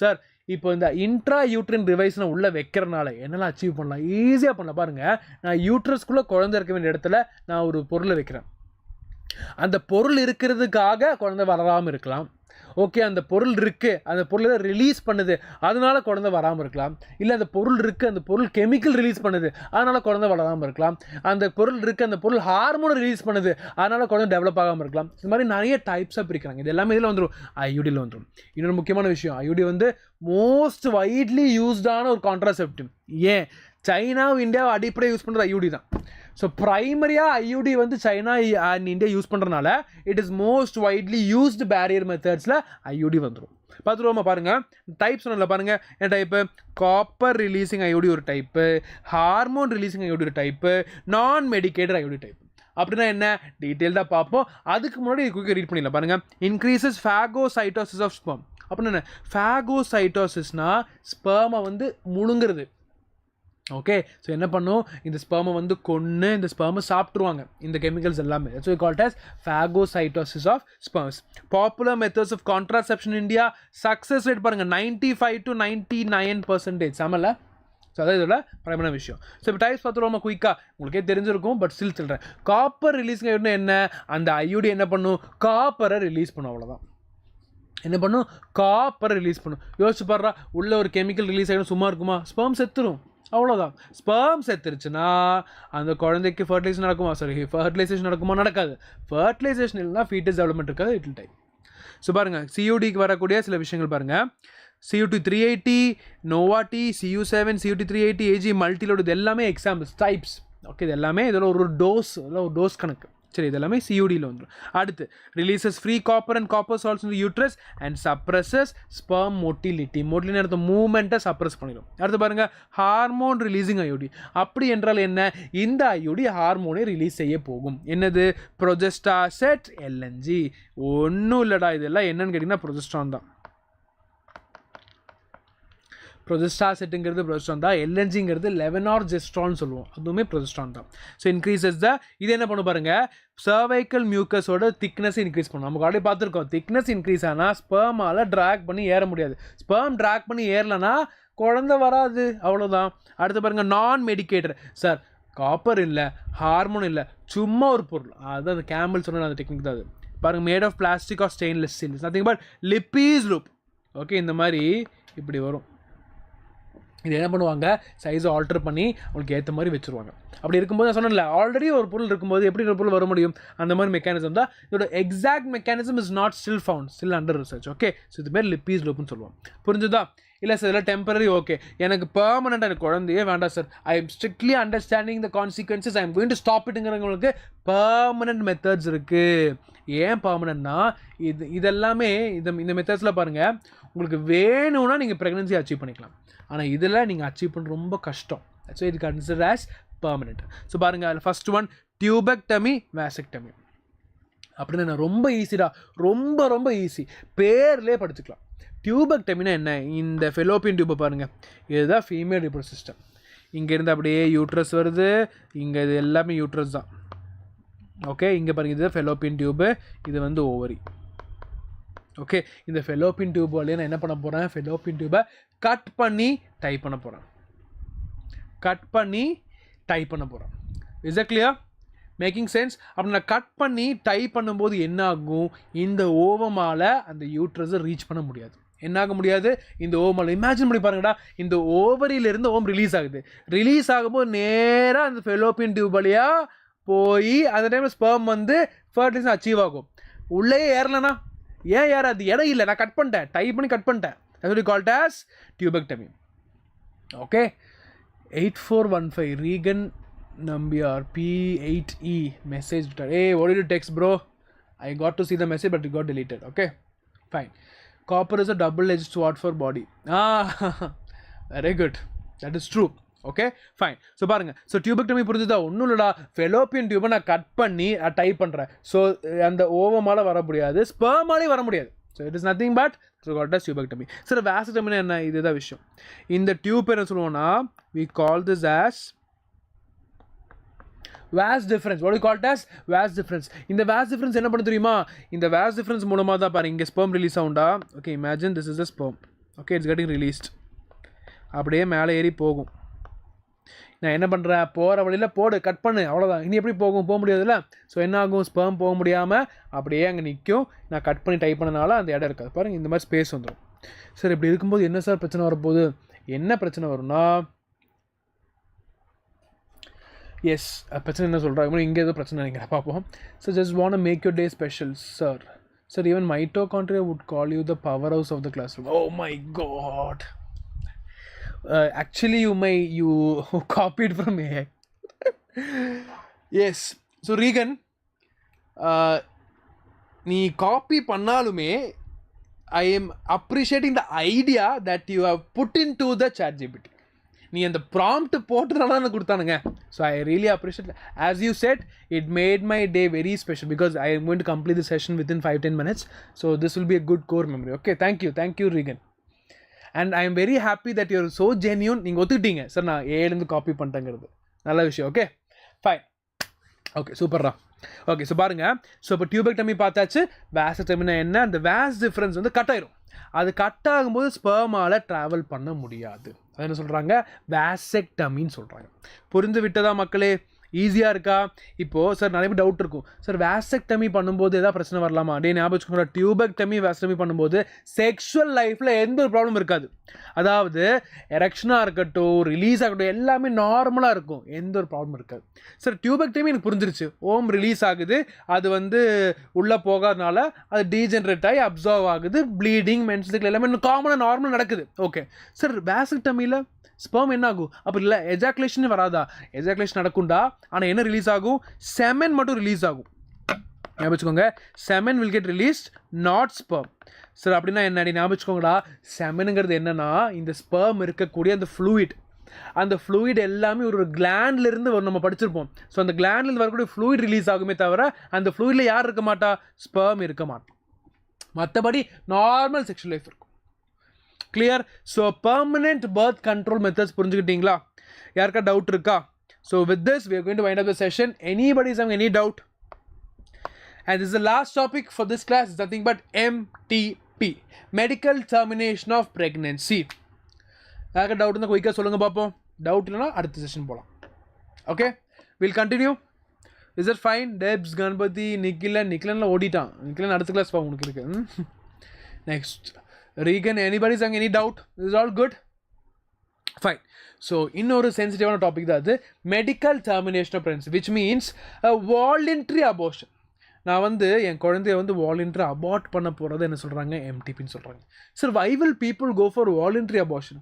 சார். இப்போ இந்த இன்ட்ரா யூட்ரின் டிவைஸ் நான் உள்ளே வைக்கிறனால என்னெல்லாம் அச்சீவ் பண்ணலாம், ஈஸியாக பண்ணலாம். பாருங்கள், நான் யூட்ரஸ்குள்ளே குழந்தை இருக்க வேண்டிய இடத்துல நான் ஒரு பொருளை வைக்கிறேன். அந்த பொருள் இருக்கிறதுக்காக குழந்தை வராமல் இருக்கலாம். ஓகே, அந்த பொருள் இருக்குது, அந்த பொருளை ரிலீஸ் பண்ணுது, அதனால குழந்தை வராமல் இருக்கலாம். இல்லை அந்த பொருள் இருக்குது, அந்த பொருள் கெமிக்கல் ரிலீஸ் பண்ணுது, அதனால் குழந்தை வராமல் இருக்கலாம். அந்த பொருள் இருக்குது, அந்த பொருள் ஹார்மோன் ரிலீஸ் பண்ணுது, அதனால் குழந்தை டெவலப் ஆகாமல் இருக்கலாம். இது மாதிரி நிறைய டைப்ஸாக பிரிக்கிறாங்க. இது எல்லாமே இதில் வந்துடும், ஐயூடியில் வந்துடும். இன்னொரு முக்கியமான விஷயம், ஐயூடி வந்து மோஸ்ட் வைட்லி யூஸ்டான ஒரு கான்ட்ராசெப்டிவ். ஏன் சைனா இந்தியாவை அடிப்படையாக யூஸ் பண்ணுறது ஐயூடி தான். ஸோ ப்ரைமரியாக ஐயூடி வந்து சைனா அண்ட் இந்தியா யூஸ் பண்ணுறதுனால it is most widely used barrier மெத்தட்ஸில் ஐயூடி வந்துடும். பார்த்துருவோமா? பாருங்கள், டைப்ஸ் சொன்னல பாருங்கள். என்ன டைப்பு? காப்பர் ரிலீசிங் ஐயூடி ஒரு டைப்பு, ஹார்மோன் ரிலீசிங் ஐயூடி ஒரு டைப்பு, நான் மெடிக்கேட்டட் ஐயூடி டைப்பு. அப்படின்னா என்ன டீட்டெயில் தான் பார்ப்போம். அதுக்கு முன்னாடி குயிக்காக ரீட் பண்ணிடலாம் பாருங்கள். Increases phagocytosis of sperm. அப்படின்னா என்ன? ஃபேகோசைட்டோசிஸ்னால் ஸ்பெர்மை வந்து முழுங்குறது. ஓகே, ஸோ என்ன பண்ணும், இந்த ஸ்பெர்மை வந்து கொன்று இந்த ஸ்பெர்மை சாப்பிட்ருவாங்க, இந்த கெமிக்கல்ஸ் எல்லாமே. So called as phagocytosis of sperms. Popular methods of contraception in India, success rate பாருங்கள் 95 to 99%. சமல்ல? ஸோ அதான் இதோட பிரதான விஷயம். ஸோ இப்போ டைப்ஸ் பார்த்துருவோமா குயிக்காக, உங்களுக்கே தெரிஞ்சிருக்கும், பட் ஸ்டில் சொல்கிறேன். காப்பர் ரிலீஸிங் என்ன, அந்த ஐயூடி என்ன பண்ணும், காப்பரை ரிலீஸ் பண்ணும், அவ்வளோதான். என்ன பண்ணும், காப்பரை ரிலீஸ் பண்ணும். யோசிச்சு பாடுறா, உள்ள ஒரு கெமிக்கல் ரிலீஸ் ஆகிடும், சும்மா இருக்குமா? ஸ்பெர்ம் செத்துரும், அவ்வளோதான். ஸ்பெர்ம் செத்துருச்சுன்னா அந்த குழந்தைக்கு ஃபர்டிலைசேஷன் நடக்குமா? நடக்காது. ஃபர்டிலைசேஷன் இல்லைனா ஃபீட்டஸ் டெவலப்மெண்ட் இருக்காது, இட் வில் டைம். ஸோ பாருங்கள், சியூடிக்கு வரக்கூடிய சில விஷயங்கள் பாருங்கள். CU2 380, நோவாடி, CU7, CU2 380, AG மல்டிலோடு, இது எல்லாமே எக்ஸாம்பிள்ஸ், டைப்ஸ். ஓகே, இது எல்லாமே இதில் ஒரு டோஸ், இதெல்லாம் ஒரு டோஸ் கணக்கு. சரி, இது எல்லாமே சியூடியில் வந்துடும். அடுத்து releases free copper and copper salts in the uterus and suppresses sperm motility. Motility அடுத்த மூவ்மெண்ட்டை சப்ரஸ் பண்ணிடும். அடுத்து பாருங்கள், ஹார்மோன் ரிலீசிங் ஐயூடி. அப்படி என்றால் என்ன, இந்த ஐயூடி ஹார்மோனை ரிலீஸ் செய்ய போகும். என்னது? ப்ரொஜெஸ்டாசெட் LNG. ஒன்றும் இல்லைடா, இதெல்லாம் என்னன்னு கேட்டிங்கன்னா ப்ரொஜெஸ்ட்ரான் தான். ப்ரொஜெஸ்டாசெட்டுங்கிறது ப்ரொஜெஸ்ட்ரான் தான். எல்என்ஜிங்கிறது லெவனார்ஜெஸ்ட்ரான் சொல்லுவோம், அதுவுமே ப்ரொஜெஸ்ட்ரான் தான். ஸோ இன்க்ரீசஸ் த இது என்ன பண்ண பாருங்க, சர்வைக்கல் மியூக்கஸோட திக்னஸ் இன்க்ரீஸ் பண்ணும். நமக்கு ஆல்ரெடி பார்த்துருக்கோம், திக்னஸ் இன்க்ரீஸ் ஆனால் ஸ்பெர்மால் ட்ராக் பண்ணி ஏற முடியாது. ஸ்பெர்ம் ட்ராக் பண்ணி ஏறலைன்னா குழந்தை வராது, அவ்வளோதான். அடுத்து பாருங்கள், நான் மெடிக்கேட்டர். சார் காப்பர் இல்லை, ஹார்மோன் இல்லை, சும்மா ஒரு பொருள், அது அந்த கேமல் சொன்ன அந்த டெக்னிக் தான். அது பாருங்கள், made of plastic or stainless steel, nothing but Lippes loop. Okay, இந்த மாதிரி இப்படி வரும். இது என்ன பண்ணுவாங்க, சைஸை ஆல்டர் பண்ணி அவங்களுக்கு ஏற்ற மாதிரி வச்சுருவாங்க. அப்படி இருக்கும்போது நான் சொன்னேன்ல, ஆல்ரெடி ஒரு பொருள் இருக்கும்போது எப்படி ஒரு பொருள் வர முடியும், அந்த மாதிரி மெக்கானிசம் தான். இதோட exact mechanism is not still found, still under research. Okay, so இது பேர் லிப்பீஸ் லூப்னு சொல்லுவோம். புரிஞ்சுதா? இல்லை சார் இதெல்லாம் டெம்பரரி. ஓகே, எனக்கு பெர்மனெண்ட் எனக்கு குழந்தையே வேண்டாம் sir, I am strictly understanding the consequences, I am going to stop இட்டுங்கிறவங்களுக்கு பெர்மனெண்ட் மெத்தட்ஸ் இருக்குது. ஏன் பெர்மனெண்ட்னா இதெல்லாமே இந்த மெத்தட்ஸில் பாருங்கள், உங்களுக்கு வேணும்னா நீங்கள் ப்ரெக்னன்சி அச்சீவ் பண்ணிக்கலாம். ஆனால் இதில் நீங்கள் அச்சீவ் பண்ணுறது ரொம்ப கஷ்டம். ஸோ இது கன்சிடர் ஆஸ் பெர்மனெண்ட். ஸோ பாருங்கள், அதில் ஃபர்ஸ்ட் ஒன் டியூபெக்டமி, வாசெக்டமி. அப்படின்னு ரொம்ப ஈஸிடா, ரொம்ப ரொம்ப ஈஸி, பேர்லேயே படிச்சுக்கலாம். டியூபெக்டமினா என்ன, இந்த ஃபெலோப்பியன் டியூபை பாருங்கள், இதுதான் ஃபீமேல் ரிப்ரொடக்டிவ் சிஸ்டம். இங்கேருந்து அப்படியே யூட்ரஸ் வருது, இங்கே இது எல்லாமே யூட்ரஸ் தான். ஓகே, இங்கே பாருங்கள், இது ஃபெலோப்பியன் டியூபு, இது வந்து ஓவரி. ஓகே, இந்த ஃபெலோப்பியன் டியூப் வழியே நான் என்ன பண்ண போகிறேன், ஃபெலோப்பியன் டியூபை கட் பண்ணி டைப் பண்ண போகிறேன். Is it clear? Making sense? அப்படி நான் கட் பண்ணி டைப் பண்ணும்போது என்ன ஆகும், இந்த ஓவமால் அந்த யூட்ரஸை ரீச் பண்ண முடியாது. என்ன ஆக முடியாது, இந்த ஓவமால் இமேஜின் பண்ணி பாருங்கடா, இந்த ஓவரியிலேருந்து ஓம் ரிலீஸ் ஆகுது. ரிலீஸ் ஆகும்போது நேராக அந்த ஃபெலோப்பியன் டியூப் வழியாக போய் அந்த டைமில் ஸ்பெர்ம் வந்து ஃபர்டிலைசேஷன் அச்சீவ் ஆகும். உள்ளே ஏறலைன்னா ஏன் ஏறாது, இடம் இல்லை, நான் கட் பண்ணிட்டேன், டைப் பண்ணி கட் பண்ணிட்டேன். That's what we call it as tubectomy. Okay, 8415 Regan Nambiar P8E message. Hey, what did you text, bro? I got to see the message, but it got deleted. Okay, fine. Copper is a double-edged sword for body. Very good. That is true. Okay, fine. So பாருங்கள், so tubectomy புரிஞ்சுதா? ஒன்றும் இல்லைடா, Fallopian டியூபை நான் cut பண்ணி type பண்ணுறேன். So அந்த ஓவமால் வர முடியாது, ஸ்பெர்மாலே வர முடியாது. So it is nothing but tubectomy. Sir வாசெக்டமினா என்ன, இதுதான் விஷயம். இந்த டியூப் என்ன சொல்லுவோம்னா, we call this as vas difference. What do you call it as? Vas difference. இந்த vas difference என்ன பண்ண தெரியுமா, இந்த vas difference மூலமாக தான் பாருங்க, இங்கே ஸ்பெர்ம் ரிலீஸ் ஆகும்டா. Okay, imagine this is the sperm. Okay, it's getting released. அப்படியே மேலே ஏறி போகும். நான் என்ன பண்ணுறேன், போகிற வழியில் போடு, கட் பண்ணு, அவ்வளோதான். இனி எப்படி போக முடியாதுல்ல. ஸோ என்ன ஆகும், ஸ்பெர்ம் போக முடியாமல் அப்படியே அங்கே நிற்கும். நான் கட் பண்ணி டைப் பண்ணனால அந்த இடம் இருக்காது. பாருங்கள், இந்த மாதிரி ஸ்பேஸ் வந்துடும். சார் இப்படி இருக்கும்போது என்ன சார் பிரச்சனை வரப்போகுது, என்ன பிரச்சனை வரும்னா, எஸ் பிரச்சனை என்ன சொல்கிறாங்க, இங்கே ஏதோ பிரச்சனை நினைக்கிறேன், பார்ப்போம். So just want make your day special sir. Sir even mitochondria would call you the power house of the class room. Oh my god. Actually you copied from AI. Yes, so Regan, நீ copy பண்ணாலுமே I am appreciating the idea that you have put into the ChatGPT. நீ அந்த prompt போட்டதுனால தான் கொடுத்தானுங்க. So I really appreciate. As you said, it made my day very special because I am going to complete the session within 5-10 minutes. So this will be a good core memory. Okay, thank you Regan. And I am very happy that you're so genuine. நீங்கள் ஒத்துக்கிட்டீங்க sir நான் ஏலேருந்து copy பண்ணிட்டேங்கிறது, நல்ல விஷயம். Okay, fine. Okay, சூப்பர்ரா. Okay, so பாருங்கள், so இப்போ டியூபெக்டமி பார்த்தாச்சு. வாசெக்டமினா என்ன, அந்த வாஸ் டிஃப்ரென்ஸ் வந்து கட் ஆயிரும். அது கட் ஆகும்போது ஸ்பெர்மால் ட்ராவல் பண்ண முடியாது. அது என்ன சொல்கிறாங்க, வாசெக்டமின்னு சொல்கிறாங்க. புரிந்து விட்டதா மக்களே? ஈஸியாக இருக்கா? இப்போது சார் நிறைய பேர் டவுட் இருக்கும், சார் வாசெக்டமி பண்ணும்போது எதாவது பிரச்சனை வரலாமா? டே ஞாபகம் வச்சுக்கோங்க, டியூபெக்டமி வாசெக்டமி பண்ணும்போது செக்ஷுவல் லைஃப்பில் எந்த ஒரு ப்ராப்ளம் இருக்காது. அதாவது எரெக்ஷனாக இருக்கட்டும், ரிலீஸ் ஆகட்டும், எல்லாமே நார்மலாக இருக்கும், எந்த ஒரு ப்ராப்ளம் இருக்காது. சார் டியூபெக்டமி எனக்கு புரிஞ்சிருச்சு, ஓம் ரிலீஸ் ஆகுது, அது வந்து உள்ளே போகாதனால அது டீஜென்ரேட் ஆகி அப்சர்வ் ஆகுது, ப்ளீடிங், மென்ஸ்ட்ரேஷன் எல்லாமே காமனாக நார்மலாக நடக்குது. ஓகே சார், வாசெக்டமியில் ஸ்பெர்ம் என்ன ஆகும்? அப்படி இல்லை, எஜாக்குலேஷன் வராதா? எஜாக்குலேஷன் நடக்கும்டா, ஆனால் என்ன ரிலீஸ் ஆகும்? செமன் மட்டும் ரிலீஸ் ஆகும். ஞாபகம் வச்சுக்கோங்க, semen will get released, not sperm. Sir அப்படின்னா என்ன? ஞாபகம் வச்சுக்கோங்கடா, செமனுங்கிறது என்னன்னா இந்த ஸ்பெர்ம் இருக்கக்கூடிய அந்த ஃப்ளூயிட், அந்த ஃப்ளூயிட் எல்லாமே ஒரு கிளாண்ட்லேருந்து நம்ம படிச்சிருப்போம். ஸோ அந்த கிளாண்ட்லேருந்து வரக்கூடிய ஃப்ளூயிட் ரிலீஸ் ஆகுமே தவிர அந்த ஃப்ளூயிடில் யார் இருக்க மாட்டா? ஸ்பெர்ம் இருக்க மாட்டோம். மற்றபடி நார்மல் செக்ஷுவல் லைஃப் இருக்கும். clear? So permanent birth control methods புரிஞ்சுக்கிட்டீங்களா? யாருக்கா டவுட் இருக்கா? So with this we are going to wind up the session. Anybody having any doubt? And this is the last topic for this class. It's nothing but MTP, medical termination of pregnancy. யாருக்கா doubt இருந்தால் குயிக்காக சொல்லுங்கள் பார்ப்போம். Doubt இல்லைனா அடுத்த session போகலாம். Okay, will continue. Is it fine? டெப்ஸ், கணபதி, நிக்கிலன்ல ஓடிட்டான். நிக்கிலன் அடுத்த கிளாஸ் பா உனக்கு இருக்கு. நெக்ஸ்ட் ரீகன், எனிபடிஸ் அங்கே any doubt? Is all good? Fine. So இன்னொரு சென்சிட்டிவான டாபிக் தான் அது, medical termination of pregnancy, which means voluntary abortion. நான் வந்து என் குழந்தைய வந்து வாலண்டரி அபார்ட் பண்ண போகிறது என்ன சொல்கிறாங்க? எம்டிபின்னு சொல்கிறாங்க. Sir why will people go for voluntary abortion?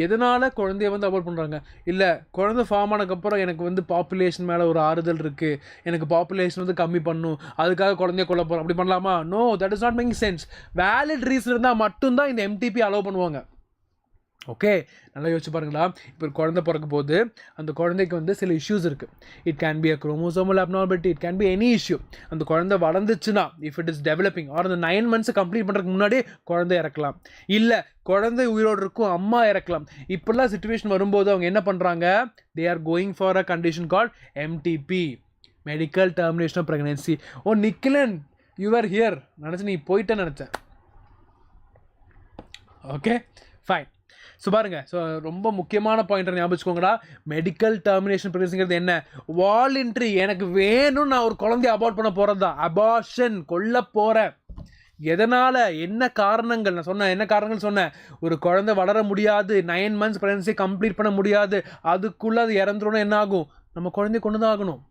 எதனால் குழந்தைய வந்து அபார்ட் பண்ணுறாங்க? இல்லை, குழந்தை ஃபார்ம் ஆனதுக்கப்புறம் எனக்கு வந்து பாப்புலேஷன் மேலே ஒரு ஆறுதல் இருக்குது, எனக்கு பாப்புலேஷன் வந்து கம்மி பண்ணும், அதுக்காக குழந்தைய கொல்ல போகிறோம், அப்படி பண்ணலாமா? No, that is not making sense. Valid reason இருந்தால் மட்டும்தான் இந்த எம்டிபி அலோவ் பண்ணுவாங்க. ஓகே, நல்லா யோசிச்சு பாருங்களா. இப்போ குழந்தை பிறக்க போது அந்த குழந்தைக்கு வந்து சில இஷ்யூஸ் இருக்குது. It can be a chromosomal abnormality, it can be any issue. அந்த குழந்தை வளர்ந்துச்சுன்னா, if it is developing or அந்த 9 months கம்ப்ளீட் பண்ணுறதுக்கு முன்னாடி குழந்தை இறக்கலாம், இல்லை குழந்தை உயிரோடு இருக்கும் அம்மா இறக்கலாம். இப்போல்லாம் சுச்சுவேஷன் வரும்போது அவங்க என்ன பண்ணுறாங்க? They are going for a condition called MTP, medical termination of pregnancy. Oh Nikhilan, you are here. நினச்சி நீ போயிட்டேன்னு நினச்சேன். Okay fine. ஸோ பாருங்க, ஸோ ரொம்ப முக்கியமான பாயிண்ட் ஞாபகம் வச்சுக்கோங்கடா. மெடிக்கல் டெர்மினேஷன் ப்ரெக்னன்சிங்கிறது என்ன? வாலண்டரி, எனக்கு வேணும், நான் ஒரு குழந்தைய அபார்ட் பண்ண போகிறது தான். அபார்ஷன், கொல்ல போகிறேன். எதனால்? என்ன காரணங்கள்? நான் சொன்னேன், என்ன காரணங்கள் சொன்னேன்? ஒரு குழந்தை வளர முடியாது, 9 months ப்ரெக்னன்சி கம்ப்ளீட் பண்ண முடியாது, அதுக்குள்ளே அது இறந்துடணும். என்ன ஆகும்? நம்ம குழந்தைய கொண்டு தான் ஆகணும்.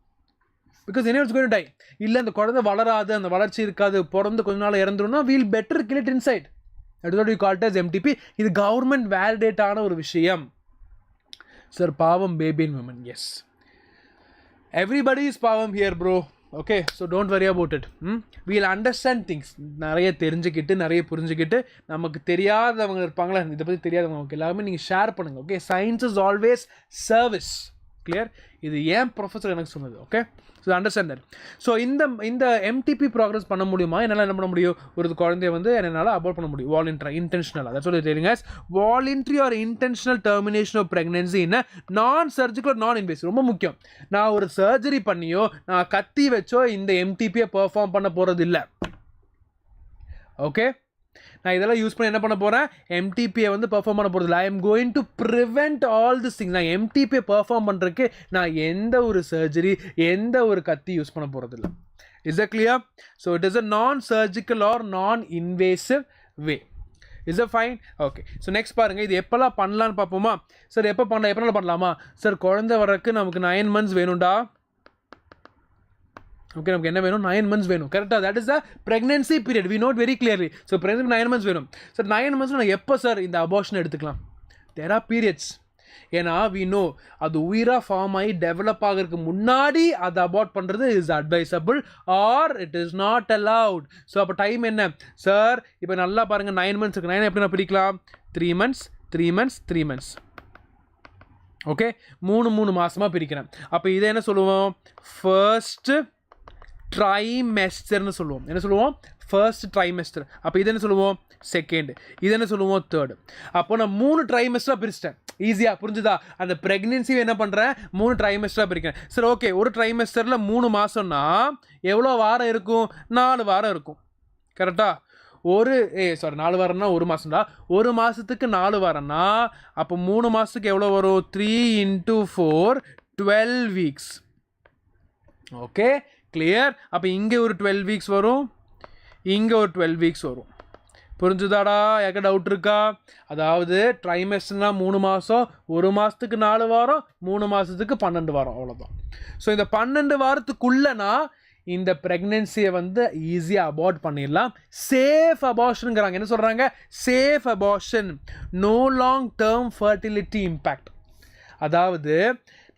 பிகாஸ் என்ன இட்ஸ் கோயிங் டு டை. இல்லை அந்த குழந்தை வளராது, அந்த வளர்ச்சி இருக்காது, பிறந்து கொஞ்ச நாள் இறந்துடும்னா we'll better kill it inside. That is what we call it as MTP. இது கவர்மெண்ட் வேலிடேட் ஆன ஒரு விஷயம். சார் பாவம் baby and women. Yes, everybody is பாவம் here bro. Okay, so don't worry about it. We'll understand things. நிறைய தெரிஞ்சுக்கிட்டு, நிறைய புரிஞ்சுக்கிட்டு, நமக்கு தெரியாதவங்க இருப்பாங்களா, இதை பற்றி தெரியாதவங்க, ஓகே, எல்லாருமே நீங்கள் ஷேர் பண்ணுங்கள். Okay, science is always service. Clear? இது ஏன் ப்ரொஃபஸர் எனக்கு சொன்னது. Okay, so understand that. So இந்த எம்டிபி ப்ராக்ரஸ் பண்ண முடியுமா? என்னால் என்ன பண்ண முடியும்? ஒரு குழந்தைய வந்து என்னால் அபார்ட் பண்ண முடியும். வாலண்டரி, இன்டென்ஷனலாக. That's what telling us. Voluntary or intentional termination of pregnancy in non surgical நான் இன்வேசிவ். ரொம்ப முக்கியம். நான் ஒரு சர்ஜரி பண்ணியோ, நான் கத்தி வச்சோ இந்த எம்டிபியை பெர்ஃபார்ம் பண்ண போகிறது இல்லை. ஓகே, நான் இதெல்லாம் யூஸ் பண்ணி என்ன பண்ண போகிறேன்? எம்டிபியை வந்து பெர்ஃபார்ம் பண்ண போகிறது இல்லை. ஐ am going to prevent all this things. நான் எம்டிபியை பெர்ஃபார்ம் பண்ணுறதுக்கு நான் எந்த ஒரு சர்ஜரி, எந்த ஒரு கத்தி யூஸ் பண்ண போகிறது இல்லை. Is it clear? So it is a நான் சர்ஜிக்கல் ஆர் நான் invasive way. Is a fine? Okay, so next பாருங்கள், இது எப்போல்லாம் பண்ணலான்னு பார்ப்போமா? சார் எப்போ பண்ணலாமா? சார் குழந்தை வர்றதுக்கு நமக்கு 9 months வேணும்டா. ஓகே, நமக்கு என்ன வேணும்? 9 months வேணும். கரெக்டாக? That is the pregnancy period. We note very clearly. So pregnancy 9 months வேணும். சார் 9 months நான் எப்போ சார் இந்த அபார்ஷன் எடுத்துக்கலாம்? There are periods. ஏன்னா வி நோ அது உயிராக ஃபார்ம் ஆகி டெவலப் ஆகிறதுக்கு முன்னாடி அதை அபார்ட் பண்ணுறது is advisable R it is not allowed. So அப்போ டைம் என்ன சார்? இப்போ நல்லா பாருங்கள், 9 months இருக்குது. 9 எப்படி நான் பிரிக்கலாம்? 3 months, 3 months, 3 months. ஓகே, 3 மாதமாக பிரிக்கிறேன். அப்போ இதை என்ன சொல்லுவோம்? ஃபர்ஸ்ட்டு ட்ரைமெஸ்டர்னு சொல்லுவோம். என்ன சொல்லுவோம்? First trimester. அப்போ இது என்ன சொல்லுவோம்? செகண்ட். இது என்ன சொல்லுவோம்? தேர்டு. அப்போ நான் 3 ட்ரைமெஸ்டராக பிரிச்சிட்டேன். ஈஸியாக புரிஞ்சுதா? அந்த ப்ரெக்னென்சி என்ன பண்ணுறேன்? 3 ட்ரைமெஸ்டராக பிரிக்கிறேன். சரி, ஓகே, ஒரு ட்ரைமெஸ்டரில் 3 மாதம்னா எவ்வளோ வாரம் இருக்கும்? 4 வாரம் இருக்கும். கரெக்டாக? 4 வாரம்னா 1 மாதம்டா. 1 மாதத்துக்கு 4 வாரம்னா அப்போ 3 மாதத்துக்கு எவ்வளோ வரும்? 3 × 4 12 weeks. Okay, clear? அப்போ இங்கே ஒரு 12 weeks வரும், இங்கே ஒரு 12 weeks வரும். புரிஞ்சுதாடா? யாருக்க டவுட் இருக்கா? அதாவது ட்ரைமெஸ்டர்னா 3 மாதம், 1 மாதத்துக்கு 4 வாரம், 3 மாதத்துக்கு 12 வாரம், அவ்வளோதான். ஸோ இந்த 12 வாரத்துக்குள்ளனா இந்த ப்ரெக்னென்சியை வந்து ஈஸியாக அபார்ட் பண்ணிடலாம். சேஃப் அபார்ஷனுங்கிறாங்க. என்ன சொல்கிறாங்க? Safe abortion, no long term fertility impact. அதாவது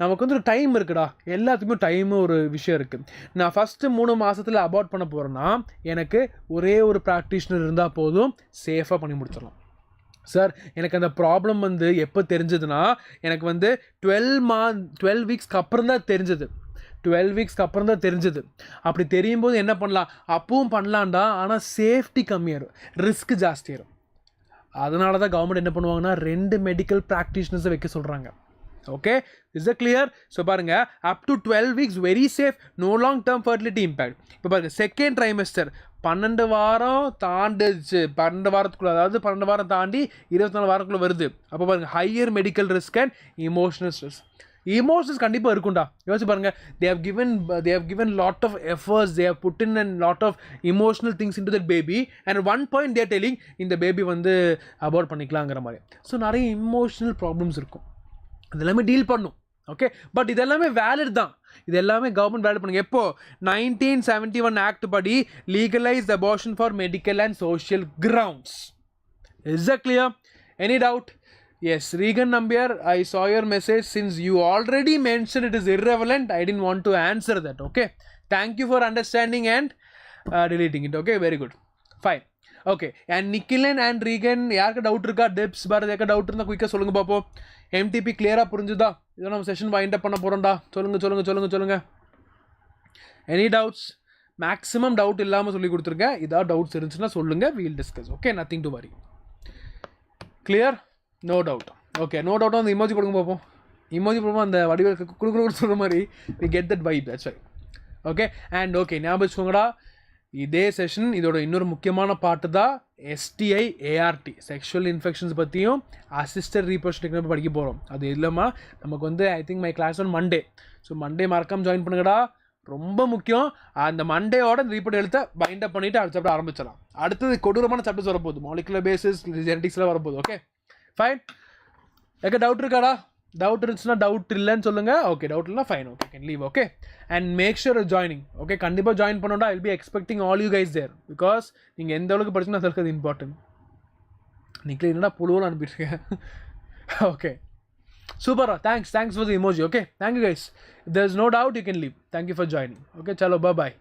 நமக்கு வந்து ஒரு டைம் இருக்குடா, எல்லாத்துக்குமே டைமு ஒரு விஷயம் இருக்குது. நான் ஃபஸ்ட்டு 3 மாதத்தில் அபார்ட் பண்ண போகிறேன்னா எனக்கு ஒரே ஒரு ப்ராக்டிஷனர் இருந்தால் போதும், சேஃபாக பண்ணி முடிச்சிடலாம். சார் எனக்கு அந்த ப்ராப்ளம் வந்து எப்போ தெரிஞ்சதுன்னா எனக்கு வந்து 12 வீக்ஸ்க்கு அப்புறம் தான் தெரிஞ்சது. 12 வீக்ஸ்க்கு அப்புறம் தான் தெரிஞ்சது. அப்படி தெரியும் போது என்ன பண்ணலாம்? அப்பவும் பண்ணலான்டா, ஆனால் சேஃப்டி கம்மியாயிரும், ரிஸ்க் ஜாஸ்தியாயிரும். அதனால தான் கவர்மெண்ட் என்ன பண்ணுவாங்கன்னா 2 மெடிக்கல் ப்ராக்டிஷனர்ஸை வைக்க சொல்கிறாங்க. Okay, is it clear? So பாருங்கள், up to 12 weeks very safe, no long term fertility impact. இப்போ பாருங்கள், செகண்ட் ட்ரைமெஸ்டர் 12 வாரம் தாண்டிச்சு, 12 வாரத்துக்குள்ளே, அதாவது 12 வாரம் தாண்டி 24 வாரத்துக்குள்ளே வருது. அப்போ பாருங்கள், higher medical risk and emotional stress. Emotions கண்டிப்பாக இருக்கும்டா. யோசிச்சு பாருங்க, they have given lot of efforts, they have put in a lot of emotional things into that baby, and at one point they are telling இந்த baby வந்து abort பண்ணிக்கலாங்கிற மாதிரி. So நிறைய emotional problems இருக்கும், அதெல்லாமே டீல் பண்ணும். Okay, but இதெல்லாமே valid தான், இது எல்லாமே கவர்மெண்ட் வேலிட் பண்ணுங்க. எப்போ 1971 ஆக்ட் படி legalise abortion for medical and social grounds. Is that clear? Any doubt? Yes, Regan Nambiar, I saw your message. Since you already mentioned it is irrelevant, I didn't want to answer that. Okay, thank you for understanding and deleting it. Okay, very good, fine. Okay, and Nikhilan and Regan, யாருக்கு doubt இருக்கா? Debts Bharat யாருக்கு doubt இருந்தால் குயிக்காக சொல்லுங்கள் பார்ப்போம். MTP கிளியராக புரிஞ்சுதா? இதை நம்ம செஷன் வைண்ட் அப் பண்ண போகிறோம்டா. சொல்லுங்கள். Any doubts? மேக்ஸிமம் டவுட் இல்லாமல் சொல்லி கொடுத்துருக்கேன். இதாக டவுட்ஸ் இருந்துச்சுன்னா சொல்லுங்கள், we'll discuss. Okay, nothing to worry. Clear? No doubt. Okay, no டவுட்டாக அந்த இமோஜி போடுங்க பார்ப்போம். இமோஜி போடும்போது அந்த வடிவேல் குடுக்குற சொல்கிற மாதிரி we get that vibe, that's right. Okay, and okay, ஞாபகம் வச்சுக்கோங்கடா, இதே செஷன் இதோட இன்னொரு முக்கியமான பாட்டு தான் STI ART, செக்ஷுவல் இன்ஃபெக்ஷன்ஸ் பற்றியும் அசிஸ்டட் ரீப்ரொடக்டிவ் டெக்னாலஜி படிக்க போகிறோம். அது இல்லாமல் நமக்கு வந்து I think my class on Monday. So Monday மறக்காம ஜாயின் பண்ணுங்கடா, ரொம்ப முக்கியம். அந்த மண்டேயோட இந்த ரீப்போர்ட் எழுத்த பைண்ட் அப் பண்ணிவிட்டு அடுத்த சாப்டர் ஆரம்பிச்சிடலாம். அடுத்தது கொடூரமான சாப்டர்ஸ் வரப்போகுது, மாலிகுலர் பேசிஸ், ஜெனடிக்ஸ்லாம் வரப்போகுது. Okay fine. எனக்கு டவுட் இருக்காடா? டவுட் இருந்துச்சுன்னா டவுட் இல்லைன்னு சொல்லுங்கள். ஓகே, டவுட் இல்லைனா fine. Okay, can leave. Okay, and make sure joining. Okay, கண்டிப்பாக ஜாயின் பண்ணோம்டா. I'll be expecting all you guys there, because நீங்கள் எந்த அளவுக்கு படிச்சுன்னா அதுக்கு அது இம்பார்ட்டன்ட். நீங்கள் என்னடா புழுவில் அனுப்பிட்டுருக்கேன். ஓகே, சூப்பரா, thanks for the emoji. Okay, thank you guys. If there is no doubt, you can leave. Thank you for joining. Okay, chalo, bye bye.